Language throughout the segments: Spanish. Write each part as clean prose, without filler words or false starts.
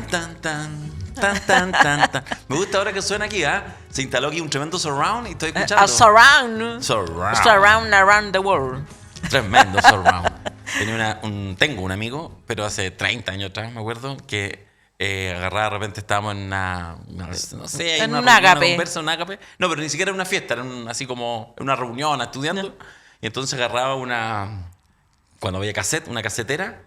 tan, tan, tan, tan, tan, tan. Me gusta ahora que suena aquí, ¿ah? Se instaló aquí un tremendo surround y estoy escuchando. A surround. Surround. Surround around the world. Tremendo surround. Tengo un amigo, pero hace 30 años atrás, me acuerdo, que agarraba de repente, estábamos en no sé, En una un reunión, ágape. una conversa, un ágape. No, pero ni siquiera era una fiesta, era así como una reunión, estudiando. No. Y entonces agarraba cuando había cassette, una casetera,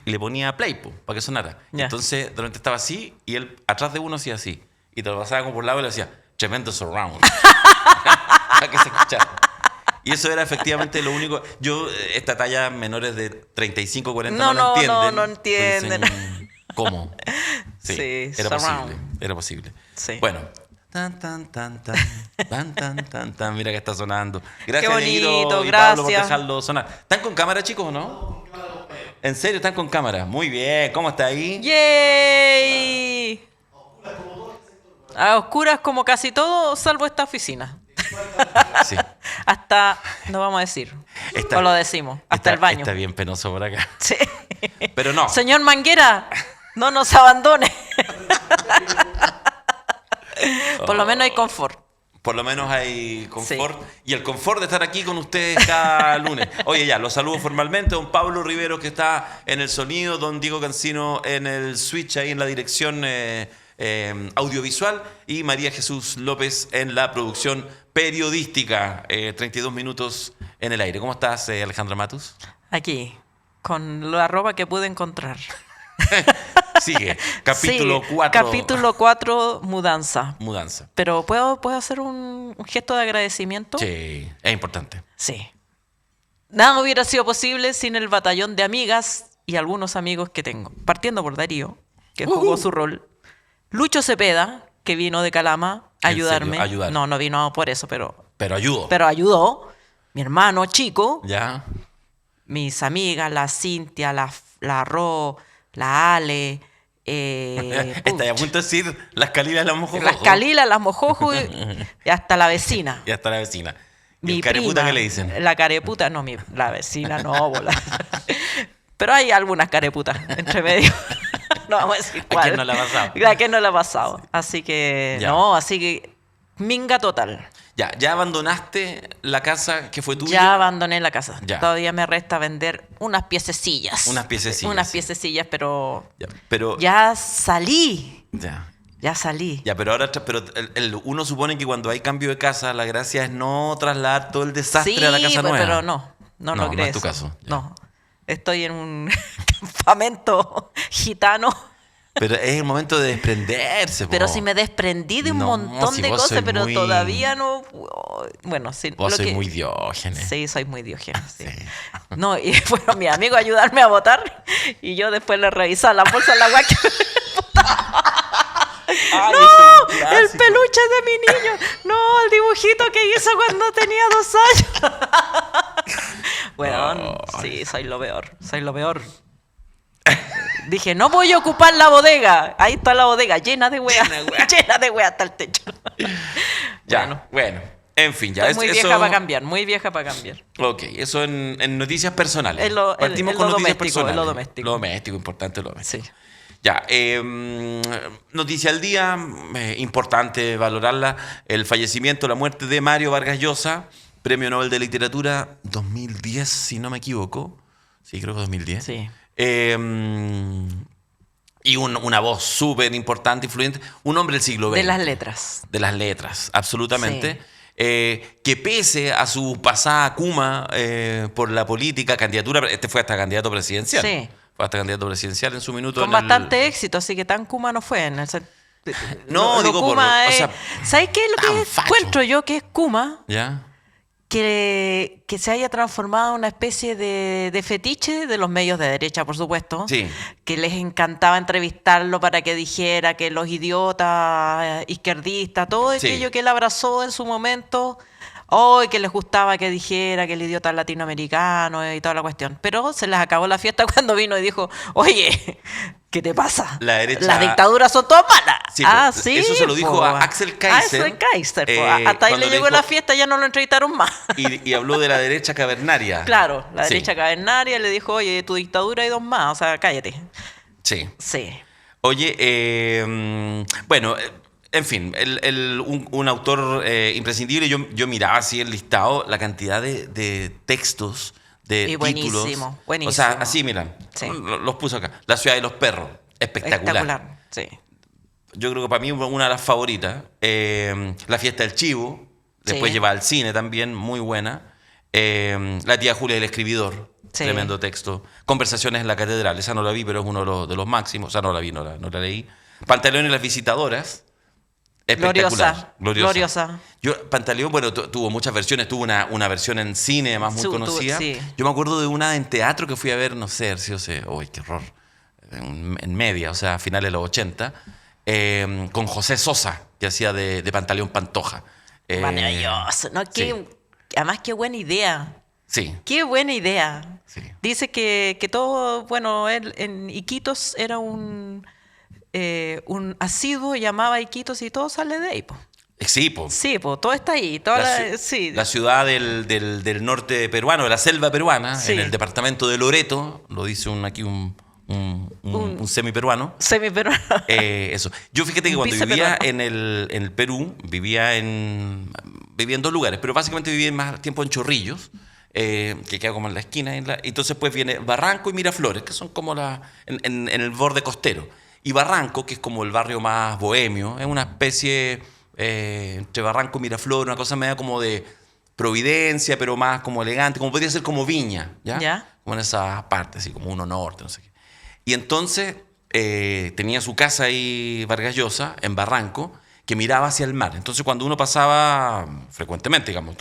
y le ponía play, para que sonara. Ya. Entonces, de repente estaba así, y él atrás de uno hacía así. Y te lo pasaba como por el lado y le decía, tremendo surround. Para que se escuchara. Y eso era efectivamente lo único. Esta talla, menores de 35, 40 no la entienden. No entienden. Dicen, ¿cómo? Sí, era surround. posible. Era posible. Sí. Bueno. Tan, tan, tan, tan, tan, tan, tan, tan. Mira que está sonando. Gracias, Qué bonito, Dieguito y gracias. Pablo, por dejarlo sonar. ¿Están con cámara, chicos, o no? ¿En serio están con cámara? Muy bien. ¿Cómo está ahí? ¡Yay! A oscuras como casi todo, salvo esta oficina. Sí. Hasta, no vamos a decir, o lo decimos, hasta el baño. Está bien penoso por acá. Sí. Pero no. Señor Manguera, no nos abandone. Por lo menos hay confort. Por lo menos hay confort. Sí. Y el confort de estar aquí con ustedes cada lunes. Oye, ya, los saludo formalmente. Don Pablo Rivero, que está en el sonido. Don Diego Cancino en el switch, ahí en la dirección audiovisual. Y María Jesús López en la producción periodística. 32 minutos en el aire. ¿Cómo estás, Alejandra Matus? Aquí, con la ropa que pude encontrar. Sigue. Capítulo 4. Capítulo 4, mudanza. Mudanza. Pero ¿puedo hacer un gesto de agradecimiento? Sí, es importante. Sí. Nada hubiera sido posible sin el batallón de amigas y algunos amigos que tengo. Partiendo por Darío, que jugó su rol. Lucho Cepeda, que vino de Calama a ayudarme. Ayudar. No vino por eso, pero ayudó. Pero ayudó. Mi hermano chico. Ya. Mis amigas, la Cintia, la Ro, la Ale. Está a punto de decir las Calilas, las Mojojojo. Las Calilas, las Mojojo y hasta la vecina. Y hasta la vecina. Mi ¿Y el careputa prima, qué le dicen? La careputa, no, la vecina no, bola. Pero hay algunas careputas entre medio. No vamos a decir cuál. ¿A quién no la ha pasado? ¿A quién no la ha pasado? Así que, ya. así que minga total. ¿Ya abandonaste la casa que fue tuya? Ya abandoné la casa. Ya. Todavía me resta vender unas piececillas. Unas piececillas. Unas piececillas, pero pero ya salí. Ya salí. Ya, pero ahora uno supone que cuando hay cambio de casa, la gracia es no trasladar todo el desastre a la casa nueva. Pero no logré no es tu eso. caso. Ya. No. Estoy en un campamento gitano. Pero es el momento de desprenderse. Pero si me desprendí de un montón de cosas, pero todavía no... Bueno, sí. Vos sois muy Diógenes. Sí, soy muy Diógenes. Sí. Sí. No, y fueron mis amigos a ayudarme a votar y yo después le revisaba la bolsa de la guaca. Ay, ¡No! ¡El peluche de mi niño! ¡No! El dibujito que hizo cuando tenía 2 años. Bueno, sí, soy lo peor. Soy lo peor. Dije, no voy a ocupar la bodega. Ahí está la bodega, llena de weas. Llena de weas hasta el techo. Ya, bueno. En fin, ya. Estoy muy vieja para cambiar, muy vieja para cambiar. Ok, eso en noticias personales. Partimos con noticias personales. Lo doméstico. Lo doméstico, importante lo doméstico. Sí. Ya, noticia al día, importante valorarla. El fallecimiento, la muerte de Mario Vargas Llosa, Premio Nobel de Literatura 2010, si no me equivoco. Sí, creo que 2010. Sí. Y una voz súper importante, influyente. Un hombre del siglo XX. De las letras. De las letras, absolutamente. Sí. Que pese a su pasada Kuma por la política, candidatura, fue hasta candidato presidencial. Sí. Fue hasta candidato presidencial en su minuto. Con bastante éxito, así que tan Kuma no fue. No, digo Kuma o sea, ¿sabes qué es lo que encuentro yo que es Kuma? ¿Ya? Que se haya transformado en una especie de fetiche de los medios de derecha, por supuesto. Sí. Que les encantaba entrevistarlo para que dijera que los idiotas, izquierdistas, todo aquello que él abrazó en su momento, y que les gustaba que dijera que el idiota es latinoamericano y toda la cuestión. Pero se les acabó la fiesta cuando vino y dijo, oye, ¿qué te pasa? La derecha... Las dictaduras son todas malas. Sí, sí. Eso se lo dijo a Axel Kaiser. Axel Kaiser. Hasta ahí le llegó la fiesta, ya no lo entrevistaron más. Y habló de la derecha cavernaria. Claro, la derecha cavernaria le dijo, oye, tu dictadura hay 2 más, o sea, cállate. Sí. Sí. Oye, bueno, en fin, un autor imprescindible. Yo miraba así el listado, la cantidad de textos, de Y títulos. buenísimo, O sea, buenísimo. así, miran, Sí. los puso acá. La ciudad de los perros, espectacular. Sí. Yo creo que para mí una de las favoritas. La fiesta del chivo, después Sí. lleva al cine también, muy buena. La tía Julia del escribidor, Sí. tremendo texto. Conversaciones en la catedral, esa no la vi, pero es uno de los máximos. O sea, no la vi, no la leí. Pantaleón y las visitadoras, espectacular. Gloriosa. Pantaleón, bueno, tuvo muchas versiones. Tuvo una versión en cine, además muy conocida. Sí. Yo me acuerdo de una en teatro que fui a ver, no sé, uy, qué horror. En media, o sea, a finales de los 80, con José Sosa, que hacía de Pantaleón Pantoja. Maravilloso. No, además, qué buena idea. Sí, Qué buena idea. sí. Dice que todo, bueno, él en Iquitos era un asiduo, llamaba a Iquitos y todo sale de ahí, po. Sí, po. Sí, pues todo está ahí. Sí. La ciudad del norte peruano, de la selva peruana, Sí. en el departamento de Loreto, lo dice aquí un semi-peruano. Semi-peruano. Eso. Yo fíjate que Un cuando vivía viceperuano. en el Perú, vivía en dos lugares, pero básicamente vivía más tiempo en Chorrillos, que queda como en la esquina. Entonces pues viene Barranco y Miraflores, que son como en el borde costero. Y Barranco, que es como el barrio más bohemio, es una especie entre Barranco y Miraflores, una cosa media como de Providencia, pero más como elegante, como podría ser como Viña, ¿ya? Ya. Como en esas partes, así como uno norte, no sé qué. Y entonces tenía su casa ahí, Vargas Llosa, en Barranco, que miraba hacia el mar. Entonces cuando uno pasaba frecuentemente, digamos,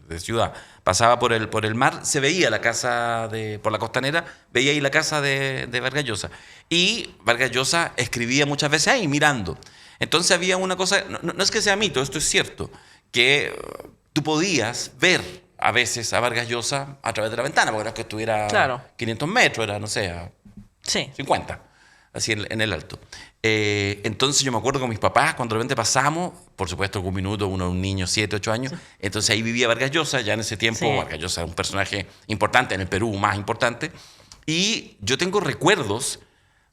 de ciudad, pasaba por el mar, se veía la casa por la costanera, veía ahí la casa de Vargas Llosa. Y Vargas Llosa escribía muchas veces ahí, mirando. Entonces había una cosa, no es que sea mito, esto es cierto, que tú podías ver a veces a Vargas Llosa a través de la ventana, porque no es que estuviera Claro. 500 metros, era, no sé, a Sí. 50, así en el alto. Entonces yo me acuerdo con mis papás, cuando de repente pasamos, por supuesto, algún minuto, un niño, 7, 8 años, entonces ahí vivía Vargas Llosa, ya en ese tiempo Sí. Vargas Llosa era un personaje importante, en el Perú más importante, y yo tengo recuerdos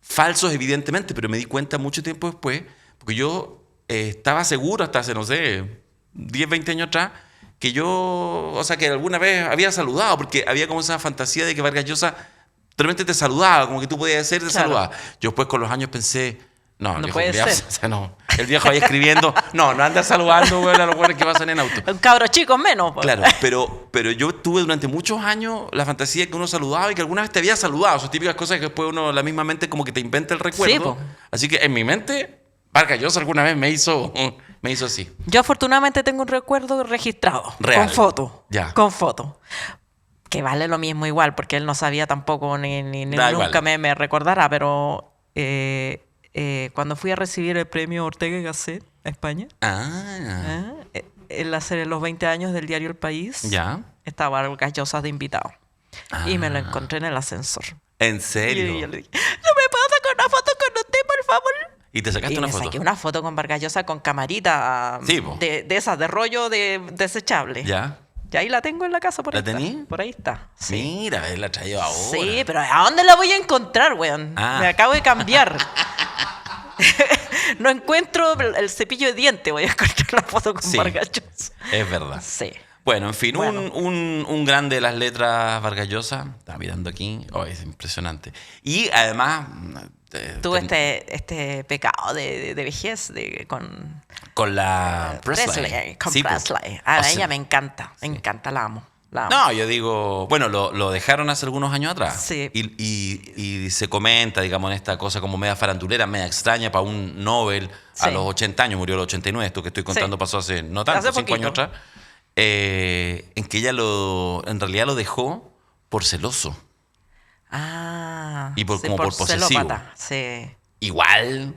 falsos evidentemente, pero me di cuenta mucho tiempo después, porque yo estaba seguro hasta hace, no sé, 10, 20 años atrás, que yo, o sea, que alguna vez había saludado, porque había como esa fantasía de que Vargas Llosa realmente te saludaba, como que tú podías ser y te Claro. saludaba. Yo después con los años pensé, no, el No viejo puede culiao, ser. o sea, no, el viejo ahí escribiendo, no anda saludando, güey, a los güeyes que pasan en auto. Un cabro chico menos, po. Claro, pero yo tuve durante muchos años la fantasía de que uno saludaba y que alguna vez te había saludado. Esas típicas cosas que después uno, la misma mente, como que te inventa el recuerdo. Sí, po. Así que en mi mente, Vargas Llosa alguna vez me hizo así. Yo afortunadamente tengo un recuerdo registrado. Real. Con foto. Ya. Con foto. Que vale lo mismo igual, porque él no sabía tampoco ni Da nunca igual. me recordará, pero cuando fui a recibir el premio Ortega y Gasset a España, en la serie Los 20 años del diario El País, Ya. estaba Vargas Llosa de invitado. Y me lo encontré en el ascensor. ¿En Y serio? yo le dije, ¿no me puedo sacar una foto con usted, por favor? ¿Y te sacaste Y una me foto? saqué una foto con Vargas Llosa con camarita Sí, po. de esas, de rollo desechable. Ya. Y ahí la tengo en la casa, por ¿La ahí está. tení? Por ahí está. Sí. Mira, él la ha traído ahora. Sí, pero ¿a dónde la voy a encontrar, weón? Ah. Me acabo de cambiar. No encuentro el cepillo de diente, voy a encontrar la foto con Sí. Vargas Llosa. Es verdad. Sí. Bueno, en fin, Bueno. un grande de las letras Vargas Llosa. Estaba mirando aquí. Oh, es impresionante. Y además... Tuve este pecado de vejez con la Presley. Con Sí, po. Presley. O A sea, ella me encanta, la amo. La amo. No, yo digo, bueno, lo dejaron hace algunos años atrás. Sí. Y se comenta, digamos, en esta cosa como media farandulera, media extraña para un Nobel a Sí. los 80 años, murió a los 89, esto que estoy contando Sí. pasó hace no tanto, Hace 5 poquito. años atrás, en que ella en realidad lo dejó por celoso. Ah. Y como por posesivo. celópata. Sí. Igual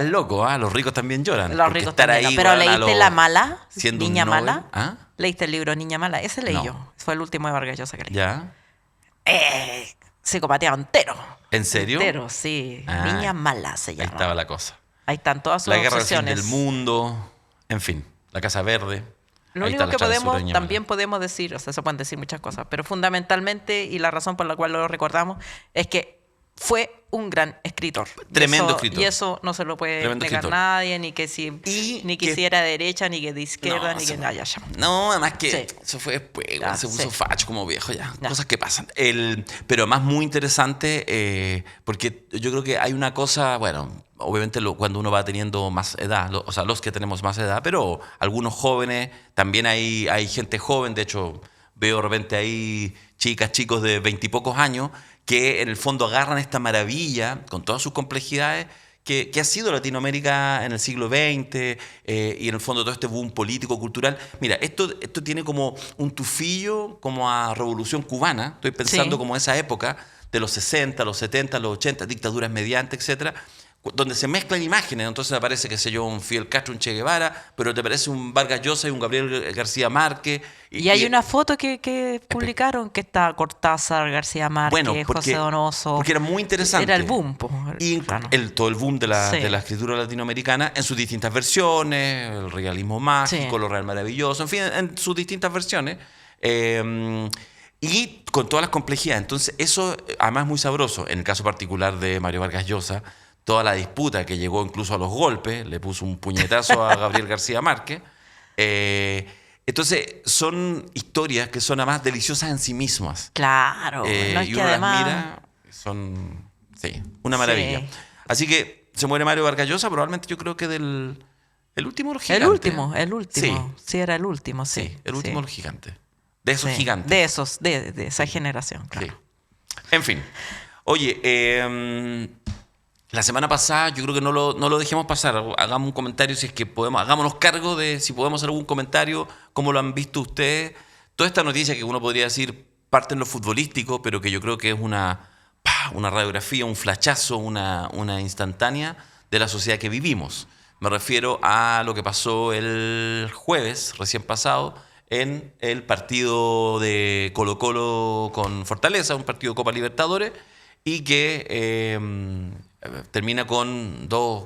loco, ¿ah? Los ricos también lloran. Los porque ricos estar también. ahí, Pero weón, a ¿leíste los- La Mala? siendo un Niña Nobel. Mala. ¿Ah? ¿Leíste el libro Niña Mala? Ese leí No. yo. Fue el último de Vargas Llosa que leí. ¿Ya? Psicopateado entero. ¿En serio? Entero, sí. Ah, Niña Mala se Ahí llama. estaba la cosa. Ahí están todas sus La guerra del fin obsesiones. del mundo, en fin, la Casa Verde. Lo Ahí único está la que travesura podemos, de Niña Mala. también podemos decir, o sea, se pueden decir muchas cosas, pero fundamentalmente, y la razón por la cual lo recordamos, es que fue un gran escritor. Tremendo escritor. Y eso no se lo puede Tremendo negar escritor. nadie, ni que si era de derecha, ni que de izquierda, No, ni que eso- haya ya. No, además que Sí. eso fue después, Ya, igual se puso sí. facho como viejo ya. Ya. Cosas que pasan. Pero además muy interesante, porque yo creo que hay una cosa, bueno, obviamente cuando uno va teniendo más edad, o sea, los que tenemos más edad, pero algunos jóvenes, también hay gente joven, de hecho, veo de repente ahí chicos de 20 y pocos años que en el fondo agarran esta maravilla con todas sus complejidades que ha sido Latinoamérica en el siglo XX y en el fondo todo este boom político, cultural. Mira, esto tiene como un tufillo como a Revolución Cubana, estoy pensando Sí. como esa época de los 60, los 70, los 80, dictaduras mediante, etcétera, donde se mezclan imágenes, entonces aparece, qué sé yo, un Fidel Castro, un Che Guevara, pero te aparece un Vargas Llosa y un Gabriel García Márquez. Y hay una foto que publicaron que está Cortázar, García Márquez, José Donoso. Porque era muy interesante. Era el boom, po, Y claro. todo el boom de Sí. la escritura latinoamericana en sus distintas versiones, el realismo mágico, Sí. lo real maravilloso, en fin, en sus distintas versiones. Y con todas las complejidades. Entonces, eso además es muy sabroso. En el caso particular de Mario Vargas Llosa, toda la disputa que llegó incluso a los golpes, le puso un puñetazo a Gabriel García Márquez. Entonces, son historias que son además deliciosas en sí mismas. Claro, no es Y que uno además... las mira, son, sí, una maravilla. Sí. Así que se muere Mario Vargas Llosa, probablemente yo creo que el último de los gigantes. El último. Sí, era el último, sí. Sí, el último de sí. los gigantes. De esos Sí, gigantes. de esa generación, claro. Sí. En fin. Oye, la semana pasada yo creo que no lo dejemos pasar. Hagamos un comentario si es que podemos. Hagámonos cargo de si podemos hacer algún comentario, cómo lo han visto ustedes. Toda esta noticia que uno podría decir parte en lo futbolístico, pero que yo creo que es una radiografía, un flachazo, una instantánea de la sociedad que vivimos. Me refiero a lo que pasó el jueves recién pasado en el partido de Colo-Colo con Fortaleza, un partido de Copa Libertadores, y que termina con dos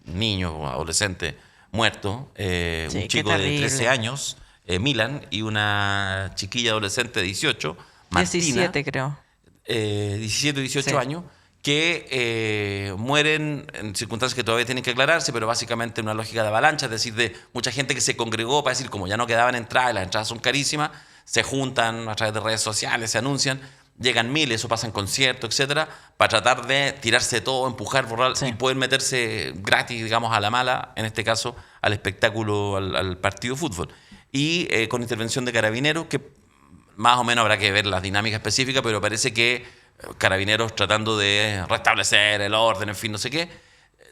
niños o adolescentes muertos, Sí, un qué chico de terrible. 13 años, Milan, y una chiquilla adolescente de 18, Martina, 17 creo. 17 o 18 Sí. años, que mueren en circunstancias que todavía tienen que aclararse, pero básicamente en una lógica de avalancha, es decir, de mucha gente que se congregó para decir, como ya no quedaban entradas y las entradas son carísimas, se juntan a través de redes sociales, se anuncian, llegan miles, eso pasa en conciertos, etcétera, para tratar de tirarse todo, empujar, borrar Sí. y poder meterse gratis, digamos, a la mala, en este caso, al espectáculo, al partido de fútbol. Y con intervención de carabineros, que más o menos habrá que ver las dinámicas específicas, pero parece que Carabineros tratando de restablecer el orden, en fin, no sé qué,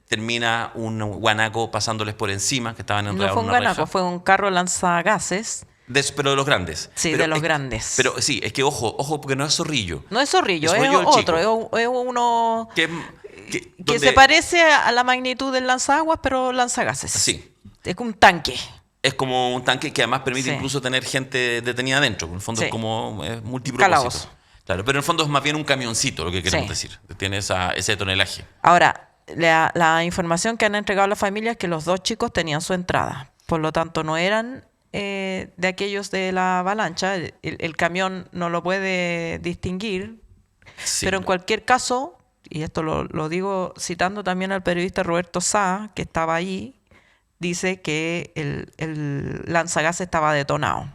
termina un guanaco pasándoles por encima, que estaban No enredados fue en un una guanaco, reja. fue un carro lanzagases. Pero de los grandes. Sí, Pero de los es- grandes. Pero sí, es que ojo, porque no es Zorrillo. No es Zorrillo, Es es Zorrillo el otro, chico. es uno Que que donde- se parece a la magnitud del lanzaguas, pero lanzagases. Sí. Es como un tanque. Es como un tanque que además permite Sí. incluso tener gente detenida adentro. En el fondo Sí. es como multipropósito. Calabozo. Claro, pero en el fondo es más bien un camioncito, lo que queremos Sí. decir. Tiene ese tonelaje. Ahora, la información que han entregado las familias es que los dos chicos tenían su entrada. Por lo tanto, no eran de aquellos de la avalancha. El camión no lo puede distinguir. Sí. Pero en cualquier caso, y esto lo digo citando también al periodista Roberto Sá, que estaba allí, dice que el lanzagas estaba detonado.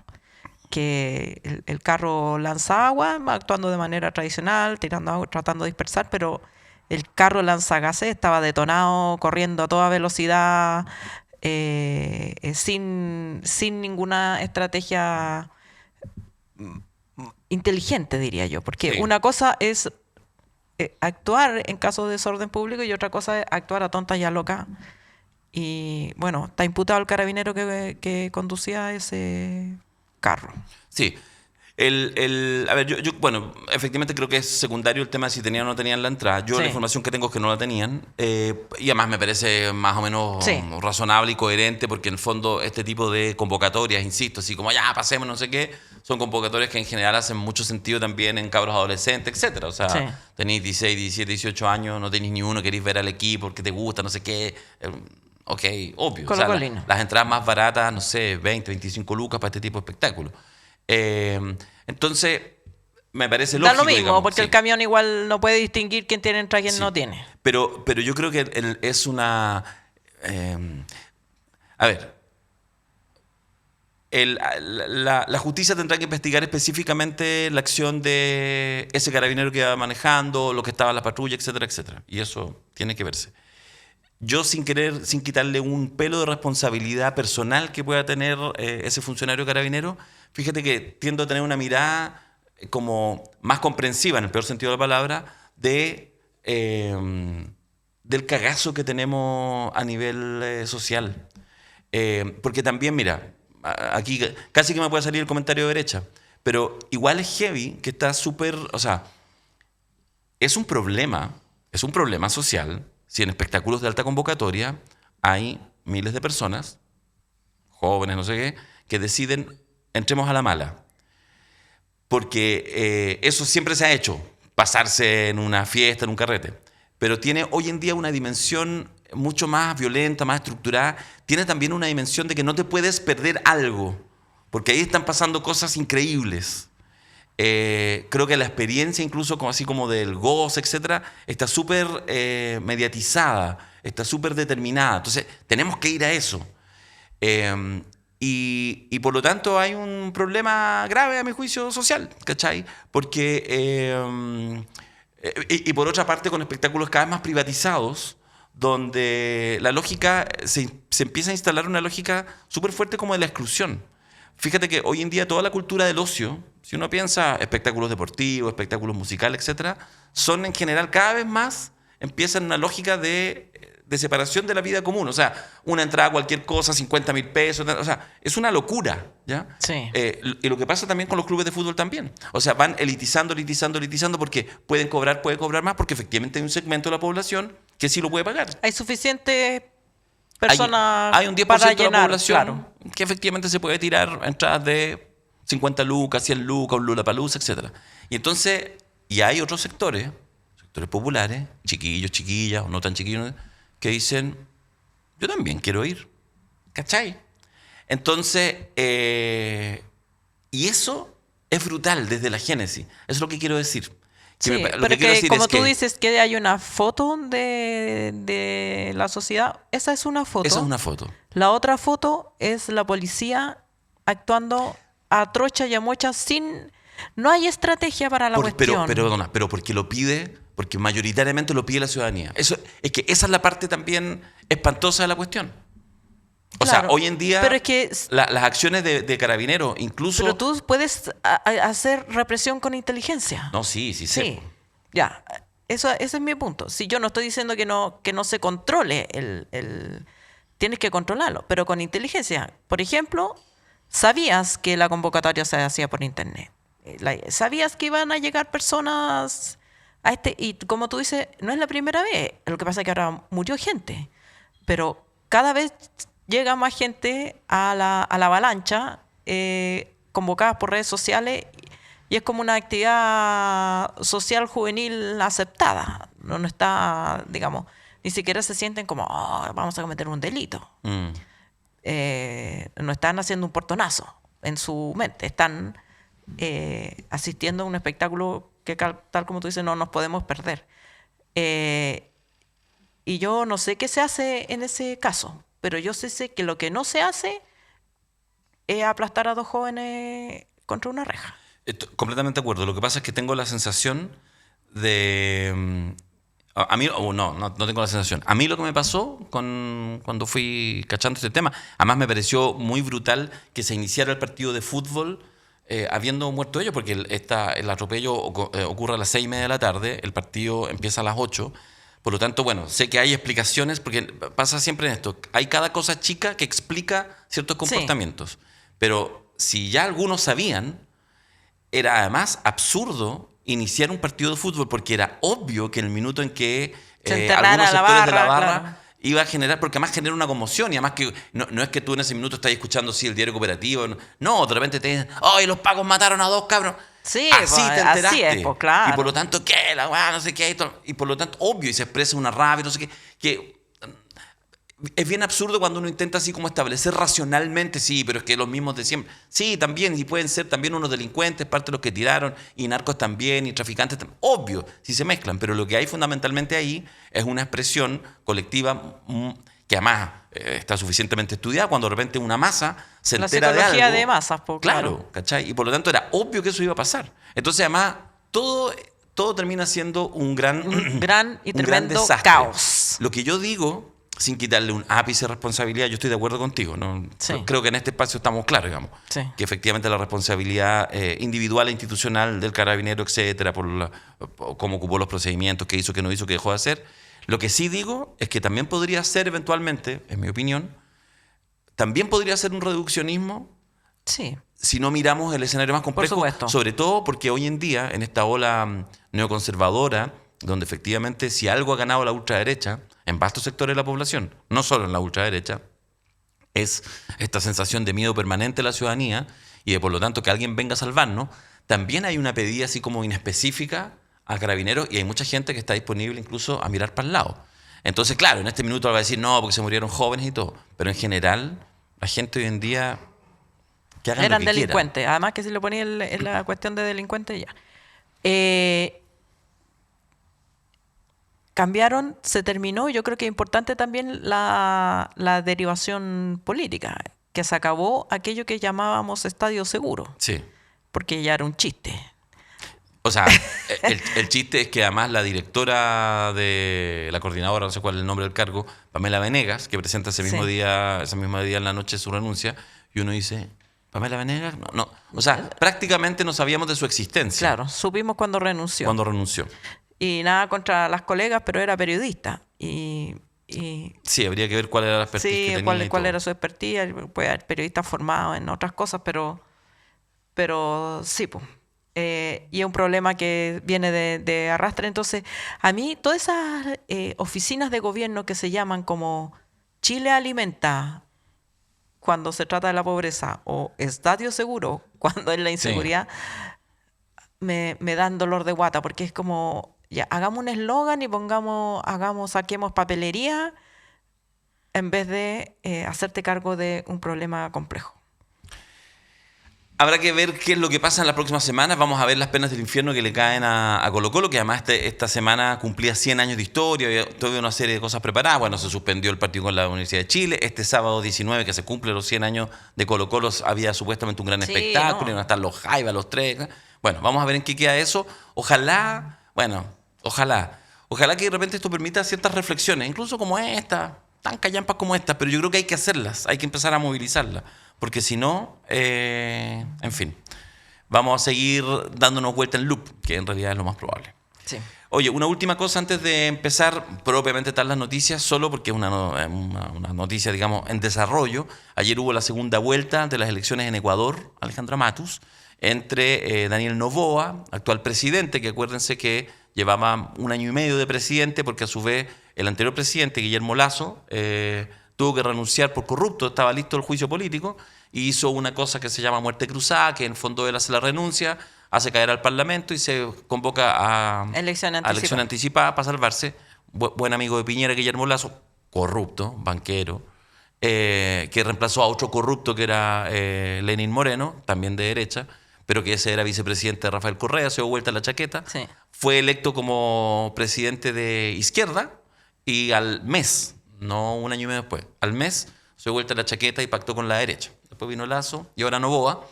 Que el carro lanza agua, actuando de manera tradicional, tirando agua, tratando de dispersar, pero el carro lanzagases estaba detonado, corriendo a toda velocidad, sin ninguna estrategia inteligente, diría yo. Porque Sí. una cosa es actuar en caso de desorden público y otra cosa es actuar a tonta y a loca. Y bueno, está imputado el carabinero que conducía ese carro. Sí. A ver, bueno, efectivamente creo que es secundario el tema de si tenían o no tenían la entrada. Yo Sí. la información que tengo es que no la tenían. Y además me parece más o menos Sí. razonable y coherente porque en el fondo este tipo de convocatorias, insisto, así como ya pasemos no sé qué, son convocatorias que en general hacen mucho sentido también en cabros adolescentes, etcétera. O sea, Sí. tenéis 16, 17, 18 años, no tenéis ni uno, queréis ver al equipo porque te gusta, no sé qué. Ok, obvio. O sea, Colocolino. las entradas más baratas, no sé, 20, 25 lucas para este tipo de espectáculos. Entonces, me parece Da lógico, lo mismo, digamos, porque sí. el camión igual no puede distinguir quién tiene entrada y quién Sí. no tiene. Pero yo creo que es una... a ver, la justicia tendrá que investigar específicamente la acción de ese carabinero que iba manejando, lo que estaba en la patrulla, etcétera, etcétera. Y eso tiene que verse. Yo sin quitarle un pelo de responsabilidad personal que pueda tener ese funcionario carabinero, fíjate que tiendo a tener una mirada como más comprensiva, en el peor sentido de la palabra, del cagazo que tenemos a nivel social. Porque también, mira, aquí casi que me puede salir el comentario de derecha, pero igual es heavy que está súper, o sea, es un problema social si en espectáculos de alta convocatoria hay miles de personas, jóvenes, no sé qué, que deciden entremos a la mala. Porque eso siempre se ha hecho, pasarse en una fiesta, en un carrete. Pero tiene hoy en día una dimensión mucho más violenta, más estructurada. Tiene también una dimensión de que no te puedes perder algo, porque ahí están pasando cosas increíbles. Creo que la experiencia, incluso así como del gozo, etcétera, está súper mediatizada, está súper determinada. Entonces, tenemos que ir a eso. Y por lo tanto hay un problema grave, a mi juicio, social, ¿cachai? Porque, y por otra parte, con espectáculos cada vez más privatizados, donde la lógica, se empieza a instalar una lógica súper fuerte como de la exclusión. Fíjate que hoy en día toda la cultura del ocio, si uno piensa espectáculos deportivos, espectáculos musicales, etcétera, son en general cada vez más, empiezan una lógica de separación de la vida común. O sea, una entrada a cualquier cosa, 50.000 pesos, o sea, es una locura, ¿ya? Sí. Y lo que pasa también con los clubes de fútbol también. O sea, van elitizando porque pueden cobrar más, porque efectivamente hay un segmento de la población que sí lo puede pagar. Hay suficientes personas Hay un 10% para de la llenar, población claro. que efectivamente se puede tirar entradas de 50 lucas, 100 lucas, un Lollapalooza, etc. Y entonces, y hay otros sectores populares, chiquillos, chiquillas, o no tan chiquillos, que dicen, yo también quiero ir. ¿Cachai? Entonces, y eso es brutal desde la génesis. Eso es lo que quiero decir. Sí, Lo pero que quiero decir como es tú que dices que hay una foto de la sociedad, esa es una foto. esa es una foto. La otra foto es la policía actuando a trocha y a mocha sin... No hay estrategia para la cuestión. Perdona, pero porque lo pide, porque mayoritariamente lo pide la ciudadanía. Eso, es que esa es la parte también espantosa de la cuestión. O Claro, sea, hoy en día pero es que, las acciones de carabineros, incluso... pero tú puedes hacer represión con inteligencia. No, sí Sí, sé. ya. Ese es mi punto. Si yo no estoy diciendo que no se controle tienes que controlarlo, pero con inteligencia. Por ejemplo, sabías que la convocatoria se hacía por internet. Sabías que iban a llegar personas y como tú dices, no es la primera vez. Lo que pasa es que ahora murió gente, pero cada vez llega más gente a la avalancha convocadas por redes sociales y es como una actividad social juvenil aceptada. No está, digamos, ni siquiera se sienten como, vamos a cometer un delito. No están haciendo un portonazo en su mente, están asistiendo a un espectáculo que tal como tú dices no nos podemos perder. Y yo no sé qué se hace en ese caso, pero yo sé que lo que no se hace es aplastar a dos jóvenes contra una reja. Estoy completamente de acuerdo. Lo que pasa es que tengo la sensación de... A mí, no tengo la sensación. A mí lo que me pasó cuando fui cachando este tema, además me pareció muy brutal que se iniciara el partido de fútbol habiendo muerto ellos, porque el atropello ocurre a las 6:30 de la tarde, el partido empieza a las 8. Por lo tanto, bueno, sé que hay explicaciones, porque pasa siempre en esto. Hay cada cosa chica que explica ciertos comportamientos. Sí. Pero si ya algunos sabían, era además absurdo iniciar un partido de fútbol, porque era obvio que en el minuto en que algunos sectores de la barra claro, iba a generar, porque además genera una conmoción, y además que no es que tú en ese minuto estás escuchando el diario cooperativo, no, de repente te dicen, ¡ay, los pacos mataron a 2 cabros! Sí, así te enteraste. Así es, pues, claro. Y por lo tanto, ¿qué? La weá, no sé qué. Y por lo tanto, obvio, y se expresa una rabia, no sé qué. Que es bien absurdo cuando uno intenta así como establecer racionalmente, sí, pero es que los mismos de siempre. Sí, también, y pueden ser también unos delincuentes, parte de los que tiraron, y narcos también, y traficantes también. Obvio, si se mezclan, pero lo que hay fundamentalmente ahí es una expresión colectiva que además está suficientemente estudiada, cuando de repente una masa se entera de algo. La psicología de masas, pues, claro, ¿cachai? Y por lo tanto era obvio que eso iba a pasar. Entonces además todo termina siendo un gran y un gran tremendo desastre. caos. Lo que yo digo, sin quitarle un ápice de responsabilidad, yo estoy de acuerdo contigo, ¿no? Sí. Creo que en este espacio estamos claros, digamos, Sí. que efectivamente la responsabilidad individual e institucional del carabinero, etcétera, por cómo ocupó los procedimientos, qué hizo, qué no hizo, qué dejó de hacer. Lo que sí digo es que también podría ser eventualmente, en mi opinión, también podría ser un reduccionismo. Sí. Si no miramos el escenario más complejo, Por supuesto. sobre todo porque hoy en día, en esta ola neoconservadora, donde efectivamente si algo ha ganado la ultraderecha, en vastos sectores de la población, no solo en la ultraderecha, es esta sensación de miedo permanente de la ciudadanía y de por lo tanto que alguien venga a salvarnos, también hay una pedida así como inespecífica a carabineros y hay mucha gente que está disponible incluso a mirar para el lado. Entonces, claro, en este minuto va a decir no, porque se murieron jóvenes y todo, pero en general la gente hoy en día... que hagan Eran lo que delincuentes. quieran. Además que si lo ponía en la cuestión de delincuentes ya. Cambiaron, se terminó, y yo creo que es importante también la derivación política, que se acabó aquello que llamábamos estadio seguro, Sí. porque ya era un chiste. O sea, el chiste es que además la directora de la coordinadora, no sé cuál es el nombre del cargo, Pamela Venegas, que presenta ese mismo día en la noche su renuncia, y uno dice, ¿Pamela Venegas? No. O sea, prácticamente no sabíamos de su existencia. Claro, supimos cuando renunció. Cuando renunció. Y nada contra las colegas, pero era periodista. Y Sí, habría que ver cuál era la expertise que sí, tenía. cuál era su expertise. Puede haber periodistas formados en otras cosas, pero sí, pues. Y es un problema que viene de arrastre. Entonces, a mí, todas esas oficinas de gobierno que se llaman como Chile Alimenta, cuando se trata de la pobreza, o Estadio Seguro, cuando es la inseguridad, me dan dolor de guata, porque es como, ya, hagamos un eslogan y saquemos papelería en vez de hacerte cargo de un problema complejo. Habrá que ver qué es lo que pasa en las próximas semanas. Vamos a ver las penas del infierno que le caen a Colo-Colo, que además esta semana cumplía 100 años de historia, había toda una serie de cosas preparadas. Bueno, se suspendió el partido con la Universidad de Chile. Este sábado 19, que se cumple los 100 años de Colo-Colo, había supuestamente un gran espectáculo, iban a estar los Jaivas, los tres. Bueno, vamos a ver en qué queda eso. Ojalá que de repente esto permita ciertas reflexiones, incluso como esta, tan callampas como esta, pero yo creo que hay que hacerlas, hay que empezar a movilizarlas. Porque si no, en fin, vamos a seguir dándonos vuelta en loop, que en realidad es lo más probable. Sí. Oye, una última cosa antes de empezar propiamente tal las noticias, solo porque es una noticia, digamos, en desarrollo. Ayer hubo la segunda vuelta de las elecciones en Ecuador, Alejandra Matus, entre Daniel Noboa, actual presidente, que acuérdense que llevaba 1 año y medio de presidente, porque a su vez el anterior presidente, Guillermo Lasso, tuvo que renunciar por corrupto, estaba listo el juicio político, y hizo una cosa que se llama muerte cruzada, que en el fondo él hace la renuncia, hace caer al Parlamento y se convoca a elección anticipada para salvarse. Buen amigo de Piñera, Guillermo Lasso, corrupto, banquero, que reemplazó a otro corrupto que era Lenín Moreno, también de derecha, pero que ese era vicepresidente de Rafael Correa, se dio vuelta la chaqueta. Sí. Fue electo como presidente de izquierda y al mes, no 1 año y medio después, al mes se dio vuelta la chaqueta y pactó con la derecha. Después vino Lasso y ahora Noboa.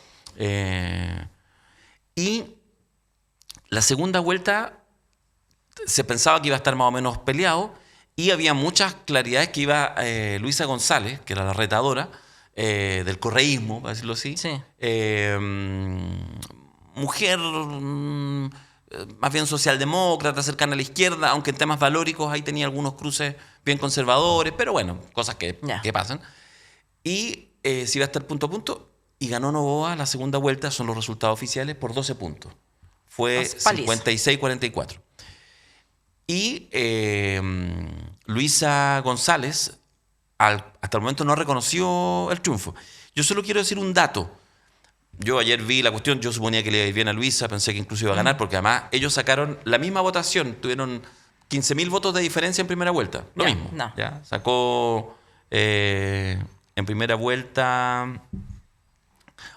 Y la segunda vuelta se pensaba que iba a estar más o menos peleado y había muchas claridades que iba Luisa González, que era la retadora del correísmo, para decirlo así. Sí. Mujer más bien socialdemócrata, cercana a la izquierda, aunque en temas valóricos ahí tenía algunos cruces bien conservadores, pero bueno, cosas que pasan. Y se iba a estar punto a punto y ganó Noboa la segunda vuelta, son los resultados oficiales, por 12 puntos. Fue 56-44. Y Luisa González hasta el momento no reconoció el triunfo. Yo solo quiero decir un dato. Yo ayer vi la cuestión, yo suponía que le iba a ir bien a Luisa, pensé que incluso iba a ganar, porque además ellos sacaron la misma votación, tuvieron 15.000 votos de diferencia en primera vuelta, lo mismo. No. ¿ya? Sacó En primera vuelta,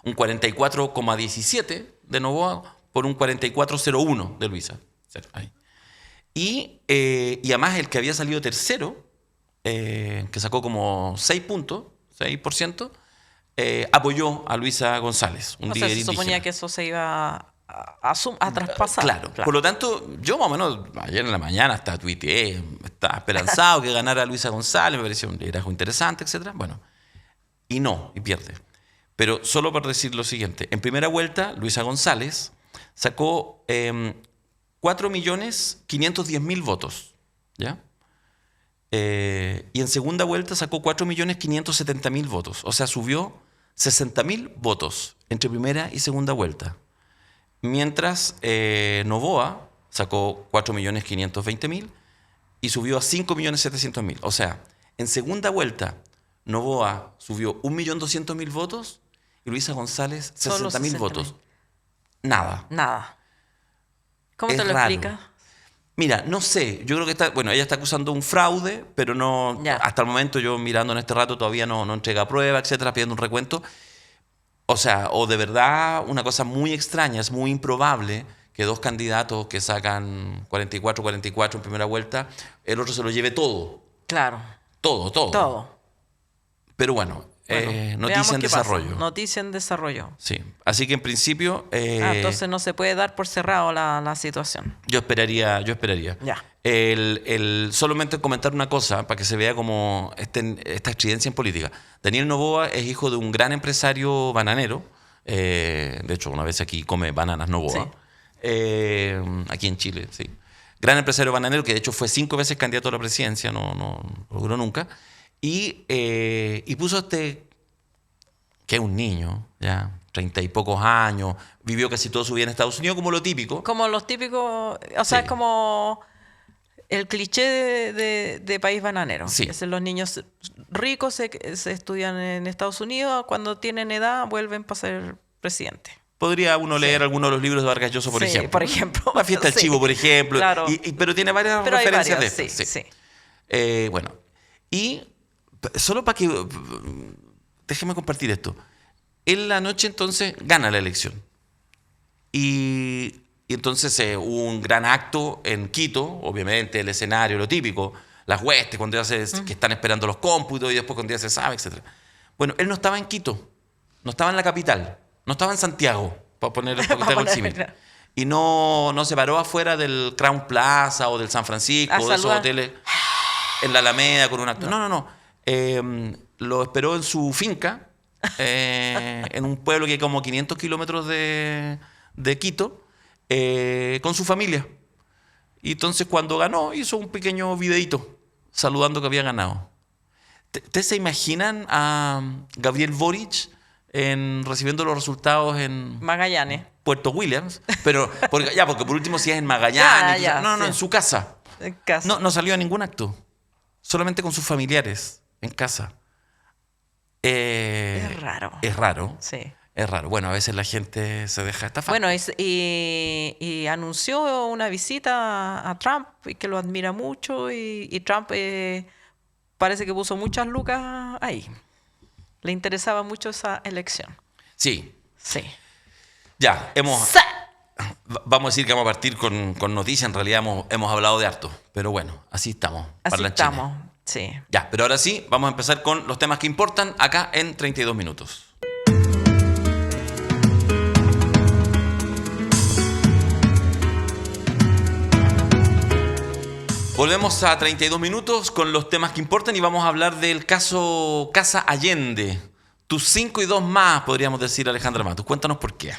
un 44,17 de Noboa por un 44,01 de Luisa. Ahí. Y además el que había salido tercero, que sacó como 6 puntos, 6%, apoyó a Luisa González, un líder se indígena. suponía que eso se iba a traspasar. Claro. Por lo tanto, yo más o menos ayer en la mañana hasta tuiteé, estaba esperanzado que ganara Luisa González, me parecía un liderazgo interesante, etc. Bueno, y pierde. Pero solo para decir lo siguiente, en primera vuelta Luisa González sacó 4.510.000 votos, ¿ya? Y en segunda vuelta sacó 4.570.000 votos. O sea, subió 60.000 votos entre primera y segunda vuelta. Mientras Noboa sacó 4.520.000 y subió a 5.700.000. O sea, en segunda vuelta Noboa subió 1.200.000 votos y Luisa González 60.000 votos. Nada. ¿Cómo te lo explicas? Mira, no sé, yo creo que ella está acusando un fraude, pero no, hasta el momento yo mirando en este rato todavía no entrega prueba, etcétera, pidiendo un recuento. O sea, o de verdad una cosa muy extraña, es muy improbable que dos candidatos que sacan 44 en primera vuelta, el otro se lo lleve todo. Claro. Todo. Pero bueno, noticia en desarrollo. Pasa. Noticia en desarrollo. Sí, así que en principio... entonces no se puede dar por cerrado la situación. Yo esperaría. Ya. Solamente comentar una cosa para que se vea como esta excedencia en política. Daniel Noboa es hijo de un gran empresario bananero. De hecho, una vez aquí come bananas Noboa. Sí. Aquí en Chile, sí. Gran empresario bananero que de hecho fue 5 veces candidato a la presidencia, no logró nunca. Y puso que es un niño, ya, 30 y pocos años, vivió casi toda su vida en Estados Unidos, como lo típico. Como los típicos, o sea, es como el cliché de país bananero. Sí. Es los niños ricos se estudian en Estados Unidos, cuando tienen edad vuelven para ser presidente. Podría uno leer algunos de los libros de Vargas Llosa, por ejemplo. Por ejemplo. La fiesta del chivo, por ejemplo. Claro. Pero tiene varias referencias de esto. Sí. Bueno, y solo para que... Déjeme compartir esto. En la noche entonces gana la elección. Y entonces hubo un gran acto en Quito, obviamente el escenario, lo típico, las huestes, cuando que están esperando los cómputos y después cuando ya se sabe, etc. Bueno, él no estaba en Quito, no estaba en la capital, no estaba en Santiago, para poner un poquito el símil. Y no se paró afuera del Crown Plaza o del San Francisco, o de esos hoteles en la Alameda con un acto. No. Lo esperó en su finca, en un pueblo que hay como 500 kilómetros de Quito, con su familia. Y entonces cuando ganó hizo un pequeño videíto saludando que había ganado. ¿Ustedes se imaginan a Gabriel Boric recibiendo los resultados en Magallanes, Puerto Williams? Pero porque por último si es en Magallanes. Sí. En su casa. En casa. No salió a ningún acto. Solamente con sus familiares en casa. Es raro. Es raro. Sí. Es raro. Bueno, a veces la gente se deja estafar. Bueno, y anunció una visita a Trump y que lo admira mucho y Trump parece que puso muchas lucas ahí. Le interesaba mucho esa elección. Sí. Ya, vamos a decir que vamos a partir con noticias. En realidad hemos hablado de harto. Pero bueno, así estamos. Así estamos, sí. Ya, pero ahora sí, vamos a empezar con los temas que importan acá en 32 minutos. Volvemos a 32 minutos con los temas que importan y vamos a hablar del caso Casa Allende. Tus 5 y 2 más, podríamos decir, Alejandra Matus. Cuéntanos por qué.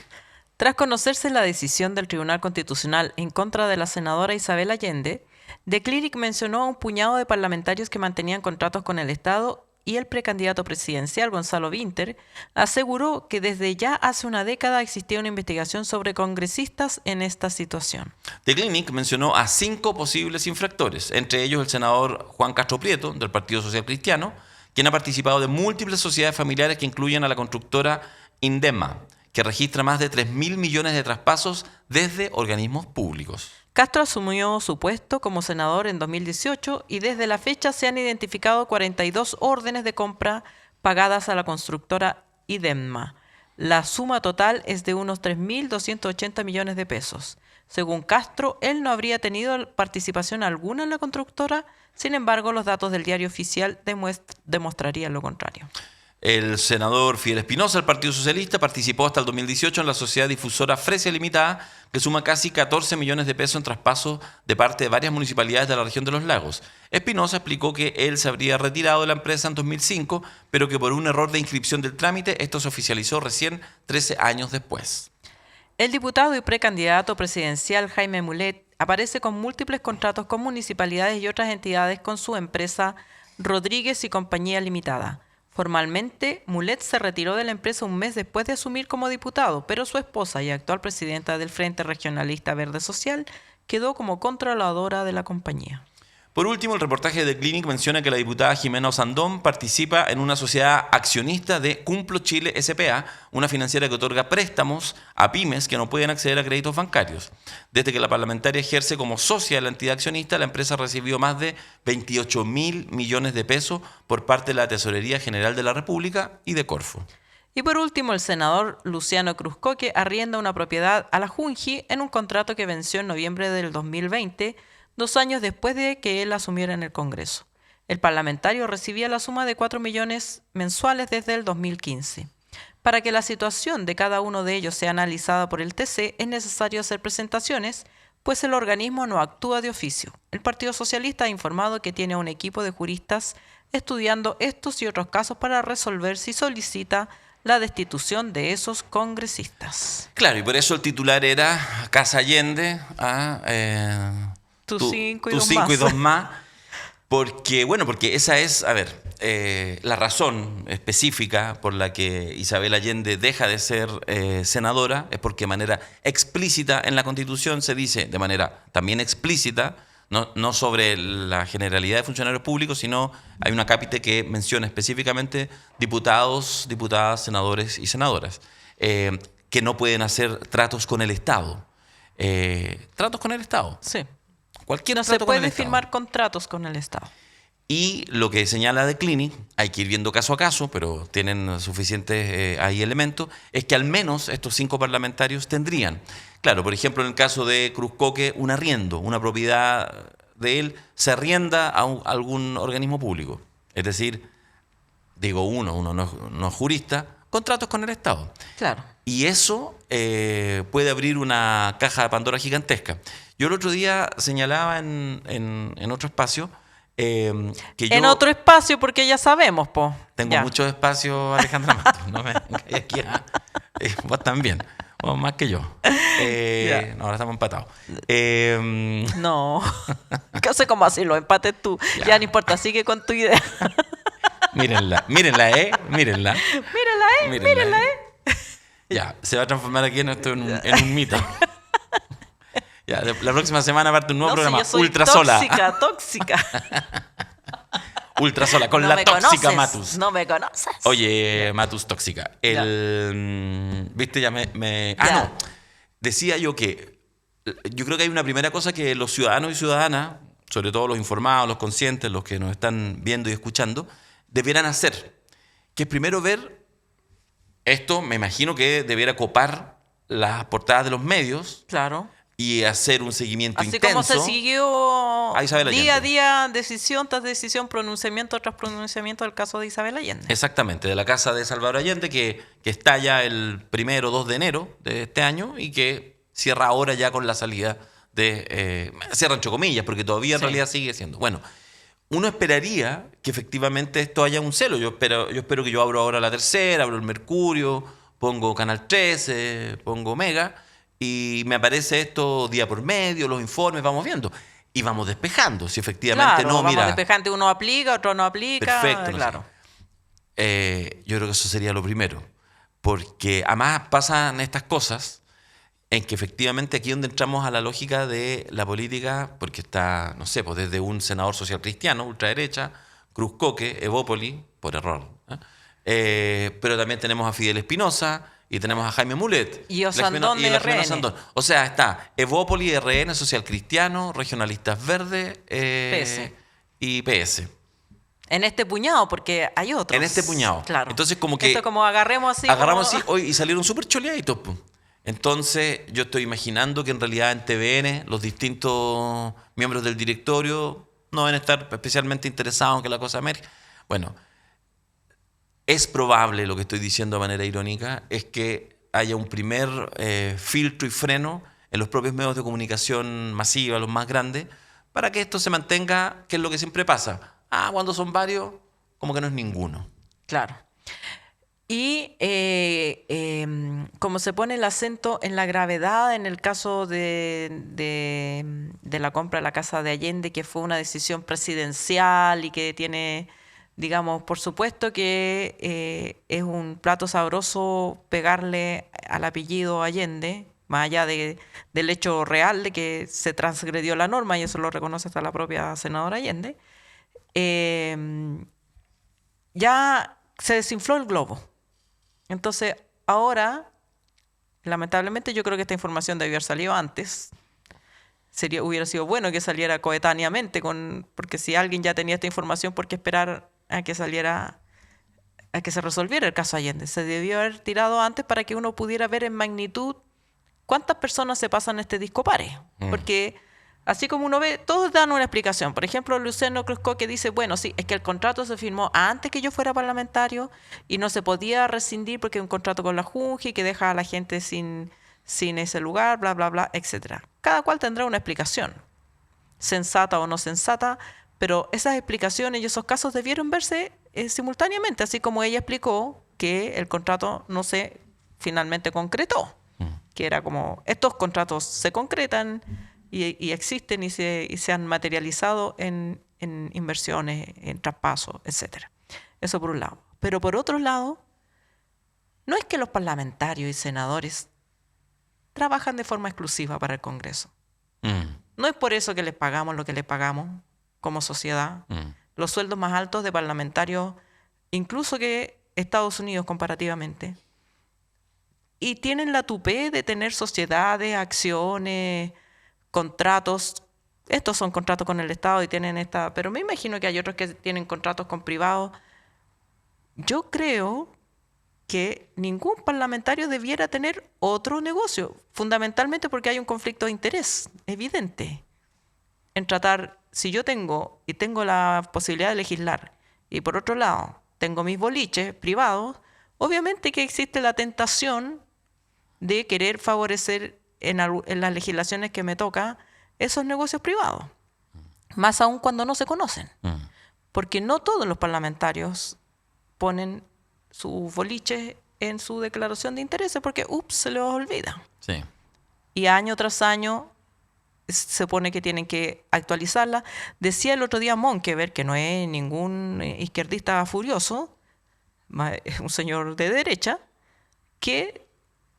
Tras conocerse la decisión del Tribunal Constitucional en contra de la senadora Isabel Allende, The Clinic mencionó a un puñado de parlamentarios que mantenían contratos con el Estado y el precandidato presidencial, Gonzalo Vinter, aseguró que desde ya hace una década existía una investigación sobre congresistas en esta situación. The Clinic mencionó a 5 posibles infractores, entre ellos el senador Juan Castro Prieto, del Partido Social Cristiano, quien ha participado de múltiples sociedades familiares que incluyen a la constructora Indema, que registra más de 3.000 millones de traspasos desde organismos públicos. Castro asumió su puesto como senador en 2018 y desde la fecha se han identificado 42 órdenes de compra pagadas a la constructora Idemma. La suma total es de unos 3.280 millones de pesos. Según Castro, él no habría tenido participación alguna en la constructora, sin embargo, los datos del diario oficial demostrarían lo contrario. El senador Fidel Espinosa, del Partido Socialista, participó hasta el 2018 en la sociedad difusora Fresia Limitada, que suma casi 14 millones de pesos en traspasos de parte de varias municipalidades de la región de los lagos. Espinosa explicó que él se habría retirado de la empresa en 2005, pero que por un error de inscripción del trámite, esto se oficializó recién 13 años después. El diputado y precandidato presidencial Jaime Mulet aparece con múltiples contratos con municipalidades y otras entidades con su empresa Rodríguez y Compañía Limitada. Formalmente, Mulet se retiró de la empresa un mes después de asumir como diputado, pero su esposa y actual presidenta del Frente Regionalista Verde Social quedó como controladora de la compañía. Por último, el reportaje de Clinic menciona que la diputada Jimena Osandón participa en una sociedad accionista de Cumplo Chile S.p.A., una financiera que otorga préstamos a pymes que no pueden acceder a créditos bancarios. Desde que la parlamentaria ejerce como socia de la entidad accionista, la empresa recibió más de 28.000 millones de pesos por parte de la Tesorería General de la República y de Corfo. Y por último, el senador Luciano Cruzcoque arrienda una propiedad a la Junji en un contrato que venció en noviembre del 2020, 2 años después de que él asumiera en el Congreso. El parlamentario recibía la suma de 4 millones mensuales desde el 2015. Para que la situación de cada uno de ellos sea analizada por el TC, es necesario hacer presentaciones, pues el organismo no actúa de oficio. El Partido Socialista ha informado que tiene un equipo de juristas estudiando estos y otros casos para resolver si solicita la destitución de esos congresistas. Claro, y por eso el titular era Casa Allende Tus cinco y dos más. Porque esa es, la razón específica por la que Isabel Allende deja de ser senadora, es porque de manera explícita en la Constitución se dice, de manera también explícita, no sobre la generalidad de funcionarios públicos, sino hay una cápite que menciona específicamente diputados, diputadas, senadores y senadoras, que no pueden hacer tratos con el Estado. Tratos con el Estado. Sí. Cualquier no se puede firmar contratos con el Estado. Y lo que señala The Clinic, hay que ir viendo caso a caso, pero tienen suficientes ahí elementos, es que al menos estos 5 parlamentarios tendrían. Claro, por ejemplo, en el caso de Cruzcoque, un arriendo, una propiedad de él se arrienda a algún organismo público. Es decir, digo uno no es jurista, contratos con el Estado. Claro. Y eso puede abrir una caja de Pandora gigantesca. Yo el otro día señalaba en otro espacio que yo... En otro espacio, porque ya sabemos, po. Tengo muchos espacios, Alejandra Matos. No me aquí, vos también. Vos más que yo. No, ahora estamos empatados. No. ¿Qué sé cómo así? Lo empates tú. Ya no importa, sigue con tu idea. Mírenla. Ya, se va a transformar aquí en un mito. Ya, la próxima semana parte un nuevo programa, Ultrasola. Tóxica. Ultrasola, con la tóxica Matus. No me conoces. Oye, Matus tóxica. ¿Viste? Ya no. Decía yo que yo creo que hay una primera cosa que los ciudadanos y ciudadanas, sobre todo los informados, los conscientes, los que nos están viendo y escuchando, debieran hacer. Que es primero ver, esto me imagino que debiera copar las portadas de los medios. Claro. Y hacer un seguimiento así intenso. Así como se siguió día a Allende. día, decisión tras decisión, pronunciamiento tras pronunciamiento del caso de Isabel Allende. Exactamente, de la casa de Salvador Allende, que estalla el 1 o 2 de enero de este año y que cierra ahora ya con la salida de... cierra entre comillas, porque todavía en realidad sigue siendo. Bueno, uno esperaría que efectivamente esto haya un celo. Yo espero que yo abro ahora La Tercera, abro el Mercurio, pongo Canal 13, pongo Mega... Y me aparece esto día por medio, los informes, vamos viendo. Y vamos despejando, si efectivamente claro, vamos despejando, uno aplica, otro no aplica. Perfecto. Claro. Yo creo que eso sería lo primero. Porque además pasan estas cosas en que efectivamente aquí donde entramos a la lógica de la política, porque está, no sé, pues desde un senador social cristiano, ultraderecha, Cruzcoque, Evópoli, por error. Pero también tenemos a Fidel Espinosa, y tenemos a Jaime Mulet. Y Osandón de el Jimena RN. Osandón. O sea, está Evópoli, RN, Social Cristiano, Regionalistas Verdes PS. y PS. En este puñado, porque hay otros. En este puñado. Claro. Entonces, como que... Esto como agarramos así. Agarramos como... así hoy y salieron súper choleaditos. Po. Entonces, yo estoy imaginando que en realidad en TVN los distintos miembros del directorio no deben estar especialmente interesados en que la cosa merque. Bueno, es probable, lo que estoy diciendo de manera irónica, es que haya un primer filtro y freno en los propios medios de comunicación masiva, los más grandes, para que esto se mantenga, que es lo que siempre pasa. Cuando son varios, como que no es ninguno. Claro. Y como se pone el acento en la gravedad en el caso de la compra de la Casa de Allende, que fue una decisión presidencial y que tiene, digamos, por supuesto que es un plato sabroso pegarle al apellido Allende, más allá del hecho real de que se transgredió la norma, y eso lo reconoce hasta la propia senadora Allende. Ya se desinfló el globo. Entonces, ahora, lamentablemente, yo creo que esta información debió haber salido antes. Hubiera sido bueno que saliera coetáneamente, porque si alguien ya tenía esta información, ¿por qué esperar a que saliera, a que se resolviera el caso Allende? Se debió haber tirado antes para que uno pudiera ver en magnitud cuántas personas se pasan este disco pare. Porque así como uno ve, todos dan una explicación. Por ejemplo, Luciano Cruzco, que dice, bueno, sí, es que el contrato se firmó antes que yo fuera parlamentario y no se podía rescindir porque es un contrato con la Junji que deja a la gente sin ese lugar, bla, bla, bla, etc. Cada cual tendrá una explicación, sensata o no sensata, pero esas explicaciones y esos casos debieron verse simultáneamente, así como ella explicó que el contrato no se finalmente concretó, que era como, estos contratos se concretan y existen y se han materializado en inversiones, en traspasos, etc. Eso por un lado. Pero por otro lado, no es que los parlamentarios y senadores trabajan de forma exclusiva para el Congreso. No es por eso que les pagamos lo que les pagamos como sociedad. Los sueldos más altos de parlamentarios, incluso que Estados Unidos comparativamente. Y tienen la tupé de tener sociedades, acciones, contratos. Estos son contratos con el Estado y tienen esta... Pero me imagino que hay otros que tienen contratos con privados. Yo creo que ningún parlamentario debiera tener otro negocio, fundamentalmente porque hay un conflicto de interés evidente en tratar, si yo tengo la posibilidad de legislar y por otro lado tengo mis boliches privados, obviamente que existe la tentación de querer favorecer en las legislaciones que me toca esos negocios privados, más aún cuando no se conocen, porque no todos los parlamentarios ponen sus boliches en su declaración de intereses porque, se les olvida. Sí. Y año tras año se supone que tienen que actualizarla. Decía el otro día Monkever, que no es ningún izquierdista furioso, es un señor de derecha, que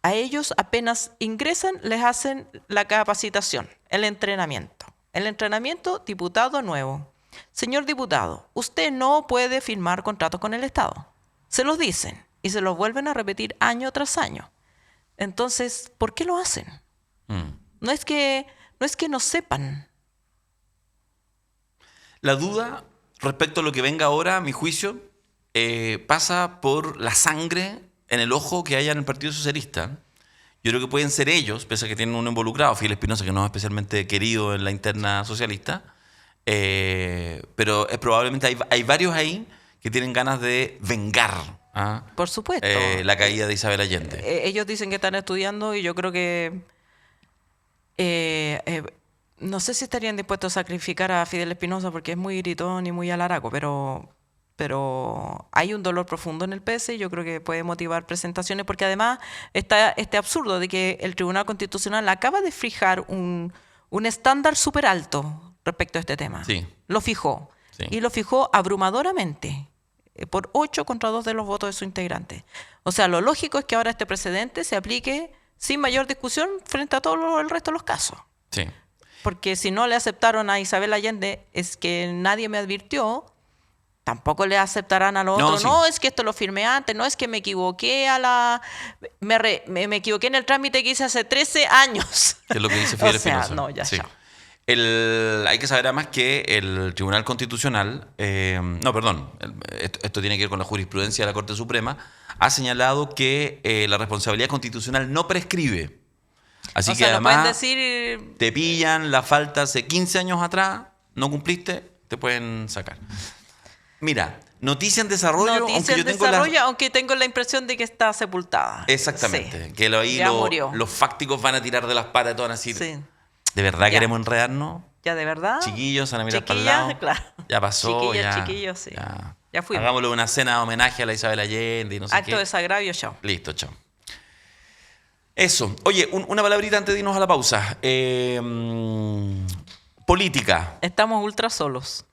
a ellos apenas ingresan les hacen la capacitación, el entrenamiento. El entrenamiento, diputado nuevo. Señor diputado, usted no puede firmar contratos con el Estado. Se los dicen y se los vuelven a repetir año tras año. Entonces, ¿por qué lo hacen? No es que no sepan. La duda respecto a lo que venga ahora, a mi juicio, pasa por la sangre en el ojo que haya en el Partido Socialista. Yo creo que pueden ser ellos, pese a que tienen uno involucrado, Fidel Espinosa, que no es especialmente querido en la interna socialista, pero probablemente hay varios ahí que tienen ganas de vengar por supuesto la caída de Isabel Allende. Ellos dicen que están estudiando y yo creo que no sé si estarían dispuestos a sacrificar a Fidel Espinosa porque es muy gritón y muy alaraco, pero hay un dolor profundo en el PS y yo creo que puede motivar presentaciones porque además está este absurdo de que el Tribunal Constitucional acaba de fijar un estándar súper alto respecto a este tema. Sí. Lo fijó. Sí. Y lo fijó abrumadoramente por 8 contra 2 de los votos de sus integrantes. O sea, lo lógico es que ahora este precedente se aplique sin mayor discusión frente a todo el resto de los casos. Sí. Porque si no le aceptaron a Isabel Allende es que nadie me advirtió, tampoco le aceptarán al otro. No, es que esto lo firmé antes, no, es que me equivoqué me equivoqué en el trámite que hice hace 13 años. Que es lo que dice Fidel Espinosa. No, ya, sí. chao. Hay que saber además que el Tribunal Constitucional, esto tiene que ver con la jurisprudencia de la Corte Suprema, ha señalado que la responsabilidad constitucional no prescribe. Así que además decir... te pillan la falta hace 15 años atrás, no cumpliste, te pueden sacar. Mira, noticia en desarrollo, aunque tengo la impresión de que está sepultada. Exactamente, sí. que ahí los fácticos van a tirar de las patas y todo van a decir, sí. ¿de verdad queremos enredarnos? ¿Ya de verdad? Chiquillos, van a mirar para el lado. Claro. Ya pasó, chiquillos, sí. Ya fuimos. Hagámosle una cena de homenaje a la Isabel Allende y no sé qué. Acto de desagravio, chao. Listo, chao. Eso. Oye, una palabrita antes de irnos a la pausa. Política. Estamos ultra solos.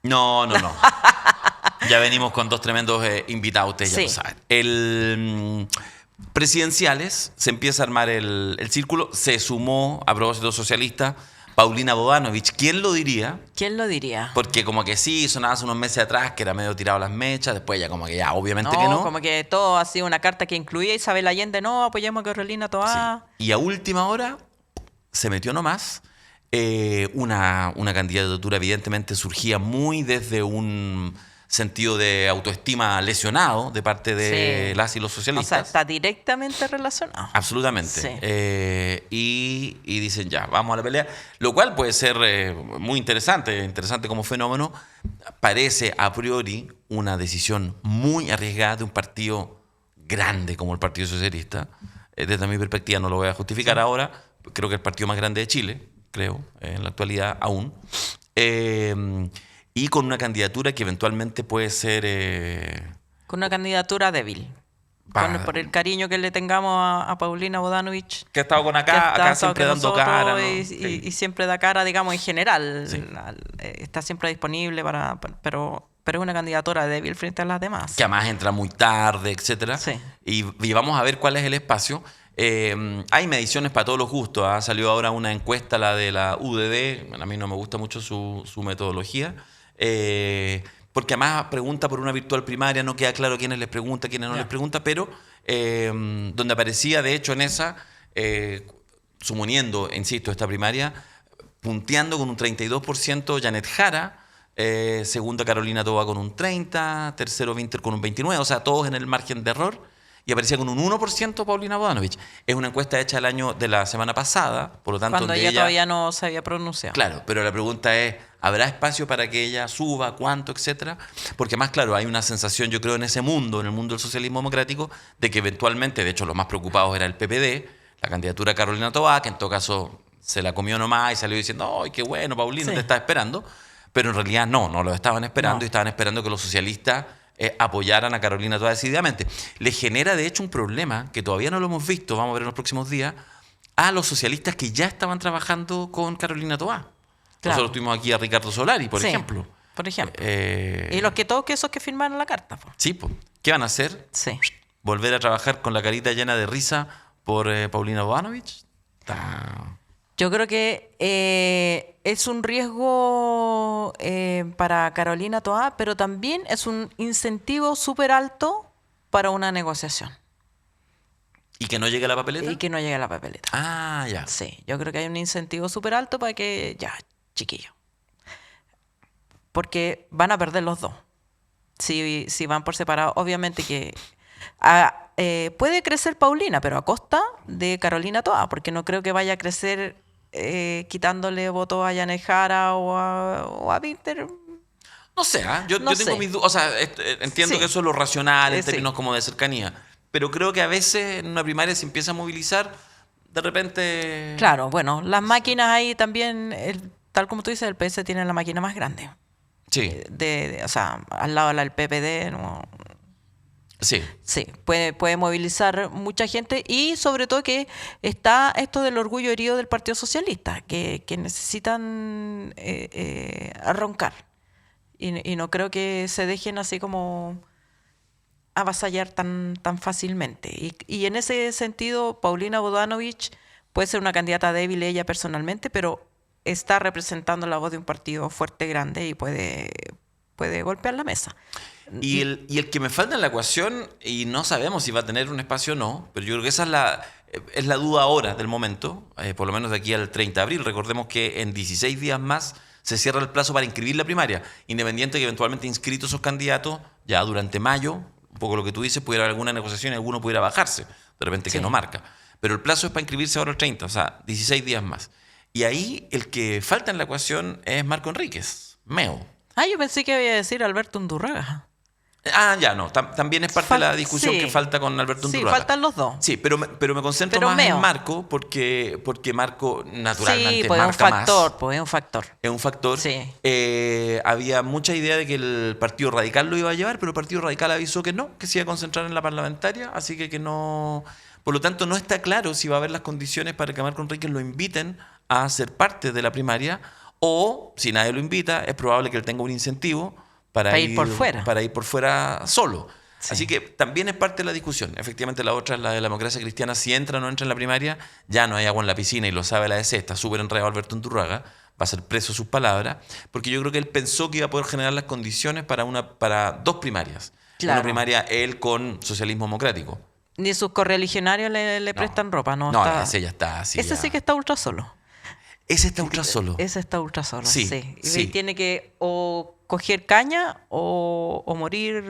No. Ya venimos con dos tremendos invitados, ustedes ya lo saben. Presidenciales, se empieza a armar el círculo. Se sumó, a propósito socialista, Paulina Bodanovich. ¿Quién lo diría? ¿Quién lo diría? Porque como que sí, sonaba hace unos meses atrás que era medio tirado las mechas, después ya como que ya, obviamente que no. Como que todo ha sido una carta que incluía Isabel Allende, no, apoyemos a Carolina Toá. Sí. Y a última hora se metió nomás. Una candidatura evidentemente surgía muy desde un sentido de autoestima lesionado de parte de las y los socialistas. O sea, está directamente relacionado. Absolutamente. Sí. Y dicen ya, vamos a la pelea, lo cual puede ser muy interesante como fenómeno. Parece a priori una decisión muy arriesgada de un partido grande como el Partido Socialista. Desde mi perspectiva no lo voy a justificar ahora, creo que el partido más grande de Chile, creo, en la actualidad aún. Y con una candidatura que eventualmente puede ser... Con una candidatura débil. Por el cariño que le tengamos a Paulina Bodanovich. Que ha estado acá siempre dando cara. ¿no? Y siempre da cara, digamos, en general. Sí. Está siempre disponible pero es una candidatura débil frente a las demás. Que además entra muy tarde, etcétera. Sí. Y vamos a ver cuál es el espacio. Hay mediciones para todos los gustos. ¿Ah? Salió ahora una encuesta, la de la UDD. A mí no me gusta mucho su metodología. Porque además pregunta por una virtual primaria, no queda claro quiénes les pregunta, quiénes no les pregunta, pero donde aparecía, de hecho, en esa, suponiendo, insisto, esta primaria, punteando con un 32% Janet Jara, segunda Carolina Toá con un 30%, tercero Winter con un 29%, o sea, todos en el margen de error. Y aparecía con un 1% Paulina Bodanovich. Es una encuesta hecha de la semana pasada, por lo tanto... Cuando ella todavía no se había pronunciado. Claro, pero la pregunta es, ¿habrá espacio para que ella suba? ¿Cuánto? Etcétera. Porque más claro, hay una sensación, yo creo, en ese mundo, en el mundo del socialismo democrático, de que eventualmente, de hecho, los más preocupados era el PPD, la candidatura de Carolina Toá, que en todo caso se la comió nomás y salió diciendo, ¡ay, qué bueno, Paulina, te estaba esperando! Pero en realidad no lo estaban esperando y estaban esperando que los socialistas... apoyaran a Carolina Toá decididamente. Le genera, de hecho, un problema que todavía no lo hemos visto, vamos a ver en los próximos días, a los socialistas que ya estaban trabajando con Carolina Toá. Claro. Nosotros tuvimos aquí a Ricardo Solari, por ejemplo. Por ejemplo. Y esos que firmaron la carta. Sí, pues. ¿Qué van a hacer? Sí. ¿Volver a trabajar con la carita llena de risa por Paulina Bodanovich? Yo creo que es un riesgo para Carolina Toá, pero también es un incentivo súper alto para una negociación. ¿Y que no llegue a la papeleta? Y que no llegue a la papeleta. Ah, ya. Sí, yo creo que hay un incentivo súper alto para que, ya, chiquillo. Porque van a perder los dos. Si van por separado, obviamente que... puede crecer Paulina, pero a costa de Carolina Toá, porque no creo que vaya a crecer quitándole votos a Janet Jara o a Winter. No sé, yo tengo mis dudas. O sea, entiendo que eso es lo racional en términos como de cercanía, pero creo que a veces en una primaria se empieza a movilizar, de repente... Claro, bueno, las máquinas ahí también, tal como tú dices, el PS tiene la máquina más grande. Sí. O sea, al lado del PPD, no... Sí. Sí, puede movilizar mucha gente y sobre todo que está esto del orgullo herido del Partido Socialista, que necesitan arrancar y no creo que se dejen así como avasallar tan fácilmente. Y en ese sentido, Paulina Bodanovich puede ser una candidata débil ella personalmente, pero está representando la voz de un partido fuerte, grande y puede puede golpear la mesa. Y el que me falta en la ecuación, y no sabemos si va a tener un espacio o no, pero yo creo que esa es la duda ahora del momento, por lo menos de aquí al 30 de abril. Recordemos que en 16 días más se cierra el plazo para inscribir la primaria, independiente que eventualmente inscritos esos candidatos, ya durante mayo, un poco lo que tú dices, pudiera haber alguna negociación y alguno pudiera bajarse, de repente que no marca. Pero el plazo es para inscribirse ahora el 30, o sea, 16 días más. Y ahí el que falta en la ecuación es Marco Enríquez, Meo. Yo pensé que iba a decir Alberto Undurraga. Ya, no. También es parte de la discusión que falta con Alberto Undurraga. Sí, faltan los dos. Sí, pero me concentro más en Marco porque Marco naturalmente sí, pues marca es un factor, más. Pues es un factor. Es un factor. Sí. Había mucha idea de que el Partido Radical lo iba a llevar, pero el Partido Radical avisó que no, que se iba a concentrar en la parlamentaria, así que no... Por lo tanto, no está claro si va a haber las condiciones para que a Marco Enríquez lo inviten a ser parte de la primaria, o si nadie lo invita, es probable que él tenga un incentivo para ir por fuera solo. Sí. Así que también es parte de la discusión. Efectivamente, la otra es la de la democracia cristiana. Si entra o no entra en la primaria, ya no hay agua en la piscina y lo sabe la DC. Está súper enredado Alberto Undurraga. Va a ser preso sus palabras. Porque yo creo que él pensó que iba a poder generar las condiciones para dos primarias. Claro. Una primaria él con socialismo democrático. Ni sus correligionarios le prestan ropa. No, ese ya está así. Ese sí que está ultra solo. Ese está ultra solo. Ese está ultra solo, sí. Sí. Y tiene que o coger caña o morir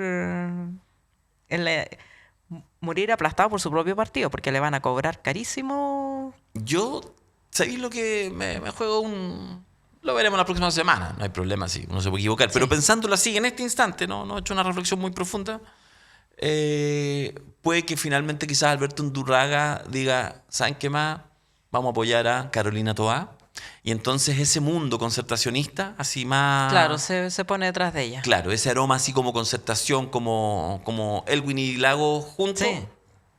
morir aplastado por su propio partido, porque le van a cobrar carísimo. Yo, ¿sabéis lo que me juego Lo veremos la próxima semana, no hay problema, sí, uno se puede equivocar. Sí. Pero pensándolo así, en este instante, no he hecho una reflexión muy profunda, puede que finalmente quizás Alberto Undurraga diga, ¿saben qué más? Vamos a apoyar a Carolina Toá. Y entonces ese mundo concertacionista, así más... Claro, se pone detrás de ella. Claro, ese aroma así como concertación, como Elwin y Lagos juntos,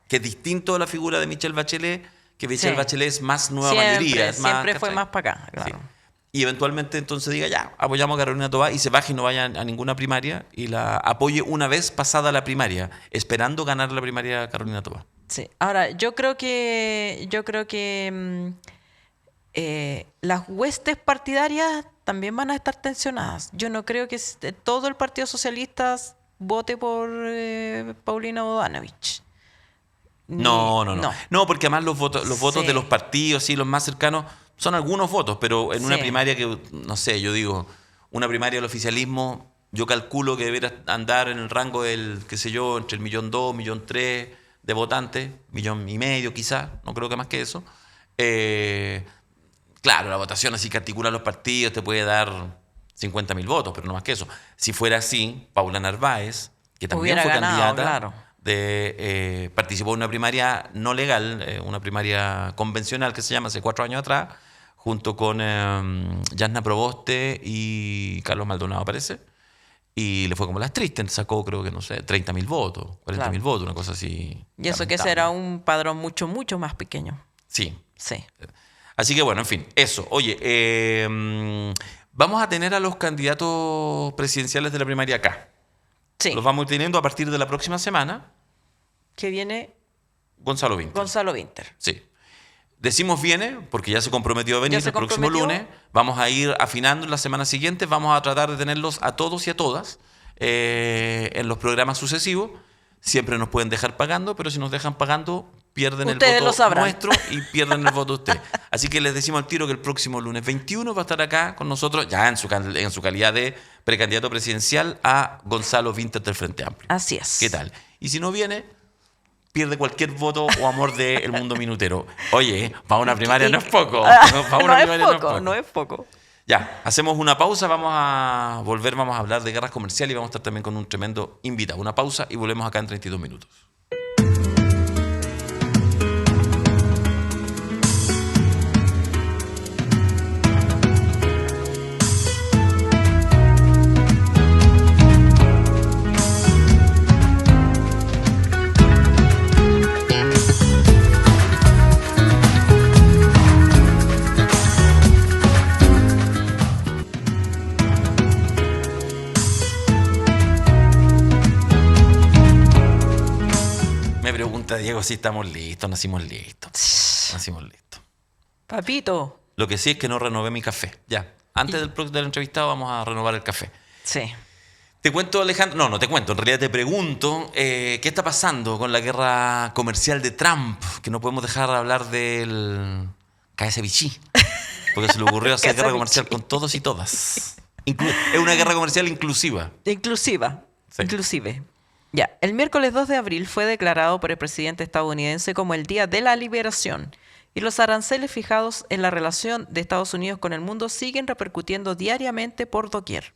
que es distinto a la figura de Michelle Bachelet, que Michelle Bachelet es más nueva mayoría. Siempre fue más para acá, claro. Sí. Y eventualmente entonces diga, ya, apoyamos a Carolina Toá y se baje y no vaya a ninguna primaria y la apoye una vez pasada la primaria, esperando ganar la primaria a Carolina Toá. Sí, ahora, yo creo que las huestes partidarias también van a estar tensionadas. Yo no creo que todo el Partido Socialista vote por Paulina Bodanovich. No, porque además los votos de los partidos, sí, los más cercanos, son algunos votos, pero en una primaria que, no sé, yo digo, una primaria del oficialismo, yo calculo que debería andar en el rango del, qué sé yo, entre el 1.200.000, 1.300.000 de votantes, 1.5 millones quizás, no creo que más que eso. Claro, la votación así que articula los partidos te puede dar 50.000 votos, pero no más que eso. Si fuera así, Paula Narváez, que también fue candidata, participó en una primaria no legal, una primaria convencional que se llama hace 4 años atrás, junto con Yasna Proboste y Carlos Maldonado, parece. Y le fue como las tristes, sacó creo que, no sé, 30.000 votos, 40.000 votos, una cosa así. Y eso que será un padrón mucho, mucho más pequeño. Sí. Así que bueno, en fin, eso. Oye, vamos a tener a los candidatos presidenciales de la primaria acá. Sí. Los vamos teniendo a partir de la próxima semana. Que viene Gonzalo Vinter. Sí. Decimos viene porque ya se comprometió a venir el próximo lunes. Vamos a ir afinando en la semana siguiente. Vamos a tratar de tenerlos a todos y a todas en los programas sucesivos. Siempre nos pueden dejar pagando, pero si nos dejan pagando, pierden ustedes el voto nuestro y pierden el voto de usted. Así que les decimos al tiro que el próximo lunes 21 va a estar acá con nosotros, ya en su calidad de precandidato presidencial, a Gonzalo Vinter del Frente Amplio. Así es. ¿Qué tal? Y si no viene, pierde cualquier voto o amor del mundo minutero. Oye, para una primaria no es poco. No es poco. Ya, hacemos una pausa, vamos a volver, vamos a hablar de guerras comerciales y vamos a estar también con un tremendo invitado. Una pausa y volvemos acá en 32 minutos. Diego, sí estamos listos, nacimos listos. Papito. Lo que sí es que no renové mi café. Ya, antes del entrevistado vamos a renovar el café. Sí. Te cuento, Alejandro. No te cuento. En realidad te pregunto qué está pasando con la guerra comercial de Trump, que no podemos dejar de hablar del KSBC, porque se le ocurrió hacer guerra comercial con todos y todas. Es una guerra comercial inclusiva. Inclusiva. Sí. Inclusive. Ya, el miércoles 2 de abril fue declarado por el presidente estadounidense como el Día de la Liberación y los aranceles fijados en la relación de Estados Unidos con el mundo siguen repercutiendo diariamente por doquier.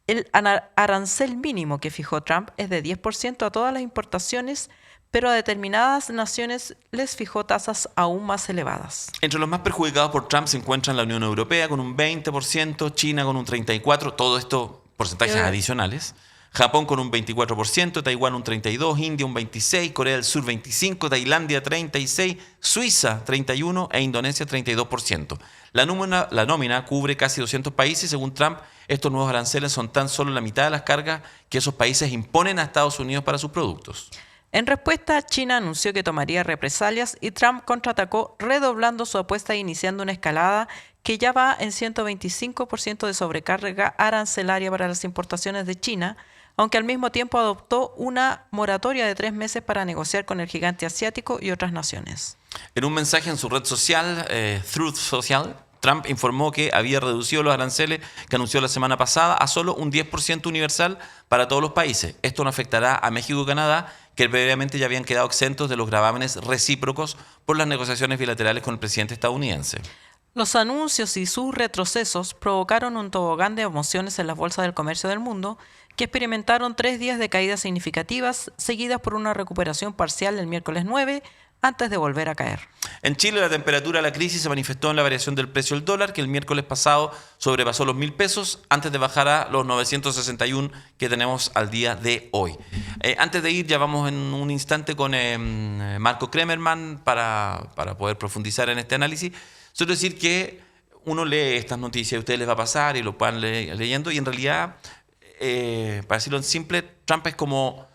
El arancel mínimo que fijó Trump es de 10% a todas las importaciones, pero a determinadas naciones les fijó tasas aún más elevadas. Entre los más perjudicados por Trump se encuentran la Unión Europea con un 20%, China con un 34%, todo esto porcentajes adicionales. Japón con un 24%, Taiwán un 32%, India un 26%, Corea del Sur 25%, Tailandia 36%, Suiza 31% e Indonesia 32%. La nómina cubre casi 200 países y según Trump, estos nuevos aranceles son tan solo la mitad de las cargas que esos países imponen a Estados Unidos para sus productos. En respuesta, China anunció que tomaría represalias y Trump contraatacó redoblando su apuesta e iniciando una escalada que ya va en 125% de sobrecarga arancelaria para las importaciones de China, aunque al mismo tiempo adoptó una moratoria de 3 meses para negociar con el gigante asiático y otras naciones. En un mensaje en su red social, Truth Social, Trump informó que había reducido los aranceles que anunció la semana pasada a solo un 10% universal para todos los países. Esto no afectará a México y Canadá, que previamente ya habían quedado exentos de los gravámenes recíprocos por las negociaciones bilaterales con el presidente estadounidense. Los anuncios y sus retrocesos provocaron un tobogán de emociones en las bolsas del comercio del mundo, que experimentaron 3 días de caídas significativas, seguidas por una recuperación parcial el miércoles 9, antes de volver a caer. En Chile, la temperatura de la crisis se manifestó en la variación del precio del dólar, que el miércoles pasado sobrepasó los 1.000 pesos, antes de bajar a los 961 que tenemos al día de hoy. Antes de ir, ya vamos en un instante con Marco Kremerman para poder profundizar en este análisis. Solo decir que uno lee estas noticias, a ustedes les va a pasar y lo van leyendo, y en realidad, para decirlo en simple, Trump es como,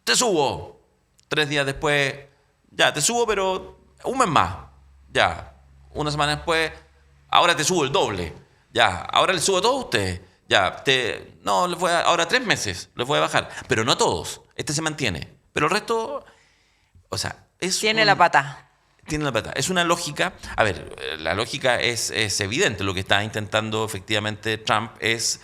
te subo, 3 días después, ya, te subo, pero un mes más, ya, una semana después, ahora te subo el doble, ya, ahora le subo a todos ustedes, ya, ahora 3 meses les voy a bajar, pero no a todos, este se mantiene, pero el resto, o sea, Tiene la pata. Tiene la plata. Es una lógica. A ver, la lógica es evidente. Lo que está intentando efectivamente Trump es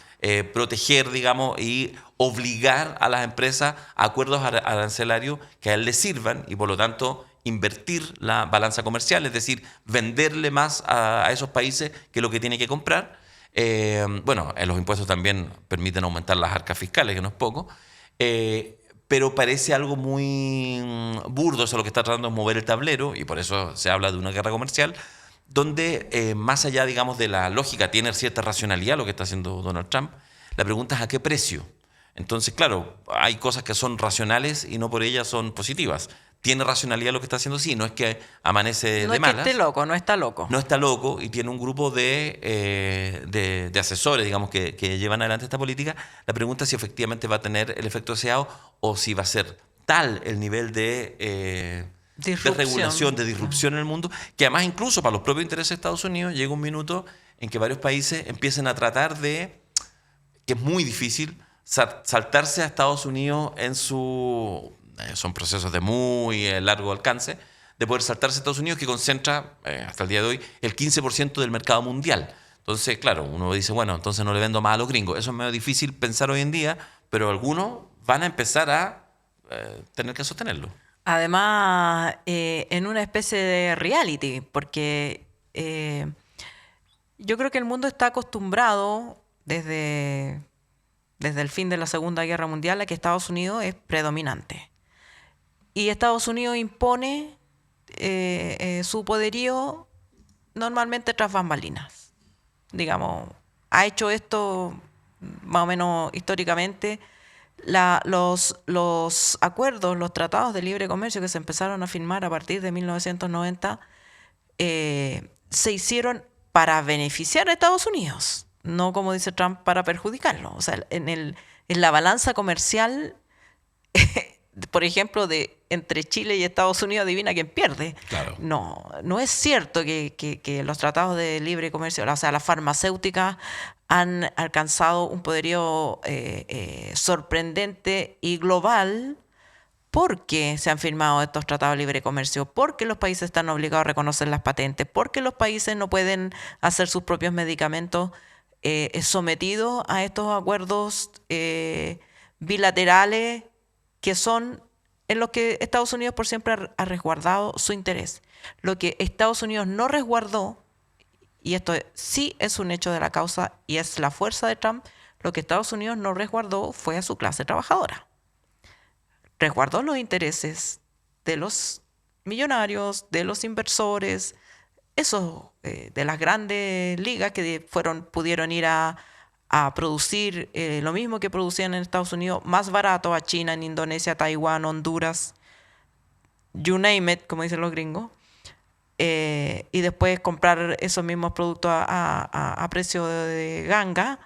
proteger, digamos, y obligar a las empresas a acuerdos arancelarios que a él le sirvan y por lo tanto invertir la balanza comercial, es decir, venderle más a esos países que lo que tiene que comprar. Los impuestos también permiten aumentar las arcas fiscales, que no es poco. Pero parece algo muy burdo, eso lo que está tratando de mover el tablero, y por eso se habla de una guerra comercial, donde más allá, digamos, de la lógica, tiene cierta racionalidad lo que está haciendo Donald Trump. La pregunta es ¿a qué precio? Entonces, claro, hay cosas que son racionales y no por ellas son positivas. ¿Tiene racionalidad lo que está haciendo? Sí, no es que amanece de malas. No es que esté loco, no está loco. No está loco y tiene un grupo de asesores, digamos, que llevan adelante esta política. La pregunta es si efectivamente va a tener el efecto deseado o si va a ser tal el nivel de regulación, de disrupción en el mundo, que además incluso para los propios intereses de Estados Unidos llega un minuto en que varios países empiecen a tratar de, que es muy difícil, saltarse a Estados Unidos en su... son procesos de muy largo alcance, de poder saltarse a Estados Unidos, que concentra, hasta el día de hoy, el 15% del mercado mundial. Entonces, claro, uno dice, bueno, entonces no le vendo más a los gringos. Eso es medio difícil pensar hoy en día, pero algunos van a empezar a tener que sostenerlo. Además, en una especie de reality, porque yo creo que el mundo está acostumbrado desde el fin de la Segunda Guerra Mundial a que Estados Unidos es predominante. Y Estados Unidos impone su poderío normalmente tras bambalinas. Digamos, ha hecho esto más o menos históricamente. Los acuerdos, los tratados de libre comercio que se empezaron a firmar a partir de 1990 se hicieron para beneficiar a Estados Unidos, no, como dice Trump, para perjudicarlo. O sea, en la balanza comercial, por ejemplo, entre Chile y Estados Unidos, adivina quién pierde. Claro. No es cierto que los tratados de libre comercio, o sea, las farmacéuticas han alcanzado un poderío sorprendente y global porque se han firmado estos tratados de libre comercio, porque los países están obligados a reconocer las patentes, porque los países no pueden hacer sus propios medicamentos sometidos a estos acuerdos bilaterales que son en los que Estados Unidos por siempre ha resguardado su interés. Lo que Estados Unidos no resguardó, y esto sí es un hecho de la causa y es la fuerza de Trump, lo que Estados Unidos no resguardó fue a su clase trabajadora. Resguardó los intereses de los millonarios, de los inversores, esos de las grandes ligas que pudieron ir a producir lo mismo que producían en Estados Unidos, más barato a China, en Indonesia, Taiwán, Honduras, you name it, como dicen los gringos, y después comprar esos mismos productos a precio de ganga,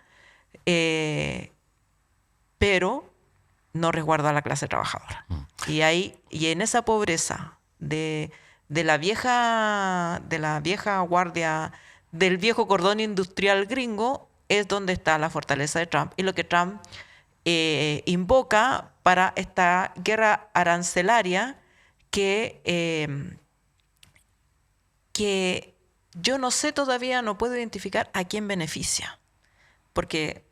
pero no resguarda a la clase trabajadora. Y en esa pobreza de la vieja guardia, del viejo cordón industrial gringo, es donde está la fortaleza de Trump y lo que Trump invoca para esta guerra arancelaria que yo no sé todavía, no puedo identificar a quién beneficia, porque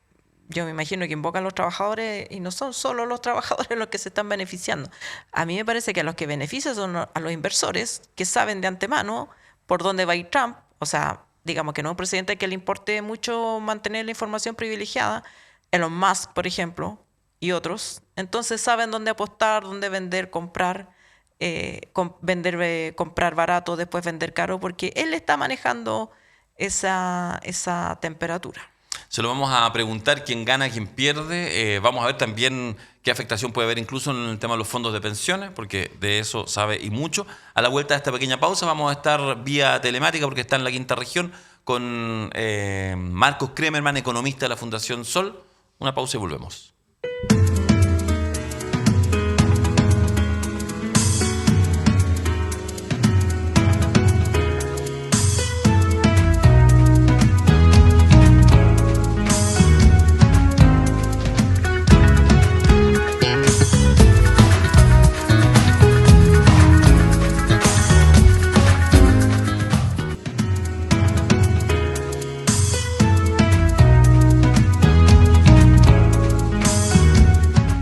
yo me imagino que invocan a los trabajadores y no son solo los trabajadores los que se están beneficiando. A mí me parece que a los que benefician son a los inversores que saben de antemano por dónde va a ir Trump. O sea, digamos que no es un presidente que le importe mucho mantener la información privilegiada. Elon Musk, por ejemplo, y otros. Entonces saben dónde apostar, dónde vender, comprar, comprar barato, después vender caro, porque él está manejando esa temperatura. Se lo vamos a preguntar quién gana, quién pierde. Vamos a ver también qué afectación puede haber incluso en el tema de los fondos de pensiones, porque de eso sabe y mucho. A la vuelta de esta pequeña pausa vamos a estar vía telemática, porque está en la quinta región, con Marcos Kremerman, economista de la Fundación Sol. Una pausa y volvemos.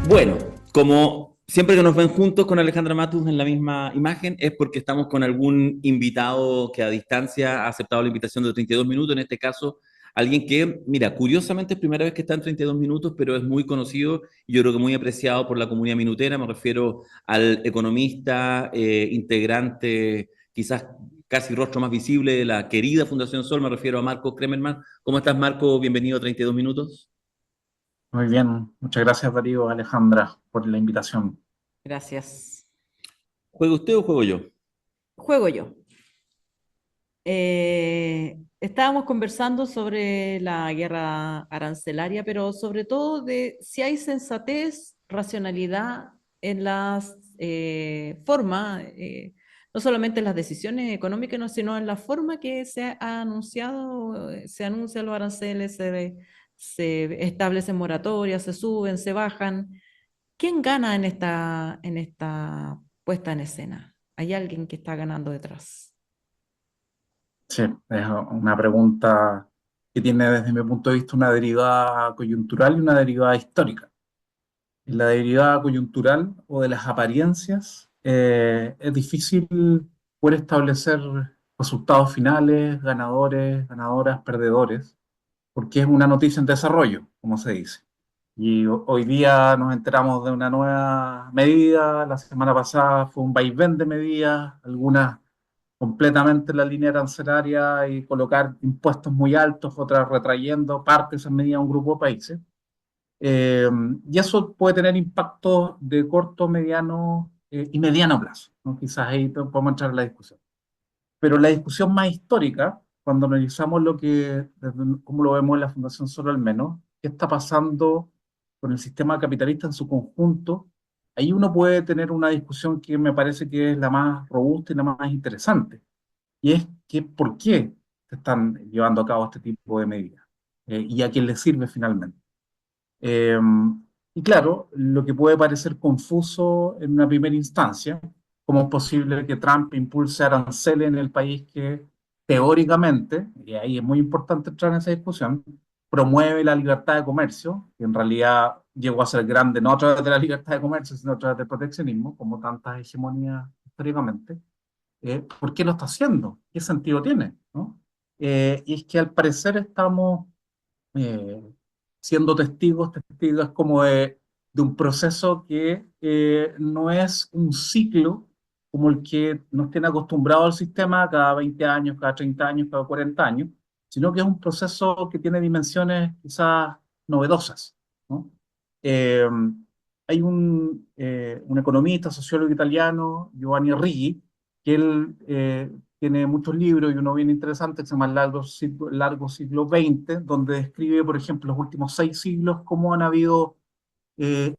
Bueno, como siempre que nos ven juntos con Alejandra Matus en la misma imagen, es porque estamos con algún invitado que a distancia ha aceptado la invitación de 32 minutos, en este caso, alguien que, mira, curiosamente es primera vez que está en 32 minutos, pero es muy conocido y yo creo que muy apreciado por la comunidad minutera. Me refiero al economista, integrante, quizás casi rostro más visible de la querida Fundación Sol, me refiero a Marco Kremerman. ¿Cómo estás, Marco? Bienvenido a 32 minutos. Muy bien, muchas gracias Darío, Alejandra, por la invitación. Gracias. ¿Juega usted o juego yo? Juego yo. Estábamos conversando sobre la guerra arancelaria, pero sobre todo de si hay sensatez, racionalidad en las formas, no solamente en las decisiones económicas, no, sino en la forma que se ha anunciado, se anuncian los aranceles, se establecen moratorias, se suben, se bajan. ¿Quién gana en esta puesta en escena? ¿Hay alguien que está ganando detrás? Sí, es una pregunta que tiene desde mi punto de vista una derivada coyuntural y una derivada histórica. En la derivada coyuntural o de las apariencias, es difícil poder establecer resultados finales, ganadores, ganadoras, perdedores, porque es una noticia en desarrollo, como se dice. Y hoy día nos enteramos de una nueva medida, la semana pasada fue un vaivén de medidas, algunas completamente en la línea arancelaria y colocar impuestos muy altos, otras retrayendo parte de esas medidas a un grupo de países. Y eso puede tener impactos de corto, mediano y mediano plazo, ¿no? Quizás ahí podemos entrar en la discusión. Pero la discusión más histórica, cuando analizamos cómo lo vemos en la Fundación Sol al menos, qué está pasando con el sistema capitalista en su conjunto, ahí uno puede tener una discusión que me parece que es la más robusta y la más interesante. Y es que ¿por qué se están llevando a cabo este tipo de medidas? y a quién le sirve finalmente. Eh, y claro, lo que puede parecer confuso en una primera instancia, cómo es posible que Trump impulse aranceles en el país que teóricamente, y ahí es muy importante entrar en esa discusión, promueve la libertad de comercio, que en realidad llegó a ser grande no a través de la libertad de comercio, sino a través del proteccionismo, como tantas hegemonías históricamente. ¿Por qué lo está haciendo? ¿Qué sentido tiene? ¿No? Y es que al parecer estamos eh, siendo testigos como de un proceso que no es un ciclo como el que nos tiene acostumbrado al sistema cada 20 años, cada 30 años, cada 40 años, sino que es un proceso que tiene dimensiones quizás novedosas, ¿no? Eh, Hay un economista, sociólogo italiano, Giovanni Righi, que él tiene muchos libros y uno bien interesante que se llama Largo siglo XX, donde describe, por ejemplo, los últimos 6 siglos, cómo han habido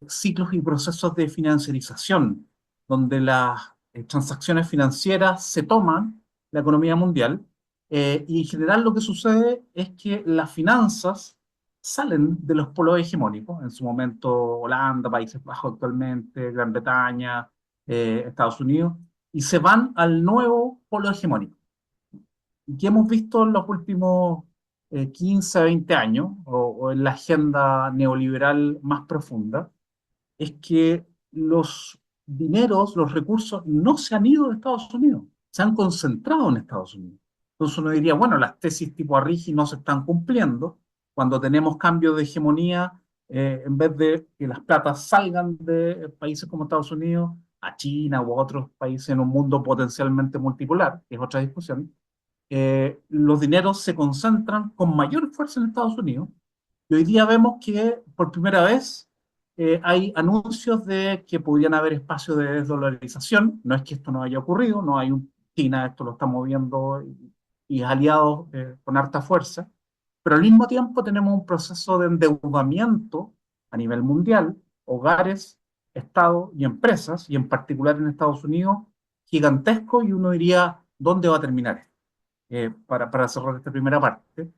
ciclos y procesos de financiarización, donde las transacciones financieras se toman la economía mundial, y en general lo que sucede es que las finanzas salen de los polos hegemónicos, en su momento Holanda, Países Bajos actualmente, Gran Bretaña, Estados Unidos, y se van al nuevo polo hegemónico. Y que hemos visto en los últimos 15, 20 años, o en la agenda neoliberal más profunda, es que los dineros, los recursos no se han ido de Estados Unidos, se han concentrado en Estados Unidos. Entonces uno diría, bueno, las tesis tipo Arrighi no se están cumpliendo cuando tenemos cambios de hegemonía, en vez de que las platas salgan de países como Estados Unidos a China u otros países en un mundo potencialmente multipolar, que es otra discusión. Los dineros se concentran con mayor fuerza en Estados Unidos, y hoy día vemos que por primera vez hay anuncios de que podrían haber espacios de desdolarización. No es que esto no haya ocurrido, no hay un China, esto lo está moviendo y es aliado con harta fuerza, pero al mismo tiempo tenemos un proceso de endeudamiento a nivel mundial, hogares, Estado y empresas, y en particular en Estados Unidos, gigantesco, y uno diría, ¿dónde va a terminar esto? Para cerrar esta primera parte,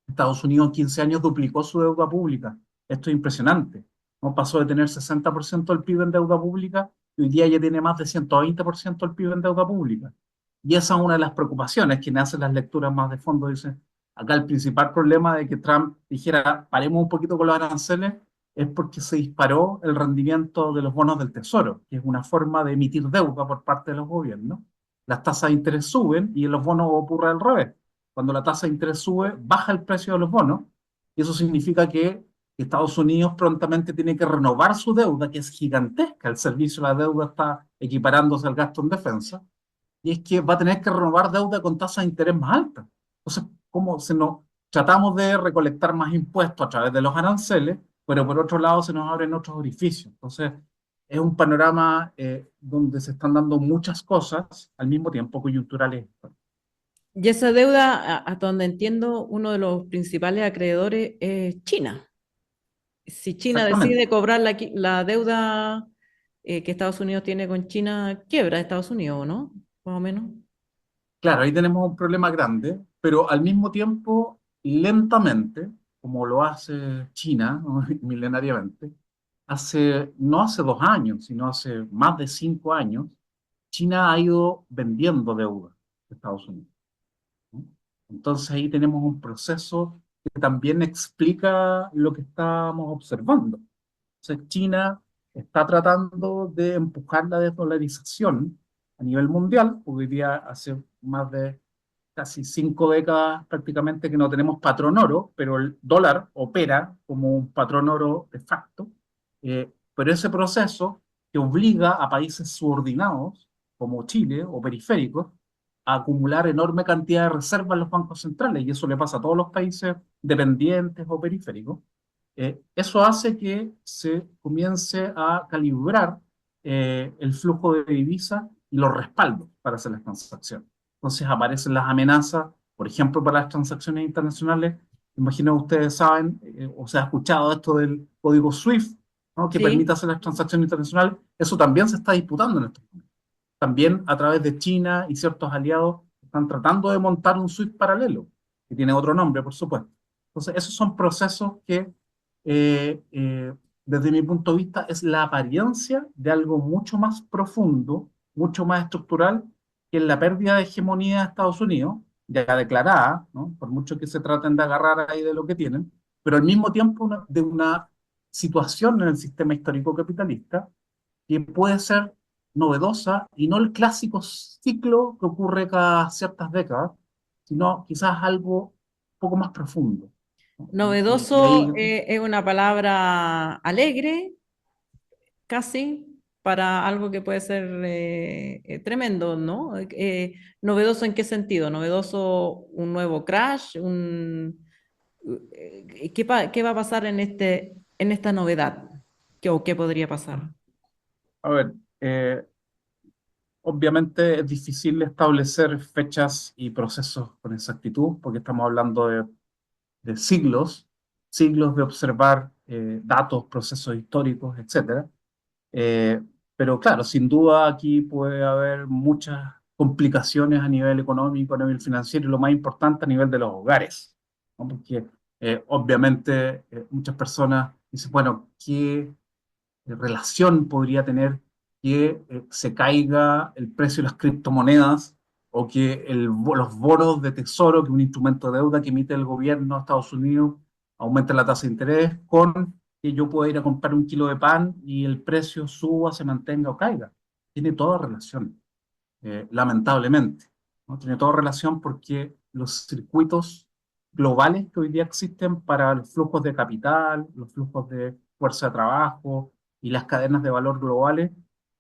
Estados Unidos en 15 años duplicó su deuda pública. Esto es impresionante, ¿no? Pasó de tener 60% del PIB en deuda pública y hoy día ya tiene más de 120% del PIB en deuda pública. Y esa es una de las preocupaciones. Quienes hacen las lecturas más de fondo dicen, acá el principal problema de que Trump dijera, paremos un poquito con los aranceles, es porque se disparó el rendimiento de los bonos del Tesoro, que es una forma de emitir deuda por parte de los gobiernos. Las tasas de interés suben y en los bonos ocurre al revés. Cuando la tasa de interés sube, baja el precio de los bonos, y eso significa que Estados Unidos prontamente tiene que renovar su deuda, que es gigantesca. El servicio de la deuda está equiparándose al gasto en defensa, y es que va a tener que renovar deuda con tasas de interés más altas. Entonces, ¿cómo se nos tratamos de recolectar más impuestos a través de los aranceles, pero por otro lado se nos abren otros orificios? Entonces, es un panorama donde se están dando muchas cosas al mismo tiempo coyunturales. Y esa deuda, hasta donde entiendo, uno de los principales acreedores es China. Si China Exactamente. decide cobrar la deuda que Estados Unidos tiene con China, quiebra Estados Unidos, ¿no? Más o menos. Claro, ahí tenemos un problema grande, pero al mismo tiempo, lentamente, como lo hace China, ¿no? Milenariamente, no hace 2 años, sino hace más de 5 años, China ha ido vendiendo deuda a Estados Unidos, ¿no? Entonces ahí tenemos un proceso que también explica lo que estamos observando. Entonces China está tratando de empujar la desdolarización a nivel mundial, porque hoy día hace más de casi 5 décadas prácticamente que no tenemos patrón oro, pero el dólar opera como un patrón oro de facto. Pero ese proceso que obliga a países subordinados, como Chile o periféricos, a acumular enorme cantidad de reservas en los bancos centrales, y eso le pasa a todos los países dependientes o periféricos. Eso hace que se comience a calibrar el flujo de divisas y los respaldos para hacer las transacciones. Entonces aparecen las amenazas, por ejemplo, para las transacciones internacionales. Imagino que ustedes saben, o se ha escuchado esto del código SWIFT, ¿no? Que permite Sí. hacer las transacciones internacionales. Eso también se está disputando en estos momentos. También a través de China y ciertos aliados están tratando de montar un SWIFT paralelo, que tiene otro nombre, por supuesto. Entonces, esos son procesos que, desde mi punto de vista, es la apariencia de algo mucho más profundo, mucho más estructural, que es la pérdida de hegemonía de Estados Unidos, ya declarada, ¿no? Por mucho que se traten de agarrar ahí de lo que tienen, pero al mismo tiempo de una situación en el sistema histórico capitalista que puede ser novedosa y no el clásico ciclo que ocurre cada ciertas décadas, sino quizás algo un poco más profundo, ¿no? Y ahí, Novedoso es una palabra alegre, casi, para algo que puede ser tremendo, ¿no? ¿Novedoso en qué sentido? ¿Novedoso un nuevo crash? ¿Qué va a pasar en esta novedad? ¿O qué podría pasar? a ver, obviamente es difícil establecer fechas y procesos con exactitud, porque estamos hablando de siglos, siglos de observar datos, procesos históricos, etcétera. Eh, pero claro, sin duda aquí puede haber muchas complicaciones a nivel económico, a nivel financiero y lo más importante a nivel de los hogares, ¿no? Porque obviamente muchas personas dicen, bueno, ¿qué relación podría tener que se caiga el precio de las criptomonedas o que los bonos de tesoro, que es un instrumento de deuda que emite el gobierno de Estados Unidos, aumente la tasa de interés con que yo pueda ir a comprar un kilo de pan y el precio suba, se mantenga o caiga? Tiene toda relación, lamentablemente, ¿no? Tiene toda relación porque los circuitos globales que hoy día existen para los flujos de capital, los flujos de fuerza de trabajo y las cadenas de valor globales,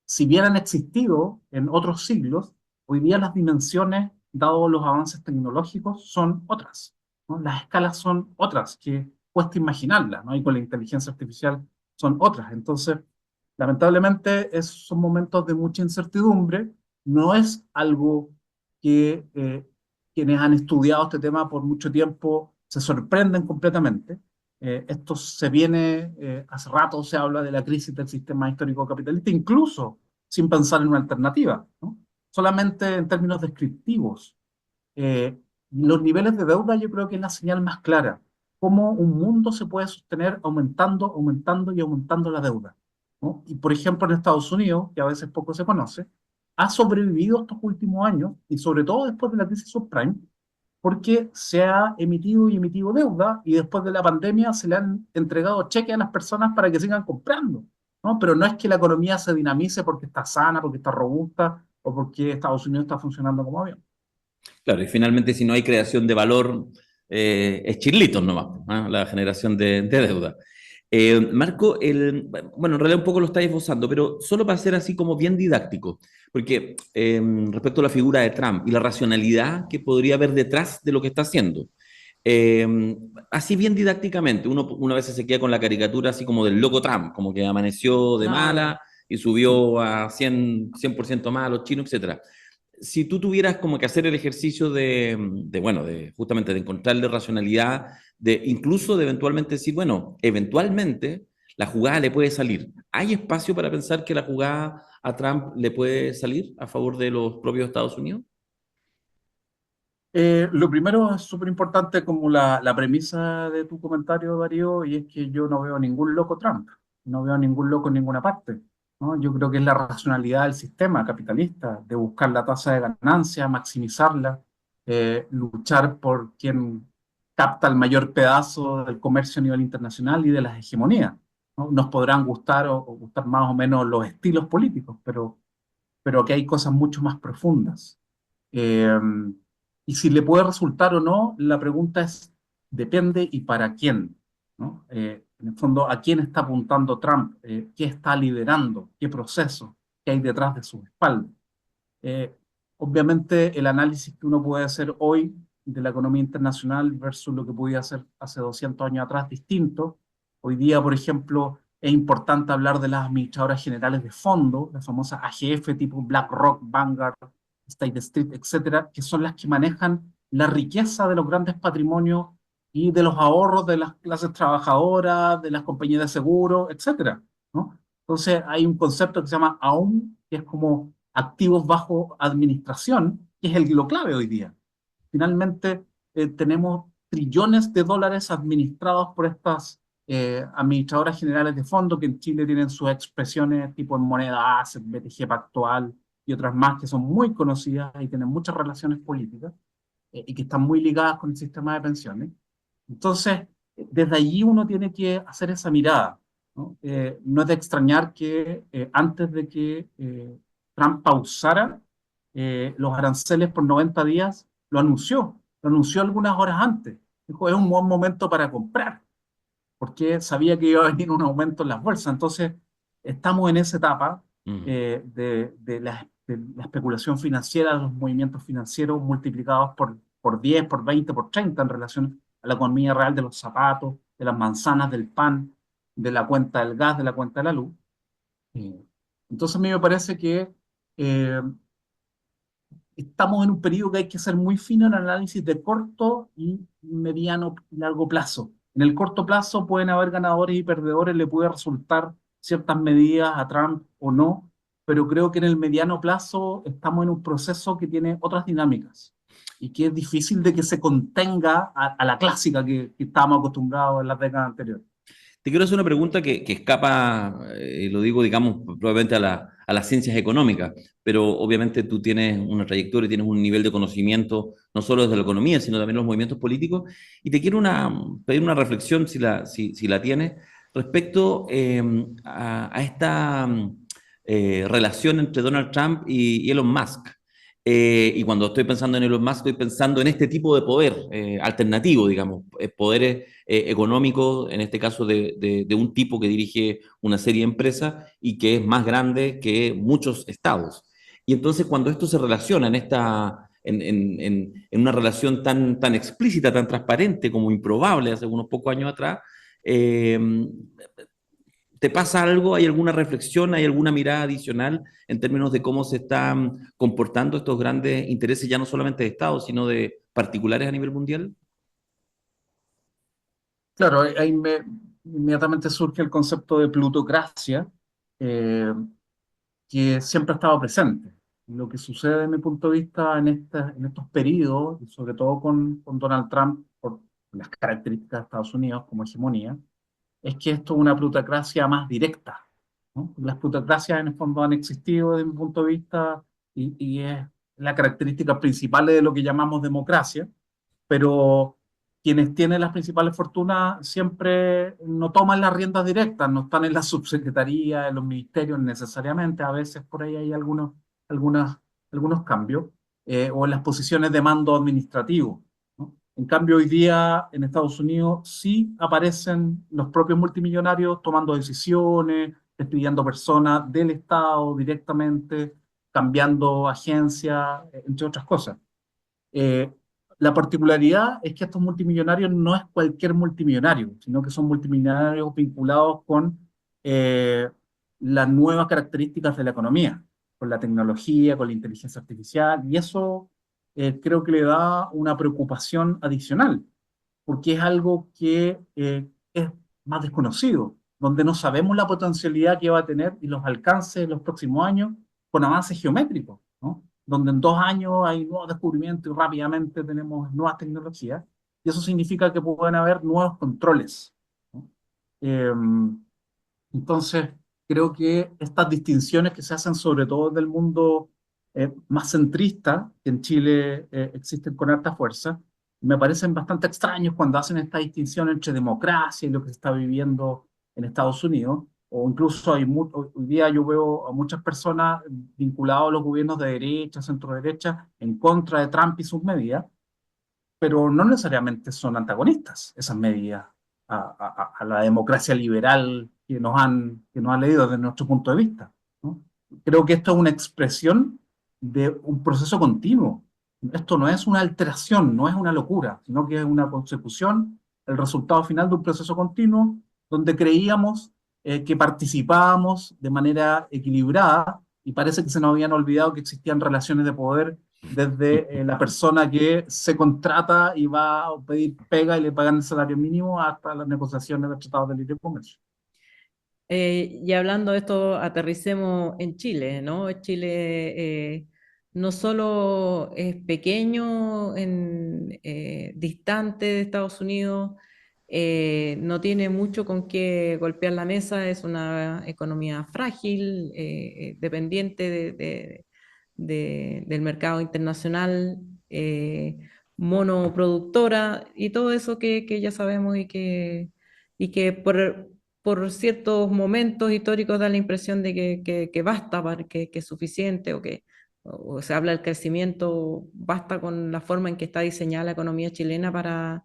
si bien han existido en otros siglos, hoy día las dimensiones, dados los avances tecnológicos, son otras, ¿no? Las escalas son otras, que cuesta imaginarlas, ¿no? Y con la inteligencia artificial son otras. Entonces, lamentablemente, son momentos de mucha incertidumbre. No es algo que quienes han estudiado este tema por mucho tiempo se sorprenden completamente. Esto se viene, hace rato se habla de la crisis del sistema histórico capitalista, incluso sin pensar en una alternativa, ¿no? Solamente en términos descriptivos. Eh, los niveles de deuda yo creo que es la señal más clara. Cómo un mundo se puede sostener aumentando, aumentando y aumentando la deuda, ¿no? Y por ejemplo en Estados Unidos, que a veces poco se conoce, ha sobrevivido estos últimos años y sobre todo después de la crisis subprime, porque se ha emitido y emitido deuda y después de la pandemia se le han entregado cheques a las personas para que sigan comprando, ¿no? Pero no es que la economía se dinamice porque está sana, porque está robusta o porque Estados Unidos está funcionando como avión. Claro, y finalmente si no hay creación de valor, es chirlitos nomás, ¿ah? La generación de deuda. Marco, bueno, en realidad un poco lo está esbozando, pero solo para ser así como bien didáctico, porque respecto a la figura de Trump y la racionalidad que podría haber detrás de lo que está haciendo, así bien didácticamente, uno a veces se queda con la caricatura así como del loco Trump, como que amaneció de No, mala y subió a 100% más a los chinos, etcétera. Si tú tuvieras como que hacer el ejercicio bueno, de justamente de encontrarle racionalidad, de incluso de eventualmente decir, bueno, eventualmente la jugada le puede salir. ¿Hay espacio para pensar que la jugada a Trump le puede salir a favor de los propios Estados Unidos? Lo primero es súper importante como la premisa de tu comentario, Darío, y es que yo no veo ningún loco Trump, no veo ningún loco en ninguna parte, ¿no? Yo creo que es la racionalidad del sistema capitalista, de buscar la tasa de ganancia, maximizarla, luchar por quien capta el mayor pedazo del comercio a nivel internacional y de las hegemonías, ¿no? Nos podrán gustar o gustar más o menos los estilos políticos, pero que hay cosas mucho más profundas. Eh, y si le puede resultar o no, la pregunta es, depende y para quién, ¿no? En el fondo, ¿a quién está apuntando Trump? ¿Qué está liderando? ¿Qué proceso? ¿Qué hay detrás de su espalda? Eh, Obviamente, el análisis que uno puede hacer hoy de la economía internacional versus lo que podía hacer hace 200 años atrás, distinto. Hoy día, por ejemplo, es importante hablar de las administradoras generales de fondo, las famosas AGF tipo BlackRock, Vanguard, State Street, etcétera, que son las que manejan la riqueza de los grandes patrimonios y de los ahorros de las clases trabajadoras, de las compañías de seguro, etcétera, ¿no? Entonces, hay un concepto que se llama AUM, que es como activos bajo administración, que es lo clave hoy día. Finalmente, tenemos trillones de dólares administrados por estas administradoras generales de fondos que en Chile tienen sus expresiones tipo en moneda ACEP, BTG Pactual y otras más que son muy conocidas y tienen muchas relaciones políticas y que están muy ligadas con el sistema de pensiones. Entonces, desde allí uno tiene que hacer esa mirada, ¿no? No es de extrañar que antes de que Trump pausara los aranceles por 90 días, lo anunció algunas horas antes. Dijo, es un buen momento para comprar, porque sabía que iba a venir un aumento en las bolsas. Entonces, estamos en esa etapa de la especulación financiera, de los movimientos financieros multiplicados por 10, por 20, por 30 en relación a la economía real de los zapatos, de las manzanas, del pan, de la cuenta del gas, de la cuenta de la luz. Entonces, a mí me parece que eh, estamos en un periodo que hay que ser muy fino en el análisis de corto y mediano y largo plazo. En el corto plazo pueden haber ganadores y perdedores, le puede resultar ciertas medidas a Trump o no, pero creo que en el mediano plazo estamos en un proceso que tiene otras dinámicas y que es difícil de que se contenga a la clásica que estábamos acostumbrados en las décadas anteriores. Te quiero hacer una pregunta que escapa, lo digo, digamos, probablemente a las ciencias económicas, pero obviamente tú tienes una trayectoria, tienes un nivel de conocimiento, no solo desde la economía, sino también los movimientos políticos, y te quiero pedir una reflexión, si la tienes, respecto a esta relación entre Donald Trump y Elon Musk. Y cuando estoy pensando en Elon Musk, estoy pensando en este tipo de poder alternativo, digamos, poderes económicos, en este caso de un tipo que dirige una serie de empresas y que es más grande que muchos estados. Y entonces cuando esto se relaciona en una relación tan explícita, tan transparente como improbable hace unos pocos años atrás, eh, ¿te pasa algo? ¿Hay alguna reflexión? ¿Hay alguna mirada adicional en términos de cómo se están comportando estos grandes intereses, ya no solamente de Estados, sino de particulares a nivel mundial? Claro, inmediatamente surge el concepto de plutocracia, eh, que siempre ha estado presente. Lo que sucede, desde mi punto de vista, en estos periodos, y sobre todo con Donald Trump, por las características de Estados Unidos como hegemonía, es que esto es una plutocracia más directa, ¿no? Las plutocracias en el fondo han existido desde mi punto de vista y es la característica principal de lo que llamamos democracia, pero quienes tienen las principales fortunas siempre no toman las riendas directas, no están en la subsecretaría, en los ministerios necesariamente, a veces por ahí hay algunas, algunos cambios, o en las posiciones de mando administrativo, ¿no? En cambio, hoy día en Estados Unidos sí aparecen los propios multimillonarios tomando decisiones, despidiendo personas del Estado directamente, cambiando agencias, entre otras cosas. Eh, la particularidad es que estos multimillonarios no es cualquier multimillonario, sino que son multimillonarios vinculados con eh, las nuevas características de la economía, con la tecnología, con la inteligencia artificial, y eso creo que le da una preocupación adicional, porque es algo que es más desconocido, donde no sabemos la potencialidad que va a tener y los alcances en los próximos años con avances geométricos, ¿no? Donde en 2 años hay nuevos descubrimientos y rápidamente tenemos nuevas tecnologías, y eso significa que pueden haber nuevos controles, ¿no? Eh, entonces, creo que estas distinciones que se hacen sobre todo del mundo más centrista, que en Chile existen con harta fuerza, me parecen bastante extraños cuando hacen esta distinción entre democracia y lo que se está viviendo en Estados Unidos, o incluso hoy día yo veo a muchas personas vinculadas a los gobiernos de derecha, centro derecha, en contra de Trump y sus medidas, pero no necesariamente son antagonistas esas medidas a la democracia liberal que nos han leído desde nuestro punto de vista, ¿no? Creo que esto es una expresión de un proceso continuo. Esto no es una alteración, no es una locura, sino que es una consecución, el resultado final de un proceso continuo donde creíamos que participábamos de manera equilibrada y parece que se nos habían olvidado que existían relaciones de poder desde la persona que se contrata y va a pedir pega y le pagan el salario mínimo hasta las negociaciones de tratados de libre comercio. Y hablando de esto, aterricemos en Chile, ¿no? Chile no solo es pequeño, distante de Estados Unidos, no tiene mucho con qué golpear la mesa, es una economía frágil, dependiente del mercado internacional, monoproductora y todo eso que ya sabemos y que por ciertos momentos históricos da la impresión de que basta, que es suficiente o se habla del crecimiento, basta con la forma en que está diseñada la economía chilena para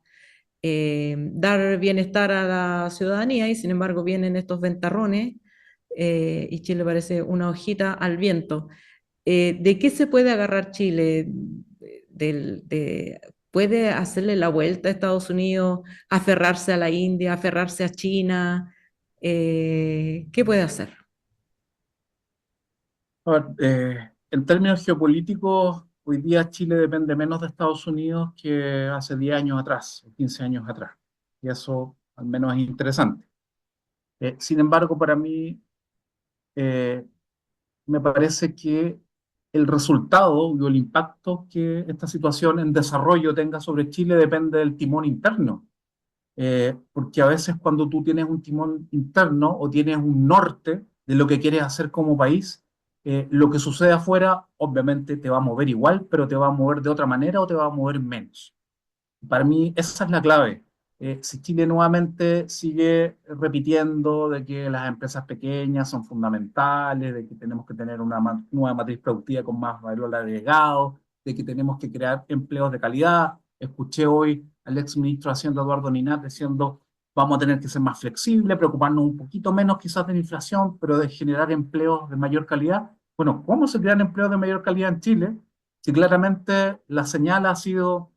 dar bienestar a la ciudadanía y sin embargo vienen estos ventarrones y Chile parece una hojita al viento. ¿De qué se puede agarrar Chile? ¿Puede hacerle la vuelta a Estados Unidos, aferrarse a la India, aferrarse a China? ¿Qué puede hacer? A ver, en términos geopolíticos, hoy día Chile depende menos de Estados Unidos que hace 10 años atrás, o 15 años atrás. Y eso al menos es interesante. Sin embargo, para mí, eh, me parece que el resultado o el impacto que esta situación en desarrollo tenga sobre Chile depende del timón interno. Porque a veces cuando tú tienes un timón interno o tienes un norte de lo que quieres hacer como país, lo que sucede afuera obviamente te va a mover igual, pero te va a mover de otra manera o te va a mover menos. Para mí esa es la clave. Si Chile nuevamente sigue repitiendo de que las empresas pequeñas son fundamentales, de que tenemos que tener una nueva matriz productiva con más valor agregado, de que tenemos que crear empleos de calidad. Escuché hoy al ex ministro de Hacienda, Eduardo Ninat, diciendo vamos a tener que ser más flexibles, preocuparnos un poquito menos quizás de la inflación, pero de generar empleos de mayor calidad. Bueno, ¿cómo se crean empleos de mayor calidad en Chile? Si claramente la señal ha sido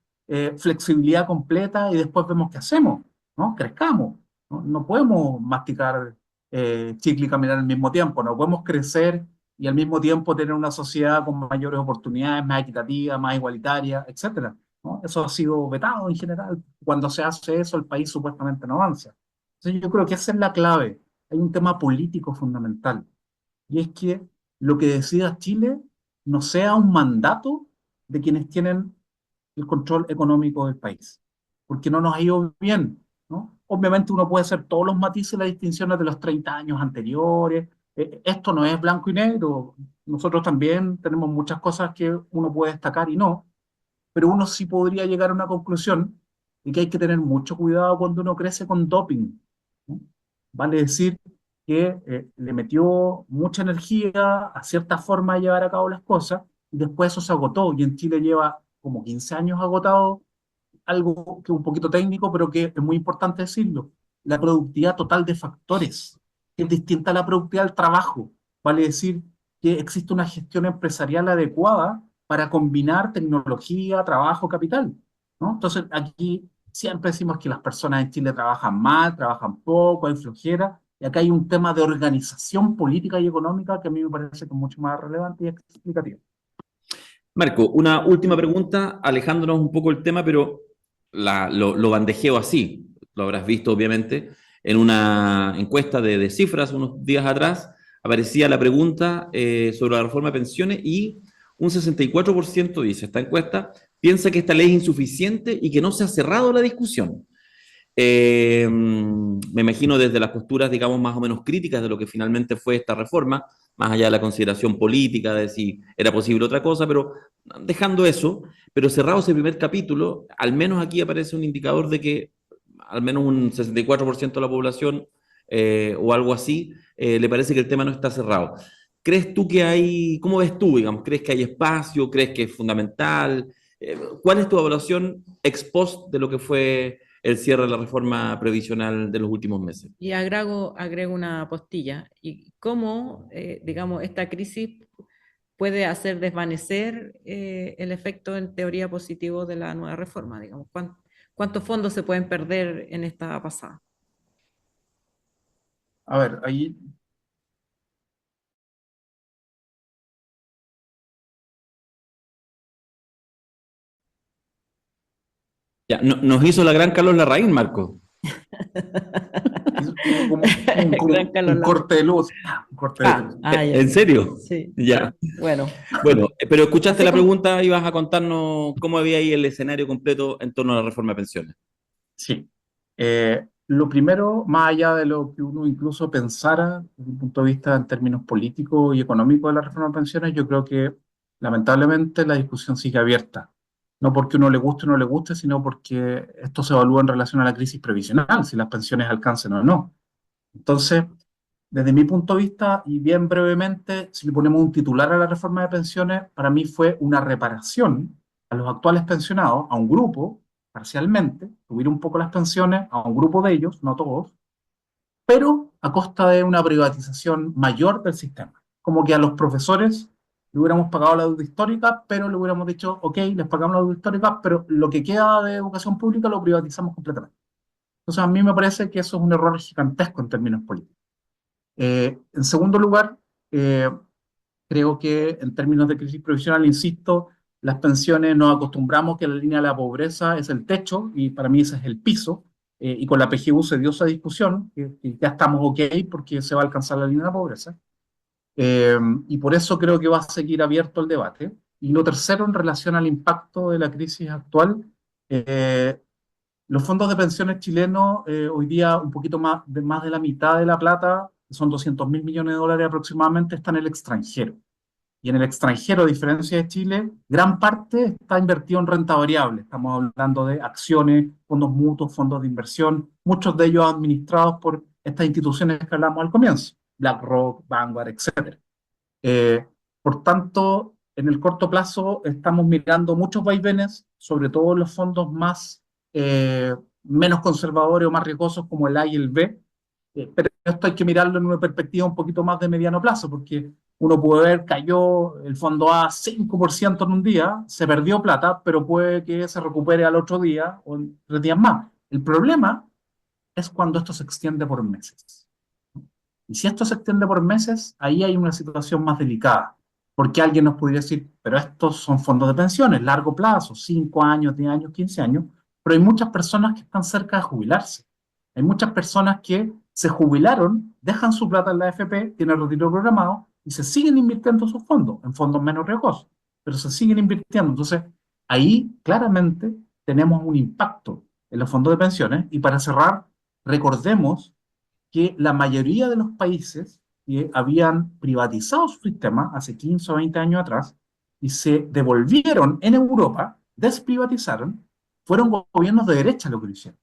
flexibilidad completa y después vemos qué hacemos, ¿no? Crezcamos, ¿no? No podemos masticar chicle y caminar al mismo tiempo, no podemos crecer y al mismo tiempo tener una sociedad con mayores oportunidades, más equitativa, más igualitaria, etcétera, ¿no? Eso ha sido vetado en general. Cuando se hace eso, el país supuestamente no avanza. Entonces yo creo que esa es la clave. Hay un tema político fundamental y es que lo que decida Chile no sea un mandato de quienes tienen el control económico del país, porque no nos ha ido bien, ¿no? Obviamente uno puede hacer todos los matices y las distinciones de los 30 años anteriores. Esto no es blanco y negro. Nosotros también tenemos muchas cosas que uno puede destacar y no, pero uno sí podría llegar a una conclusión de que hay que tener mucho cuidado cuando uno crece con doping, ¿no? Vale decir que le metió mucha energía a cierta forma de llevar a cabo las cosas y después eso se agotó y en Chile lleva como 15 años agotado, algo que es un poquito técnico, pero que es muy importante decirlo, la productividad total de factores es distinta a la productividad del trabajo. Vale decir que existe una gestión empresarial adecuada para combinar tecnología, trabajo, capital, ¿no? Entonces, aquí siempre decimos que las personas en Chile trabajan mal, trabajan poco, hay flojera, y acá hay un tema de organización política y económica que a mí me parece que es mucho más relevante y explicativo. Marco, una última pregunta, alejándonos un poco del tema, pero lo bandejeo así. Lo habrás visto, obviamente, en una encuesta de cifras unos días atrás, aparecía la pregunta sobre la reforma de pensiones y un 64% dice esta encuesta, piensa que esta ley es insuficiente y que no se ha cerrado la discusión. Me imagino desde las posturas, digamos, más o menos críticas de lo que finalmente fue esta reforma, más allá de la consideración política de si era posible otra cosa, pero dejando eso, pero cerrado ese primer capítulo, al menos aquí aparece un indicador de que al menos un 64% de la población o algo así, le parece que el tema no está cerrado. ¿Crees tú que hay, cómo ves tú, digamos, crees que hay espacio, crees que es fundamental? ¿Cuál es tu evaluación ex post de lo que fue el cierre de la reforma previsional de los últimos meses? Y agrego una postilla. ¿Y cómo, digamos, esta crisis puede hacer desvanecer el efecto en teoría positivo de la nueva reforma? Digamos, ¿cuántos fondos se pueden perder en esta pasada? A ver, ahí Ya, nos hizo la gran Carlos Larraín, Marco. Hubo como Gran Carlos un Lazo. corte de luz. Un corte de luz. Ya. ¿En serio? Sí. Ya. Bueno, Bueno, pero escuchaste Así la como- pregunta y vas a contarnos cómo había ahí el escenario completo en torno a la reforma de pensiones. Sí. Lo primero, más allá de lo que uno incluso pensara desde un punto de vista en términos políticos y económicos de la reforma de pensiones, yo creo que lamentablemente la discusión sigue abierta. No porque uno le guste o no le guste, sino porque esto se evalúa en relación a la crisis previsional, si las pensiones alcancen o no. Entonces, desde mi punto de vista, y bien brevemente, si le ponemos un titular a la reforma de pensiones, para mí fue una reparación a los actuales pensionados, a un grupo, parcialmente, subir un poco las pensiones a un grupo de ellos, no todos, pero a costa de una privatización mayor del sistema. Como que a los profesores le hubiéramos pagado la deuda histórica, pero le hubiéramos dicho, ok, les pagamos la deuda histórica, pero lo que queda de educación pública lo privatizamos completamente. Entonces, a mí me parece que eso es un error gigantesco en términos políticos. En segundo lugar, eh, creo que en términos de crisis previsional, insisto, las pensiones nos acostumbramos que la línea de la pobreza es el techo y para mí ese es el piso. Y con la PGU se dio esa discusión, que ya estamos ok porque se va a alcanzar la línea de la pobreza. Y por eso creo que va a seguir abierto el debate. Y lo tercero, en relación al impacto de la crisis actual, eh, los fondos de pensiones chilenos, hoy día un poquito más de la mitad de la plata, son 200.000 millones de dólares aproximadamente, está en el extranjero. Y en el extranjero, a diferencia de Chile, gran parte está invertido en renta variable. Estamos hablando de acciones, fondos mutuos, fondos de inversión, muchos de ellos administrados por estas instituciones que hablamos al comienzo, BlackRock, Vanguard, etc. Eh, por tanto, en el corto plazo estamos mirando muchos vaivenes, sobre todo en los fondos menos conservadores o más riesgosos como el A y el B, pero esto hay que mirarlo en una perspectiva un poquito más de mediano plazo, porque uno puede ver, cayó el fondo A 5% en un día, se perdió plata, pero puede que se recupere al otro día o en 3 días más. El problema es cuando esto se extiende por meses. Y si esto se extiende por meses, ahí hay una situación más delicada, porque alguien nos podría decir, pero estos son fondos de pensiones, largo plazo, 5 años, 10 años, 15 años, pero hay muchas personas que están cerca de jubilarse. Hay muchas personas que se jubilaron, dejan su plata en la AFP, tienen retiro programado y se siguen invirtiendo en sus fondos, en fondos menos riesgosos, pero se siguen invirtiendo. Entonces, ahí claramente tenemos un impacto en los fondos de pensiones. Y para cerrar, recordemos que la mayoría de los países que habían privatizado su sistema hace 15 o 20 años atrás y se devolvieron en Europa, desprivatizaron, fueron gobiernos de derecha lo que lo hicieron.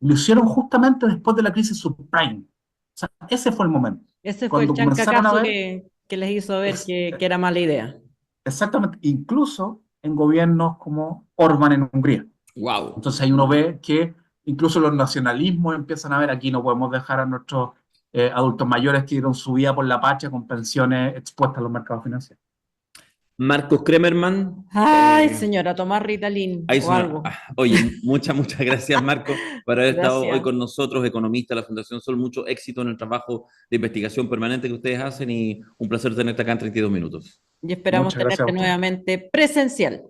Lo hicieron justamente después de la crisis subprime. O sea, ese fue el momento. ese fue el Cuando comenzaron a chancacazo ver, que les hizo ver es, que era mala idea. exactamente, incluso en gobiernos como Orbán en Hungría. Wow. Entonces ahí uno ve que incluso los nacionalismos empiezan a ver, aquí no podemos dejar a nuestros adultos mayores que dieron su vida por la pacha con pensiones expuestas a los mercados financieros. Marcos Kremerman. Ay, señora, tomar Ritalin Ahí o suena. algo. Oye, muchas gracias, Marco, por haber estado Gracias. hoy con nosotros, economista de la Fundación Sol. Mucho éxito en el trabajo de investigación permanente que ustedes hacen y un placer tenerte acá en 32 minutos. Y esperamos Muchas gracias a tenerte usted. nuevamente presencial.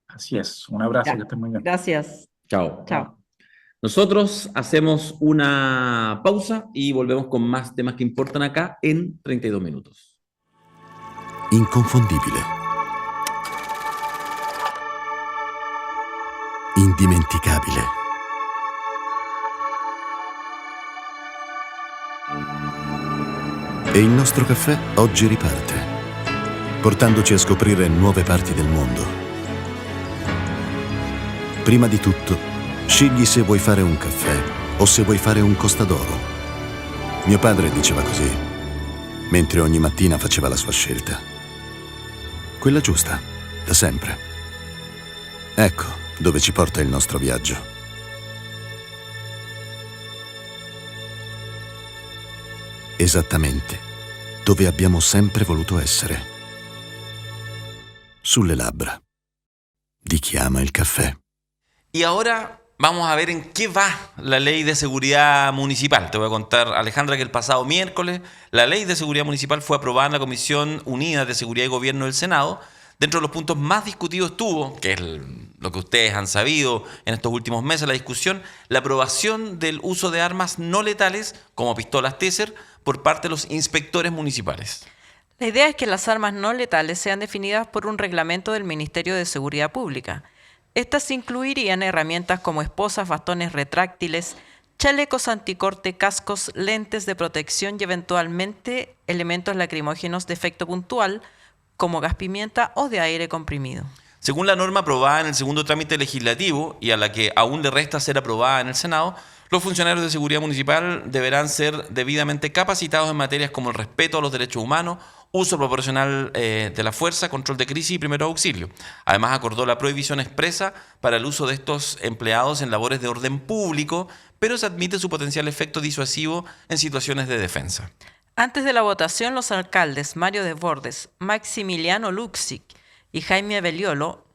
Así es, un abrazo, Ya. que estén muy bien. Gracias. Chao. Chao. Nosotros hacemos una pausa y volvemos con más temas que importan acá en 32 minutos. Inconfondibile. Indimenticabile. E il nostro caffè oggi riparte, portandoci a scoprire nuove parti del mondo. Prima di tutto, scegli se vuoi fare un caffè o se vuoi fare un costadoro. Mio padre diceva così, mentre ogni mattina faceva la sua scelta. Quella giusta, da sempre. Ecco dove ci porta il nostro viaggio. Esattamente dove abbiamo sempre voluto essere. Sulle labbra di chi ama il caffè. Y ahora vamos a ver en qué va la ley de seguridad municipal. Te voy a contar, Alejandra, que el pasado miércoles la ley de seguridad municipal fue aprobada en la Comisión Unida de Seguridad y Gobierno del Senado, Dentro de los puntos más discutidos estuvo, que es lo que ustedes han sabido en estos últimos meses, la discusión, la aprobación del uso de armas no letales, como pistolas Taser, por parte de los inspectores municipales. La idea es que las armas no letales sean definidas por un reglamento del Ministerio de Seguridad Pública. Estas incluirían herramientas como esposas, bastones retráctiles, chalecos anticorte, cascos, lentes de protección y eventualmente elementos lacrimógenos de efecto puntual, como gas pimienta o de aire comprimido. Según la norma aprobada en el segundo trámite legislativo y a la que aún le resta ser aprobada en el Senado, los funcionarios de seguridad municipal deberán ser debidamente capacitados en materias como el respeto a los derechos humanos, uso proporcional de la fuerza, control de crisis y primeros auxilios. Además, acordó la prohibición expresa para el uso de estos empleados en labores de orden público, pero se admite su potencial efecto disuasivo en situaciones de defensa. Antes de la votación, los alcaldes Mario Desbordes, Maximiliano Luxic y Jaime Bellolio,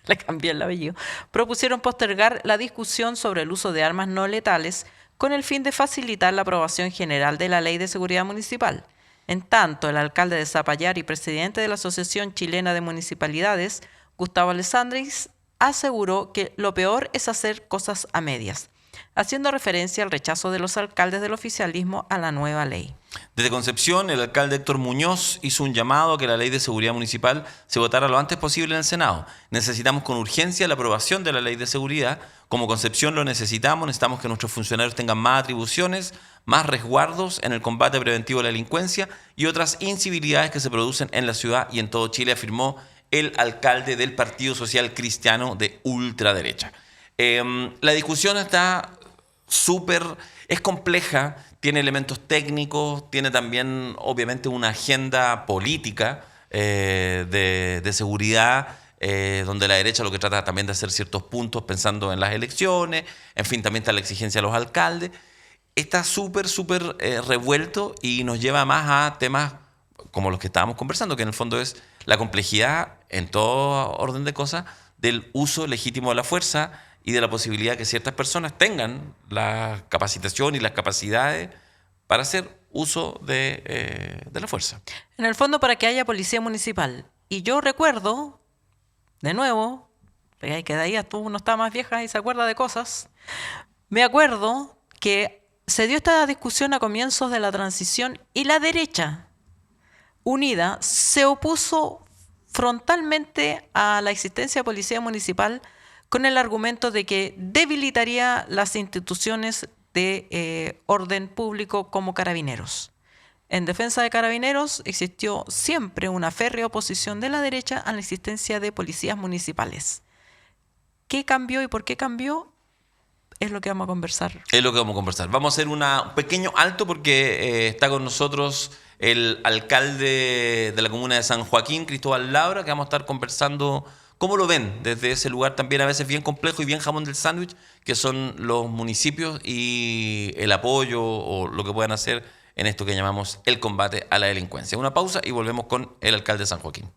le cambié el apellido, propusieron postergar la discusión sobre el uso de armas no letales con el fin de facilitar la aprobación general de la Ley de Seguridad Municipal. En tanto, el alcalde de Zapallar y presidente de la Asociación Chilena de Municipalidades, Gustavo Alessandris, aseguró que lo peor es hacer cosas a medias, haciendo referencia al rechazo de los alcaldes del oficialismo a la nueva ley. Desde Concepción, el alcalde Héctor Muñoz hizo un llamado a que la ley de seguridad municipal se votara lo antes posible en el Senado. Necesitamos con urgencia la aprobación de la ley de seguridad. Como Concepción lo necesitamos que nuestros funcionarios tengan más atribuciones, más resguardos en el combate preventivo de la delincuencia y otras incivilidades que se producen en la ciudad y en todo Chile, afirmó el alcalde del Partido Social Cristiano de ultraderecha. La discusión está es compleja, tiene elementos técnicos, tiene también obviamente una agenda política de seguridad, donde la derecha lo que trata también de hacer ciertos puntos pensando en las elecciones, en fin, también está la exigencia de los alcaldes. Está súper revuelto y nos lleva más a temas como los que estábamos conversando, que en el fondo es la complejidad en todo orden de cosas del uso legítimo de la fuerza y de la posibilidad que ciertas personas tengan la capacitación y las capacidades para hacer uso de la fuerza. En el fondo, para que haya policía municipal. Y yo recuerdo, de nuevo, que de ahí uno está más vieja y se acuerda de cosas, me acuerdo que se dio esta discusión a comienzos de la transición y la derecha unida se opuso frontalmente a la existencia de policía municipal con el argumento de que debilitaría las instituciones de orden público como Carabineros. En defensa de Carabineros existió siempre una férrea oposición de la derecha a la existencia de policías municipales. ¿Qué cambió y por qué cambió? Es lo que vamos a conversar. Es lo que vamos a conversar. Vamos a hacer un pequeño alto porque está con nosotros el alcalde de la comuna de San Joaquín, Cristóbal Labra, que vamos a estar conversando. ¿Cómo lo ven desde ese lugar también a veces bien complejo y bien jamón del sándwich, que son los municipios y el apoyo o lo que puedan hacer en esto que llamamos el combate a la delincuencia? Una pausa y volvemos con el alcalde de San Joaquín.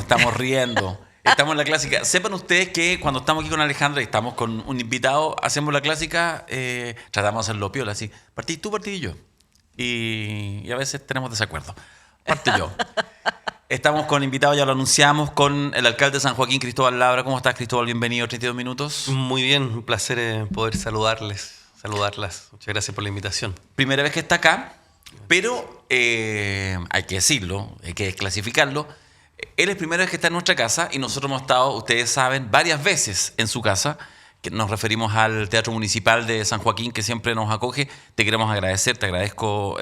Estamos riendo. Estamos en la clásica. Sepan ustedes que cuando estamos aquí con Alejandra y estamos con un invitado, hacemos la clásica, tratamos de hacerlo piola, así. Partí tú, partí yo. Y a veces tenemos desacuerdo. Parto yo. Estamos con invitados, ya lo anunciamos, con el alcalde de San Joaquín, Cristóbal Labra. ¿Cómo estás, Cristóbal? Bienvenido a 32 Minutos. Muy bien, un placer poder saludarlas. Muchas gracias por la invitación. Primera vez que está acá, pero hay que decirlo, hay que desclasificarlo. Él es primera vez que está en nuestra casa y nosotros hemos estado, ustedes saben, varias veces en su casa. Que nos referimos al Teatro Municipal de San Joaquín, que siempre nos acoge. Te queremos agradecer, te agradezco,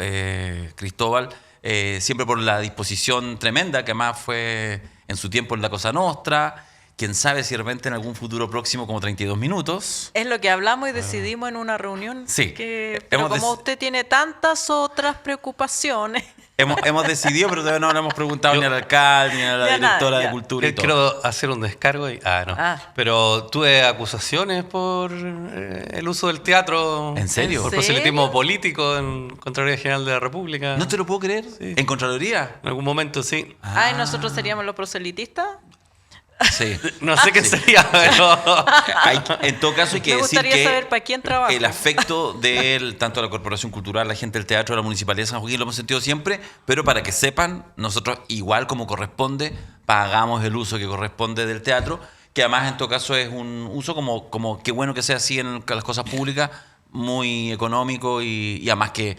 Cristóbal, siempre por la disposición tremenda, que además fue en su tiempo en la Cosa Nostra. Quién sabe si de repente en algún futuro próximo como 32 Minutos. Es lo que hablamos y decidimos en una reunión. Sí. Pero como usted tiene tantas otras preocupaciones... hemos decidido, pero todavía no le hemos preguntado ni al alcalde, ni a la Ya directora nada, de ya. Cultura y todo. Quiero hacer un descargo y... no. Pero tuve acusaciones por el uso del teatro. ¿En serio? Por ¿En serio? proselitismo político en Contraloría General de la República. ¿No te lo puedo creer? Sí. ¿En Contraloría? En algún momento sí. Ay, ¿nosotros seríamos los proselitistas? Sí. No sé qué sería, pero... En todo caso hay que Me decir gustaría que saber para quién trabaja. el afecto de tanto la Corporación Cultural, la gente del teatro, la Municipalidad de San Joaquín lo hemos sentido siempre, pero para que sepan, nosotros igual como corresponde, pagamos el uso que corresponde del teatro, que además en todo caso es un uso como qué bueno que sea así en las cosas públicas, muy económico y además que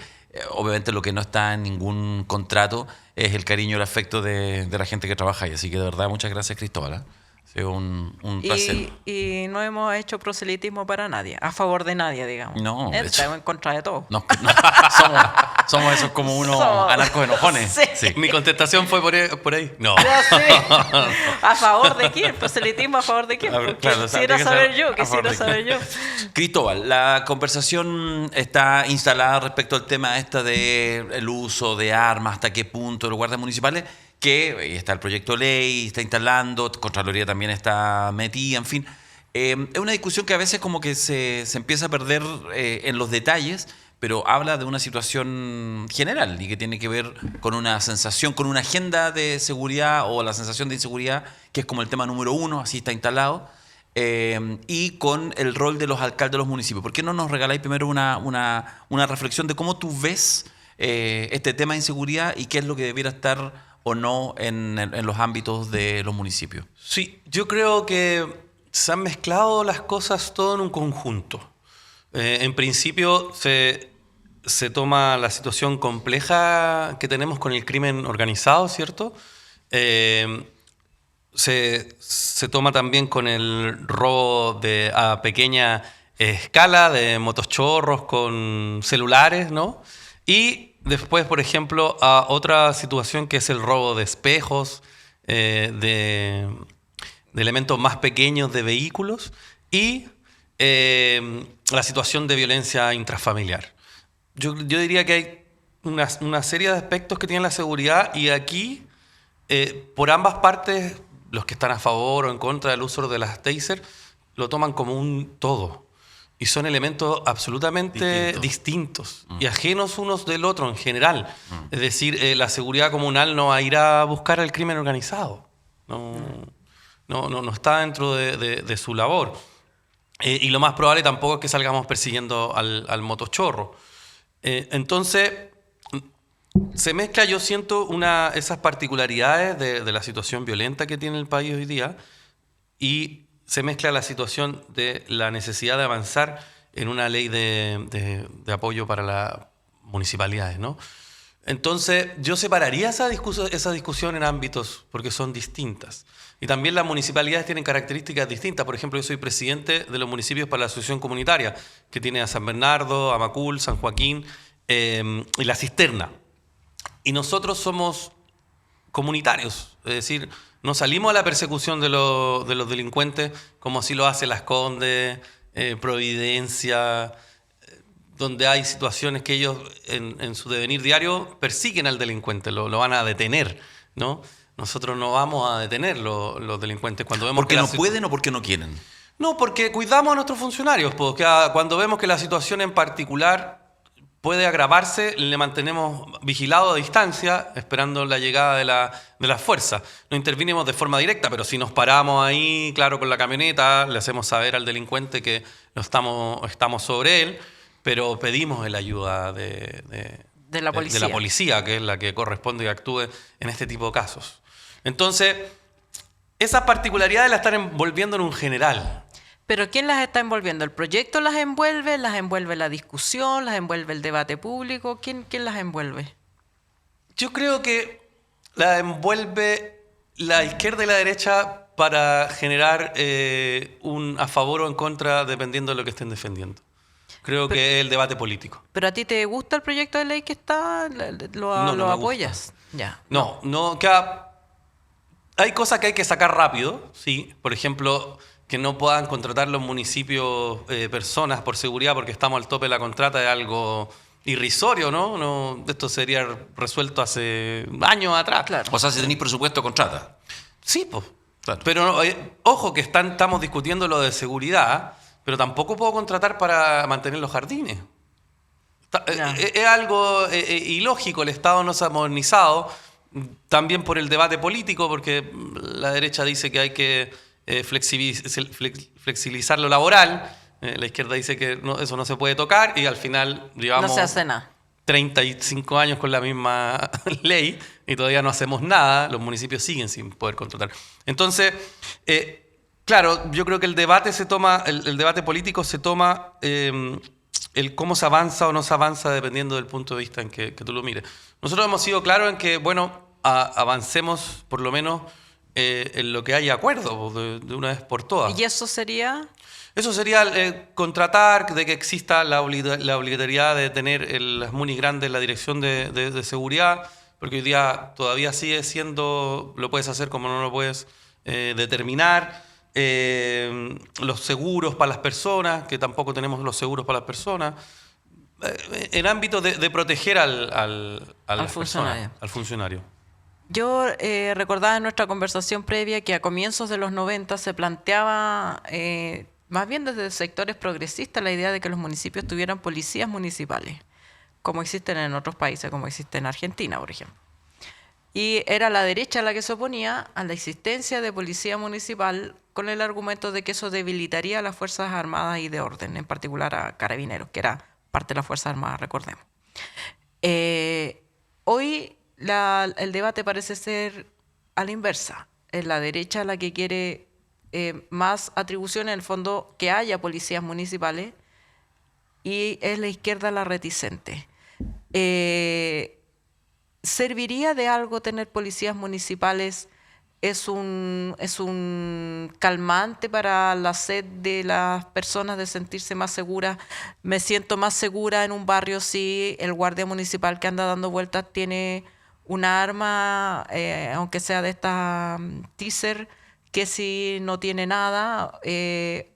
obviamente lo que no está en ningún contrato es el cariño y el afecto de la gente que trabaja ahí. Así que de verdad, muchas gracias, Cristóbal. Ha sido un placer. Y no hemos hecho proselitismo para nadie, a favor de nadie, digamos. No, de hecho. Estamos en contra de todo. No, somos esos como unos Somos- anarcos enojones. Sí. Mi contestación fue por ahí. No. Ya sé. ¿A favor de quién? ¿Proselitismo a favor de quién? A ver, Porque claro, o sea, quisiera tiene que saber ser yo, a favor quisiera de saber yo. Cristóbal, la conversación está instalada respecto al tema del uso de armas, hasta qué punto de los guardias municipales, que está el proyecto de ley, está instalando, Contraloría también está metida, en fin. Es una discusión que a veces como que se empieza a perder en los detalles, pero habla de una situación general y que tiene que ver con una sensación, con una agenda de seguridad o la sensación de inseguridad, que es como el tema número 1, así está instalado. Y con el rol de los alcaldes de los municipios. ¿Por qué no nos regaláis primero una reflexión de cómo tú ves este tema de inseguridad y qué es lo que debiera estar o no en los ámbitos de los municipios? Sí, yo creo que se han mezclado las cosas todo en un conjunto. En principio se toma la situación compleja que tenemos con el crimen organizado, ¿cierto? Se toma también con el robo a pequeña escala de motochorros con celulares, ¿no? Y después, por ejemplo, a otra situación que es el robo de espejos, de elementos más pequeños de vehículos y la situación de violencia intrafamiliar. Yo diría que hay una serie de aspectos que tiene la seguridad y aquí, por ambas partes, los que están a favor o en contra del uso de las taser lo toman como un todo. Y son elementos absolutamente distintos y ajenos unos del otro en general. Es decir, la seguridad comunal no va a ir a buscar al crimen organizado. No está dentro de su labor. Y lo más probable tampoco es que salgamos persiguiendo al motochorro. Entonces, se mezcla, yo siento, esas particularidades de la situación violenta que tiene el país hoy día y se mezcla la situación de la necesidad de avanzar en una ley de apoyo para las municipalidades, ¿no? Entonces, yo separaría esa discusión en ámbitos porque son distintas. Y también las municipalidades tienen características distintas. Por ejemplo, yo soy presidente de los municipios para la asociación comunitaria, que tiene a San Bernardo, a Macul, San Joaquín y La Cisterna. Y nosotros somos comunitarios, es decir, no salimos a la persecución de los delincuentes como así lo hace Las Condes, Providencia, donde hay situaciones que ellos en su devenir diario persiguen al delincuente, lo van a detener, ¿no? Nosotros no vamos a detener los delincuentes cuando vemos ¿Porque que no pueden o porque no quieren? No, porque cuidamos a nuestros funcionarios, porque cuando vemos que la situación en particular puede agravarse, le mantenemos vigilado a distancia, esperando la llegada de las fuerzas. No intervinimos de forma directa, pero si nos paramos ahí, claro, con la camioneta, le hacemos saber al delincuente que estamos sobre él, pero pedimos la ayuda de la policía. de la policía, que es la que corresponde que actúe en este tipo de casos. Entonces, esas particularidades las están envolviendo en un general. ¿Pero quién las está envolviendo? ¿El proyecto las envuelve la discusión, las envuelve el debate público? ¿Quién las envuelve? Yo creo que la envuelve la izquierda y la derecha para generar un a favor o en contra dependiendo de lo que estén defendiendo. Creo que es el debate político. ¿Pero a ti te gusta el proyecto de ley que está? No ¿Lo me apoyas? Ya. No, hay cosas que hay que sacar rápido, sí. Por ejemplo, que no puedan contratar los municipios personas por seguridad porque estamos al tope de la contrata es algo irrisorio, ¿no? No, esto sería resuelto hace años atrás. Claro. O sea, si tenéis presupuesto, contrata. Sí, pues. Claro. Pero ojo que estamos discutiendo lo de seguridad, pero tampoco puedo contratar para mantener los jardines. Ya. Es algo ilógico, el Estado no se ha modernizado, también por el debate político, porque la derecha dice que hay que flexibilizar lo laboral, la izquierda dice que eso no se puede tocar y al final No llevamos se hace nada. 35 años con la misma ley y todavía no hacemos nada, los municipios siguen sin poder contratar. Entonces, claro, yo creo que el debate el debate político se toma el cómo se avanza o no se avanza dependiendo del punto de vista en que tú lo mires. Nosotros hemos sido claros en que, bueno, avancemos por lo menos en lo que haya acuerdo de una vez por todas. ¿Y eso sería? Eso sería contratar, de que exista la obligatoriedad de tener las MUNI grandes, la dirección de seguridad, porque hoy día todavía sigue siendo, lo puedes hacer como no lo puedes determinar. Los seguros para las personas, que tampoco tenemos los seguros para las personas. En ámbito de proteger al funcionario. Yo recordaba en nuestra conversación previa que a comienzos de los 90 se planteaba, más bien desde sectores progresistas, la idea de que los municipios tuvieran policías municipales, como existen en otros países, como existe en Argentina, por ejemplo. Y era la derecha la que se oponía a la existencia de policía municipal con el argumento de que eso debilitaría a las Fuerzas Armadas y de orden, en particular a Carabineros, que era parte de las Fuerzas Armadas, recordemos. Hoy el debate parece ser a la inversa. Es la derecha la que quiere más atribuciones, en el fondo, que haya policías municipales, y es la izquierda la reticente. ¿Serviría de algo tener policías municipales? ¿Es un calmante para la sed de las personas de sentirse más seguras? Me siento más segura en un barrio si el guardia municipal que anda dando vueltas tiene una arma, aunque sea de esta teaser, que si no tiene nada. ¿Es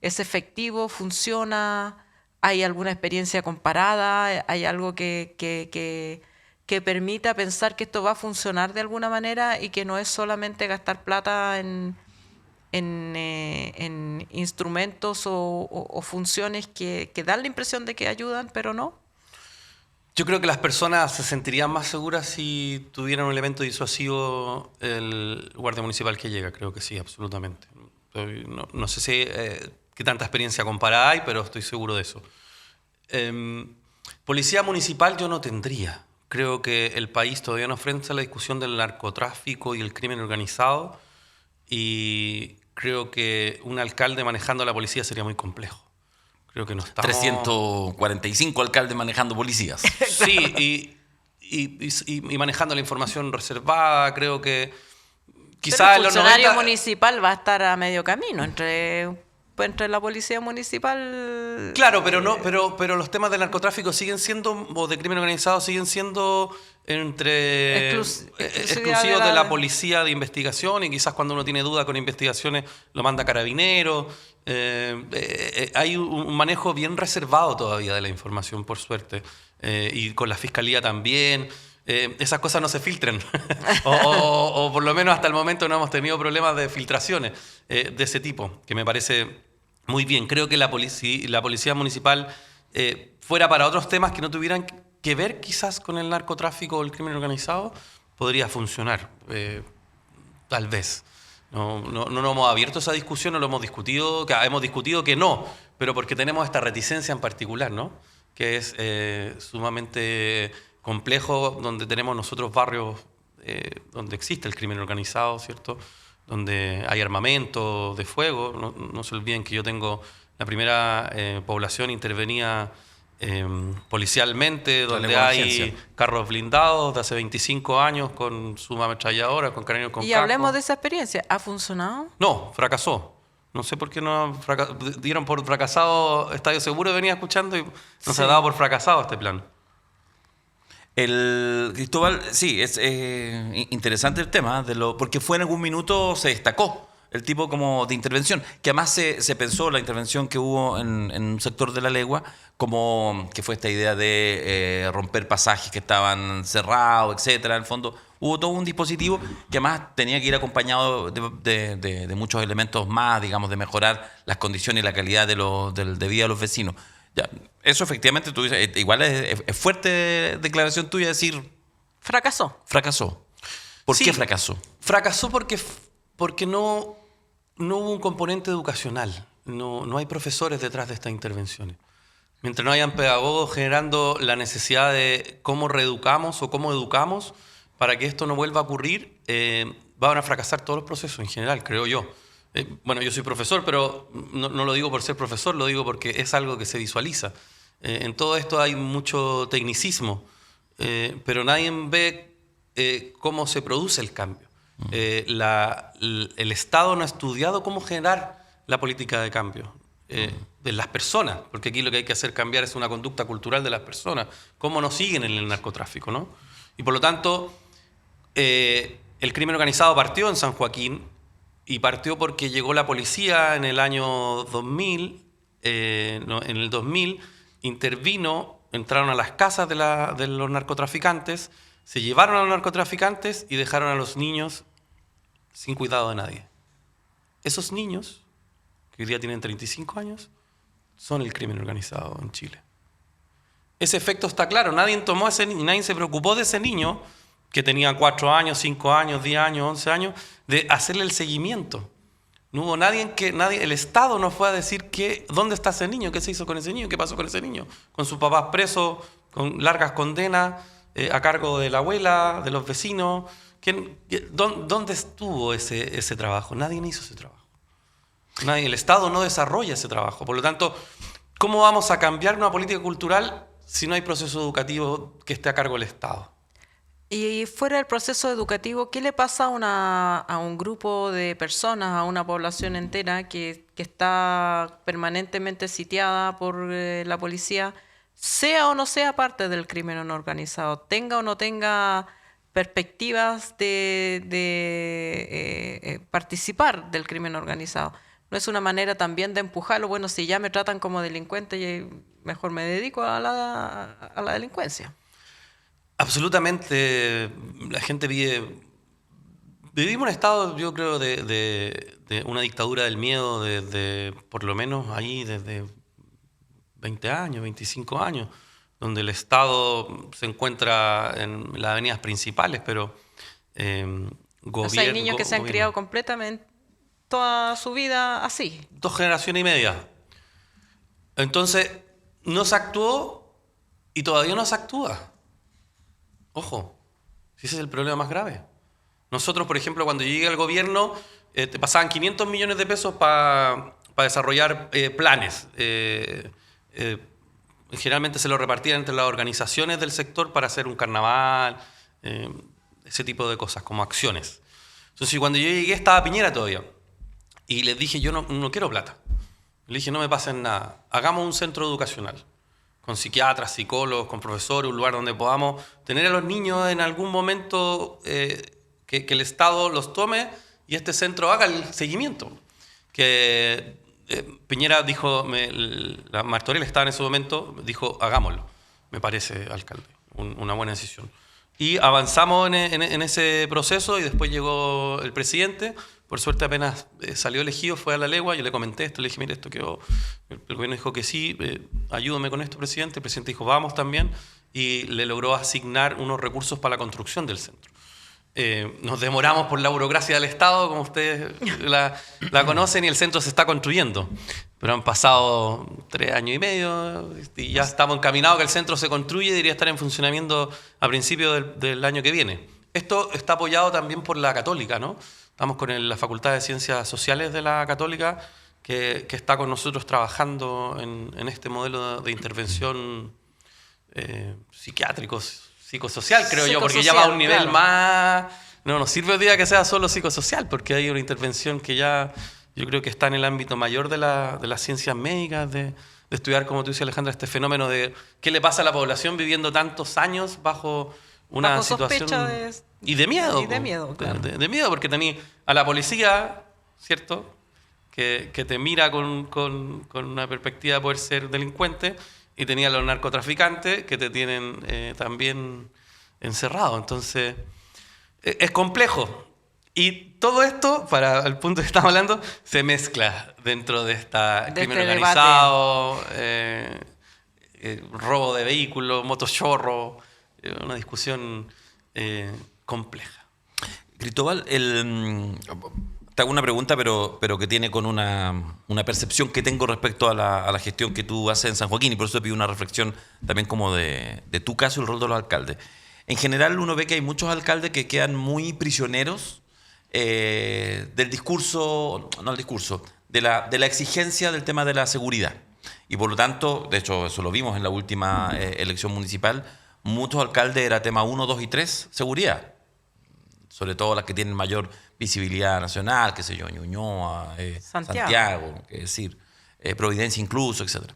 efectivo? ¿Funciona? ¿Hay alguna experiencia comparada? ¿Hay algo que permita pensar que esto va a funcionar de alguna manera y que no es solamente gastar plata en instrumentos o funciones que dan la impresión de que ayudan, pero no? Yo creo que las personas se sentirían más seguras si tuvieran un elemento disuasivo el guardia municipal que llega. Creo que sí, absolutamente. No sé si qué tanta experiencia comparada hay, pero estoy seguro de eso. Policía municipal yo no tendría. Creo que el país todavía no enfrenta la discusión del narcotráfico y el crimen organizado, y creo que un alcalde manejando a la policía sería muy complejo. Creo que no estamos... 345 alcaldes manejando policías. Sí, y manejando la información reservada, creo que Pero quizás el funcionario municipal va a estar a medio camino entre la policía municipal. Claro, pero los temas del narcotráfico siguen siendo, o de crimen organizado, siguen siendo exclusivos de la policía de investigación, y quizás cuando uno tiene duda con investigaciones lo manda a Carabineros. Hay un manejo bien reservado todavía de la información, por suerte, y con la fiscalía también. Esas cosas no se filtran o por lo menos hasta el momento no hemos tenido problemas de filtraciones de ese tipo, que me parece muy bien. Creo que la policía municipal fuera para otros temas que no tuvieran que ver quizás con el narcotráfico o el crimen organizado, podría funcionar, tal vez. No hemos abierto esa discusión, no lo hemos discutido, hemos discutido que no, pero porque tenemos esta reticencia en particular, ¿no? Que es sumamente complejo, donde tenemos nosotros barrios donde existe el crimen organizado, ¿cierto? Donde hay armamento de fuego. No se olviden que yo tengo la primera población intervenida policialmente, donde hay carros blindados de hace 25 años con suma ametralladora, con carabineros con casco. Y hablemos de esa experiencia. ¿Ha funcionado? No, fracasó. No sé por qué no dieron por fracasado Estadio Seguro, venía escuchando, y no se ha dado por fracasado este plan. Cristóbal, sí, es interesante el tema, porque fue en algún minuto, se destacó el tipo como de intervención, que además se pensó la intervención que hubo en un sector de La Legua, como que fue esta idea de romper pasajes que estaban cerrados, etcétera. En el fondo hubo todo un dispositivo que además tenía que ir acompañado de muchos elementos más, digamos, de mejorar las condiciones y la calidad de vida de los vecinos. Ya, eso efectivamente, tú dices, igual es fuerte declaración tuya decir... Fracasó. Fracasó. ¿Por Sí, qué fracasó? Fracasó porque no hubo un componente educacional. No hay profesores detrás de estas intervenciones. Mientras no hayan pedagogos generando la necesidad de cómo reeducamos o cómo educamos para que esto no vuelva a ocurrir, van a fracasar todos los procesos en general, creo yo. Bueno, yo soy profesor, pero no lo digo por ser profesor, lo digo porque es algo que se visualiza. En todo esto hay mucho tecnicismo, pero nadie ve cómo se produce el cambio. El Estado no ha estudiado cómo generar la política de cambio de las personas, porque aquí lo que hay que hacer cambiar es una conducta cultural de las personas, cómo nos siguen en el narcotráfico, ¿no? Y por lo tanto, el crimen organizado partió en San Joaquín y partió porque llegó la policía en el año 2000, en el 2000 intervino, entraron a las casas de los narcotraficantes, se llevaron a los narcotraficantes y dejaron a los niños sin cuidado de nadie. Esos niños, que hoy día tienen 35 años, son el crimen organizado en Chile. Ese efecto está claro. Nadie se preocupó de ese niño que tenía 4 años, 5 años, 10 años, 11 años, de hacerle el seguimiento. No hubo el Estado no fue a decir dónde está ese niño, qué se hizo con ese niño, qué pasó con ese niño, con sus papás presos, con largas condenas, a cargo de la abuela, de los vecinos. ¿Dónde estuvo ese trabajo? Nadie hizo ese trabajo. El Estado no desarrolla ese trabajo. Por lo tanto, ¿cómo vamos a cambiar una política cultural si no hay proceso educativo que esté a cargo del Estado? Y fuera del proceso educativo, ¿qué le pasa a un grupo de personas, a una población entera que está permanentemente sitiada por la policía, sea o no sea parte del crimen organizado, tenga o no tenga perspectivas de participar del crimen organizado? ¿No es una manera también de empujarlo? Bueno, si ya me tratan como delincuente, mejor me dedico a la delincuencia. Absolutamente. La gente vivimos un estado, yo creo, de una dictadura del miedo desde, por lo menos ahí, desde 20 años, 25 años, donde el Estado se encuentra en las avenidas principales, pero O sea, hay niños que se han criado completamente toda su vida así. 2 generaciones y media. Entonces, no se actuó y todavía no se actúa. Ojo, si ese es el problema más grave. Nosotros, por ejemplo, cuando yo llegué al gobierno, te pasaban 500 millones de pesos para desarrollar planes. Generalmente se lo repartían entre las organizaciones del sector para hacer un carnaval, ese tipo de cosas, como acciones. Entonces, cuando yo llegué estaba Piñera todavía. Y les dije, yo no quiero plata. Le dije, no me pasen nada. Hagamos un centro educacional, con psiquiatras, psicólogos, con profesores, un lugar donde podamos tener a los niños en algún momento, que el Estado los tome y este centro haga el seguimiento. Que Piñera dijo, la Martorell estaba en ese momento, dijo, hagámoslo. Me parece, alcalde, una buena decisión. Y avanzamos en ese proceso y después llegó el presidente. Por suerte apenas salió elegido, fue a La Legua, yo le comenté esto, le dije, mire, esto quedó... El gobierno dijo que sí, ayúdame con esto, presidente. El presidente dijo, vamos también, y le logró asignar unos recursos para la construcción del centro. Nos demoramos por la burocracia del Estado, como ustedes la conocen, y el centro se está construyendo. Pero han pasado 3 años y medio y ya estamos encaminados que el centro se construye y debería estar en funcionamiento a principios del año que viene. Esto está apoyado también por la Católica, ¿no? Estamos con la Facultad de Ciencias Sociales de la Católica, que está con nosotros trabajando en este modelo de intervención psiquiátrico, psicosocial, creo yo, porque ya va a un nivel más... No nos sirve hoy día que sea solo psicosocial, porque hay una intervención que ya yo creo que está en el ámbito mayor de las ciencias médicas, de estudiar, como tú dices, Alejandra, este fenómeno de qué le pasa a la población viviendo tantos años bajo una situación... Sospecha Y de miedo. Y de miedo, claro. De miedo, porque tenía a la policía ¿cierto? Que te mira con una perspectiva de poder ser delincuente, y tenía los narcotraficantes que te tienen también encerrado. Entonces, es complejo. Y todo esto, para el punto que estamos hablando, se mezcla dentro de esta crimen este organizado, robo de vehículos, motochorro, una discusión compleja. Cristóbal, te hago una pregunta, pero que tiene con una percepción que tengo respecto a la gestión que tú haces en San Joaquín, y por eso te pido una reflexión también como de tu caso y el rol de los alcaldes. En general uno ve que hay muchos alcaldes que quedan muy prisioneros del discurso, no el discurso, de la exigencia del tema de la seguridad. Y por lo tanto, de hecho eso lo vimos en la última elección municipal, muchos alcaldes era tema 1, 2 y 3, seguridad. Sobre todo las que tienen mayor visibilidad nacional, qué sé yo, Ñuñoa, Santiago, qué decir, Providencia incluso, etc.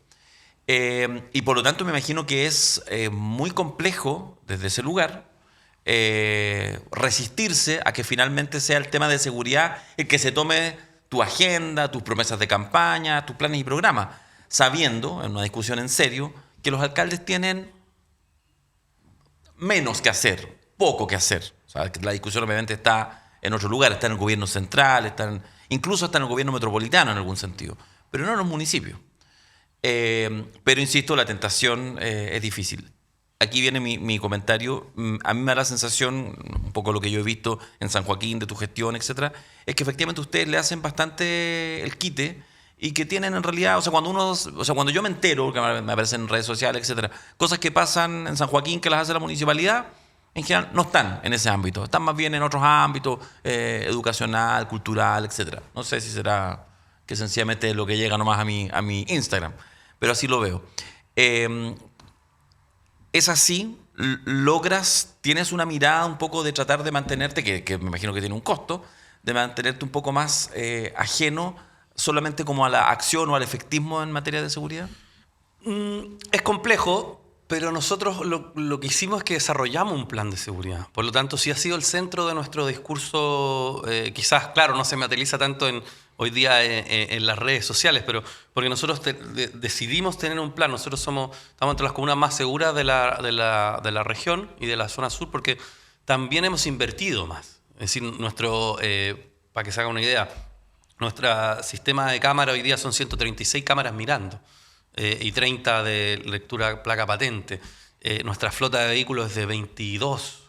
Y por lo tanto me imagino que es muy complejo desde ese lugar resistirse a que finalmente sea el tema de seguridad el que se tome tu agenda, tus promesas de campaña, tus planes y programas, sabiendo, en una discusión en serio, que los alcaldes tienen menos que hacer, poco que hacer. O sea, que la discusión obviamente está en otro lugar, está en el gobierno central, incluso está en el gobierno metropolitano en algún sentido, pero no en los municipios. Pero insisto, la tentación es difícil. Aquí viene mi comentario. A mí me da la sensación, un poco lo que yo he visto en San Joaquín, de tu gestión, etcétera, es que efectivamente ustedes le hacen bastante el quite y que tienen en realidad, cuando yo me entero, que me aparecen en redes sociales, etcétera, cosas que pasan en San Joaquín que las hace la municipalidad, en general no están en ese ámbito, están más bien en otros ámbitos, educacional, cultural, etcétera. No sé si será que sencillamente es lo que llega nomás a mi Instagram, pero así lo veo. ¿Es así? ¿Tienes una mirada un poco de tratar de mantenerte, que me imagino que tiene un costo, de mantenerte un poco más ajeno solamente como a la acción o al efectismo en materia de seguridad? Es complejo, pero nosotros lo que hicimos es que desarrollamos un plan de seguridad. Por lo tanto, sí ha sido el centro de nuestro discurso. Quizás, claro, no se materializa tanto hoy día en las redes sociales, pero porque nosotros decidimos tener un plan. Nosotros estamos entre las comunas más seguras de la región y de la zona sur, porque también hemos invertido más. Es decir, para que se haga una idea, nuestro sistema de cámara hoy día son 136 cámaras mirando y 30 de lectura placa patente. Nuestra flota de vehículos es de 22.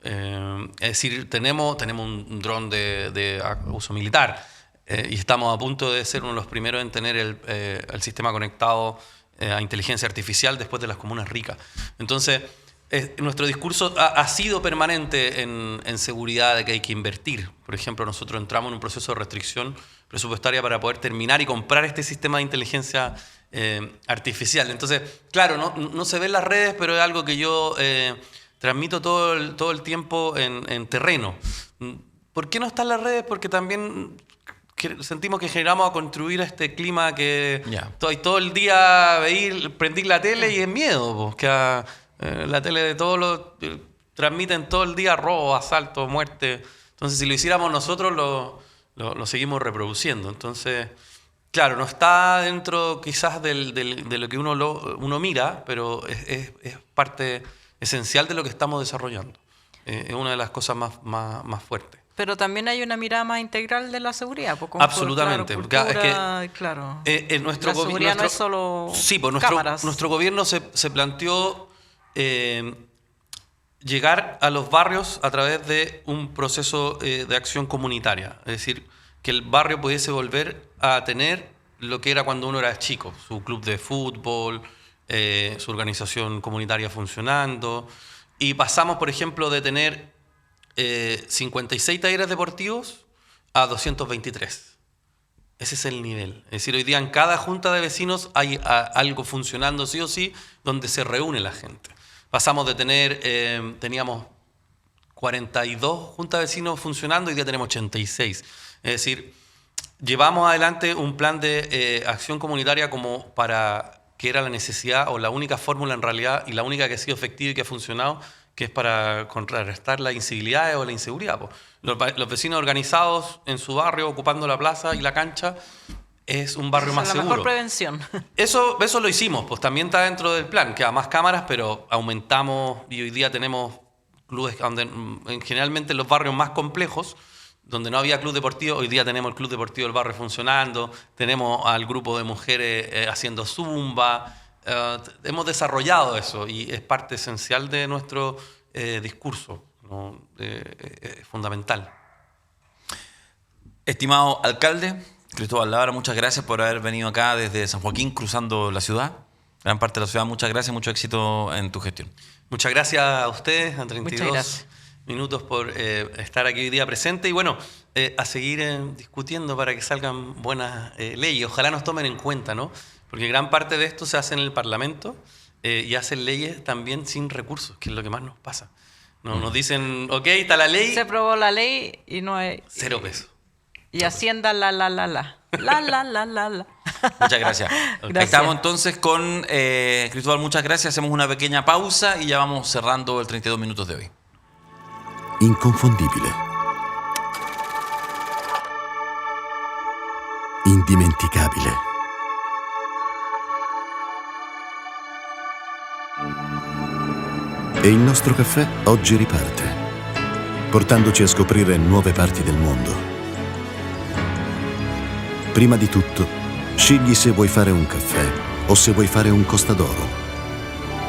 Es decir, tenemos un dron de uso militar. Y estamos a punto de ser uno de los primeros en tener el sistema conectado a inteligencia artificial después de las comunas ricas. Entonces, nuestro discurso ha sido permanente en seguridad, de que hay que invertir. Por ejemplo, nosotros entramos en un proceso de restricción presupuestaria para poder terminar y comprar este sistema de inteligencia artificial. Entonces, claro, no se ve en las redes, pero es algo que yo transmito todo el tiempo en terreno. ¿Por qué no está en las redes? Porque también sentimos que generamos a construir este clima que todo el día prendí la tele y es miedo, porque la tele de todos transmiten todo el día robo, asalto, muerte. Entonces, si lo hiciéramos nosotros, lo seguimos reproduciendo. Entonces, claro, no está dentro quizás de lo que uno mira, pero es parte esencial de lo que estamos desarrollando. Es una de las cosas más fuertes. Pero también hay una mirada más integral de la seguridad. Absolutamente. Claro, cultura, claro. La seguridad no es solo cámaras. Nuestro gobierno se planteó llegar a los barrios a través de un proceso de acción comunitaria. Es decir, que el barrio pudiese volver a tener lo que era cuando uno era chico. Su club de fútbol, su organización comunitaria funcionando. Y pasamos, por ejemplo, de tener 56 talleres deportivos a 223. Ese es el nivel. Es decir, hoy día en cada junta de vecinos hay algo funcionando sí o sí, donde se reúne la gente. Pasamos de teníamos 42 juntas de vecinos funcionando, hoy día tenemos 86. Es decir, llevamos adelante un plan de acción comunitaria que era la necesidad o la única fórmula en realidad y la única que ha sido efectiva y que ha funcionado, que es para contrarrestar las incivilidades o la inseguridad. Po. Los vecinos organizados en su barrio, ocupando la plaza y la cancha, es un barrio más Esa es la seguro. mejor prevención. Eso lo hicimos, pues también está dentro del plan, que a más cámaras, pero aumentamos y hoy día tenemos clubes donde generalmente en los barrios más complejos, donde no había club deportivo, hoy día tenemos el club deportivo del barrio funcionando, tenemos al grupo de mujeres haciendo zumba, hemos desarrollado eso y es parte esencial de nuestro discurso, ¿no? Fundamental. Estimado alcalde Cristóbal Lavara, muchas gracias por haber venido acá desde San Joaquín, cruzando la ciudad, gran parte de la ciudad. Muchas gracias, mucho éxito en tu gestión. Muchas gracias a ustedes, a 32 Muchas gracias. minutos por estar aquí hoy día presente y bueno, a seguir discutiendo para que salgan buenas leyes. Ojalá nos tomen en cuenta, ¿no? Porque gran parte de esto se hace en el Parlamento y hacen leyes también sin recursos, que es lo que más nos pasa. Nos dicen, ok, está la ley, Se aprobó la ley y no hay... 0 pesos. Y Hacienda, la. La. Muchas gracias. Gracias. Estamos entonces con Cristóbal, muchas gracias. Hacemos una pequeña pausa y ya vamos cerrando el 32 minutos de hoy. Inconfondibile. Indimenticabile. E il nostro caffè oggi riparte, portandoci a scoprire nuove parti del mondo. Prima di tutto, scegli se vuoi fare un caffè o se vuoi fare un costadoro.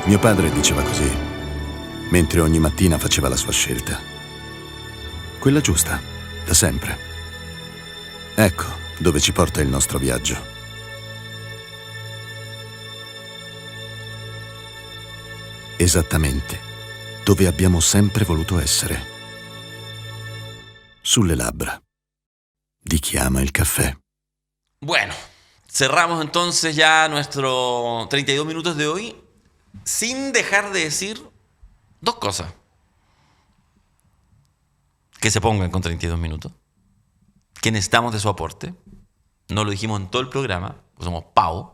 Mio padre diceva così, mentre ogni mattina faceva la sua scelta. Quella giusta, da sempre. Ecco dove ci porta il nostro viaggio. Esattamente dove abbiamo sempre voluto essere. Sulle labbra di chi ama il caffè. Bueno, cerramos entonces ya nuestros 32 minutos de hoy sin dejar de decir dos cosas. Que se pongan con 32 minutos. Que necesitamos de su aporte. No lo dijimos en todo el programa, pues somos pavos.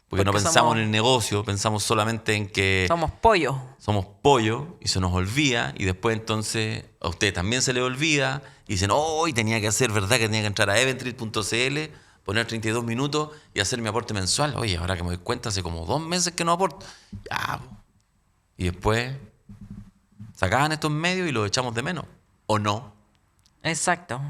Porque no pensamos en el negocio, pensamos solamente en que Somos pollo. somos pollo y se nos olvida. Y después entonces a usted también se le olvida. Y dicen, hoy tenía que hacer, ¿verdad? Que tenía que entrar a eventrip.cl, poner 32 minutos y hacer mi aporte mensual. Oye, ahora que me doy cuenta, hace como 2 meses que no aporto. Ya, po. Y después sacaban estos medios y los echamos de menos. ¿O no? Exacto.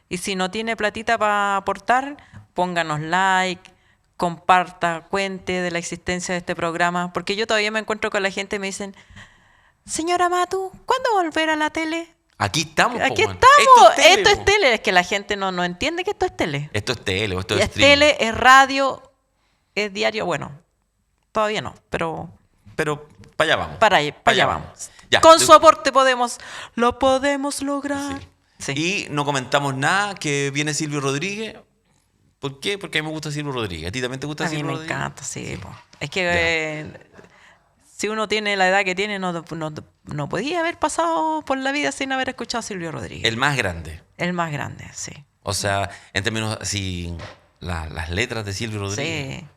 Y si no tiene platita para aportar, pónganos like, comparta, cuente de la existencia de este programa. Porque yo todavía me encuentro con la gente y me dicen, señora Matu, ¿cuándo volver a la tele? Aquí estamos, Aquí po, man. estamos. Esto po. es tele. Es que la gente no entiende que esto es tele. Esto es tele, o esto Y es es streaming. tele, es radio, es diario. Bueno, todavía no, pero Pero para allá vamos. para allá vamos. Ya. Con su aporte lo podemos lograr. Sí. Sí. Y no comentamos nada que viene Silvio Rodríguez. ¿Por qué? Porque a mí me gusta Silvio Rodríguez. ¿A ti también te gusta A mí Silvio me Rodríguez? encanta, sí. Po. Es que si uno tiene la edad que tiene, no podía haber pasado por la vida sin haber escuchado a Silvio Rodríguez. El más grande. El más grande, sí. O sea, en términos así, las letras de Silvio Rodríguez. Sí.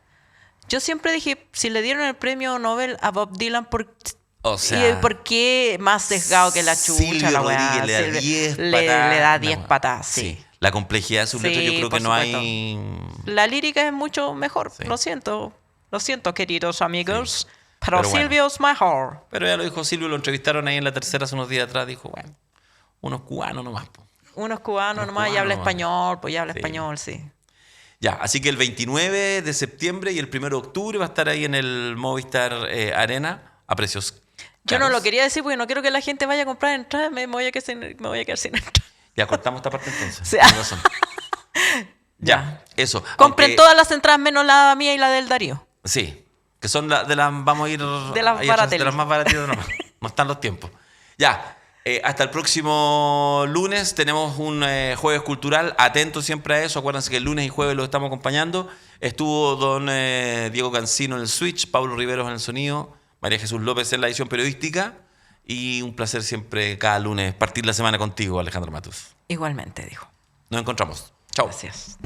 Yo siempre dije, si le dieron el premio Nobel a Bob Dylan, O sea, ¿por qué más sesgado que la chucha? Silvio La weá? Rodríguez le da Silvio- 10 le patadas. da No, 10 patadas, sí. La complejidad de sus letras, yo Sí, creo por que no supuesto. hay. La lírica es mucho mejor, Sí. lo siento, queridos amigos, Sí. pero Pero bueno. Silvio es mejor. Pero ya lo dijo Silvio, lo entrevistaron ahí en La Tercera hace unos días atrás. Dijo, bueno, unos cubanos nomás. Po. Uno es cubano Unos nomás y cubanos habla nomás. español, pues ya habla Sí. español, sí. Ya, así que el 29 de septiembre y el 1 de octubre va a estar ahí en el Movistar Arena a precios Yo no caros. lo quería decir porque no quiero que la gente vaya a comprar entradas, me voy a quedar sin entradas. Ya cortamos esta parte entonces. Sí. Tienes razón. Ya, eso. Compren Aunque- todas las entradas menos la mía y la del Darío. Sí, que son de las, vamos a ir... De las ahí baratelas. de las más baratitas nomás. No están los tiempos. Ya, hasta el próximo lunes tenemos un jueves cultural. Atentos siempre a eso. Acuérdense que el lunes y jueves lo estamos acompañando. Estuvo don Diego Cancino en el switch, Pablo Riveros en el sonido, María Jesús López en la edición periodística. Y un placer siempre cada lunes partir la semana contigo, Alejandro Matus. Igualmente, dijo. Nos encontramos. Chao. Gracias.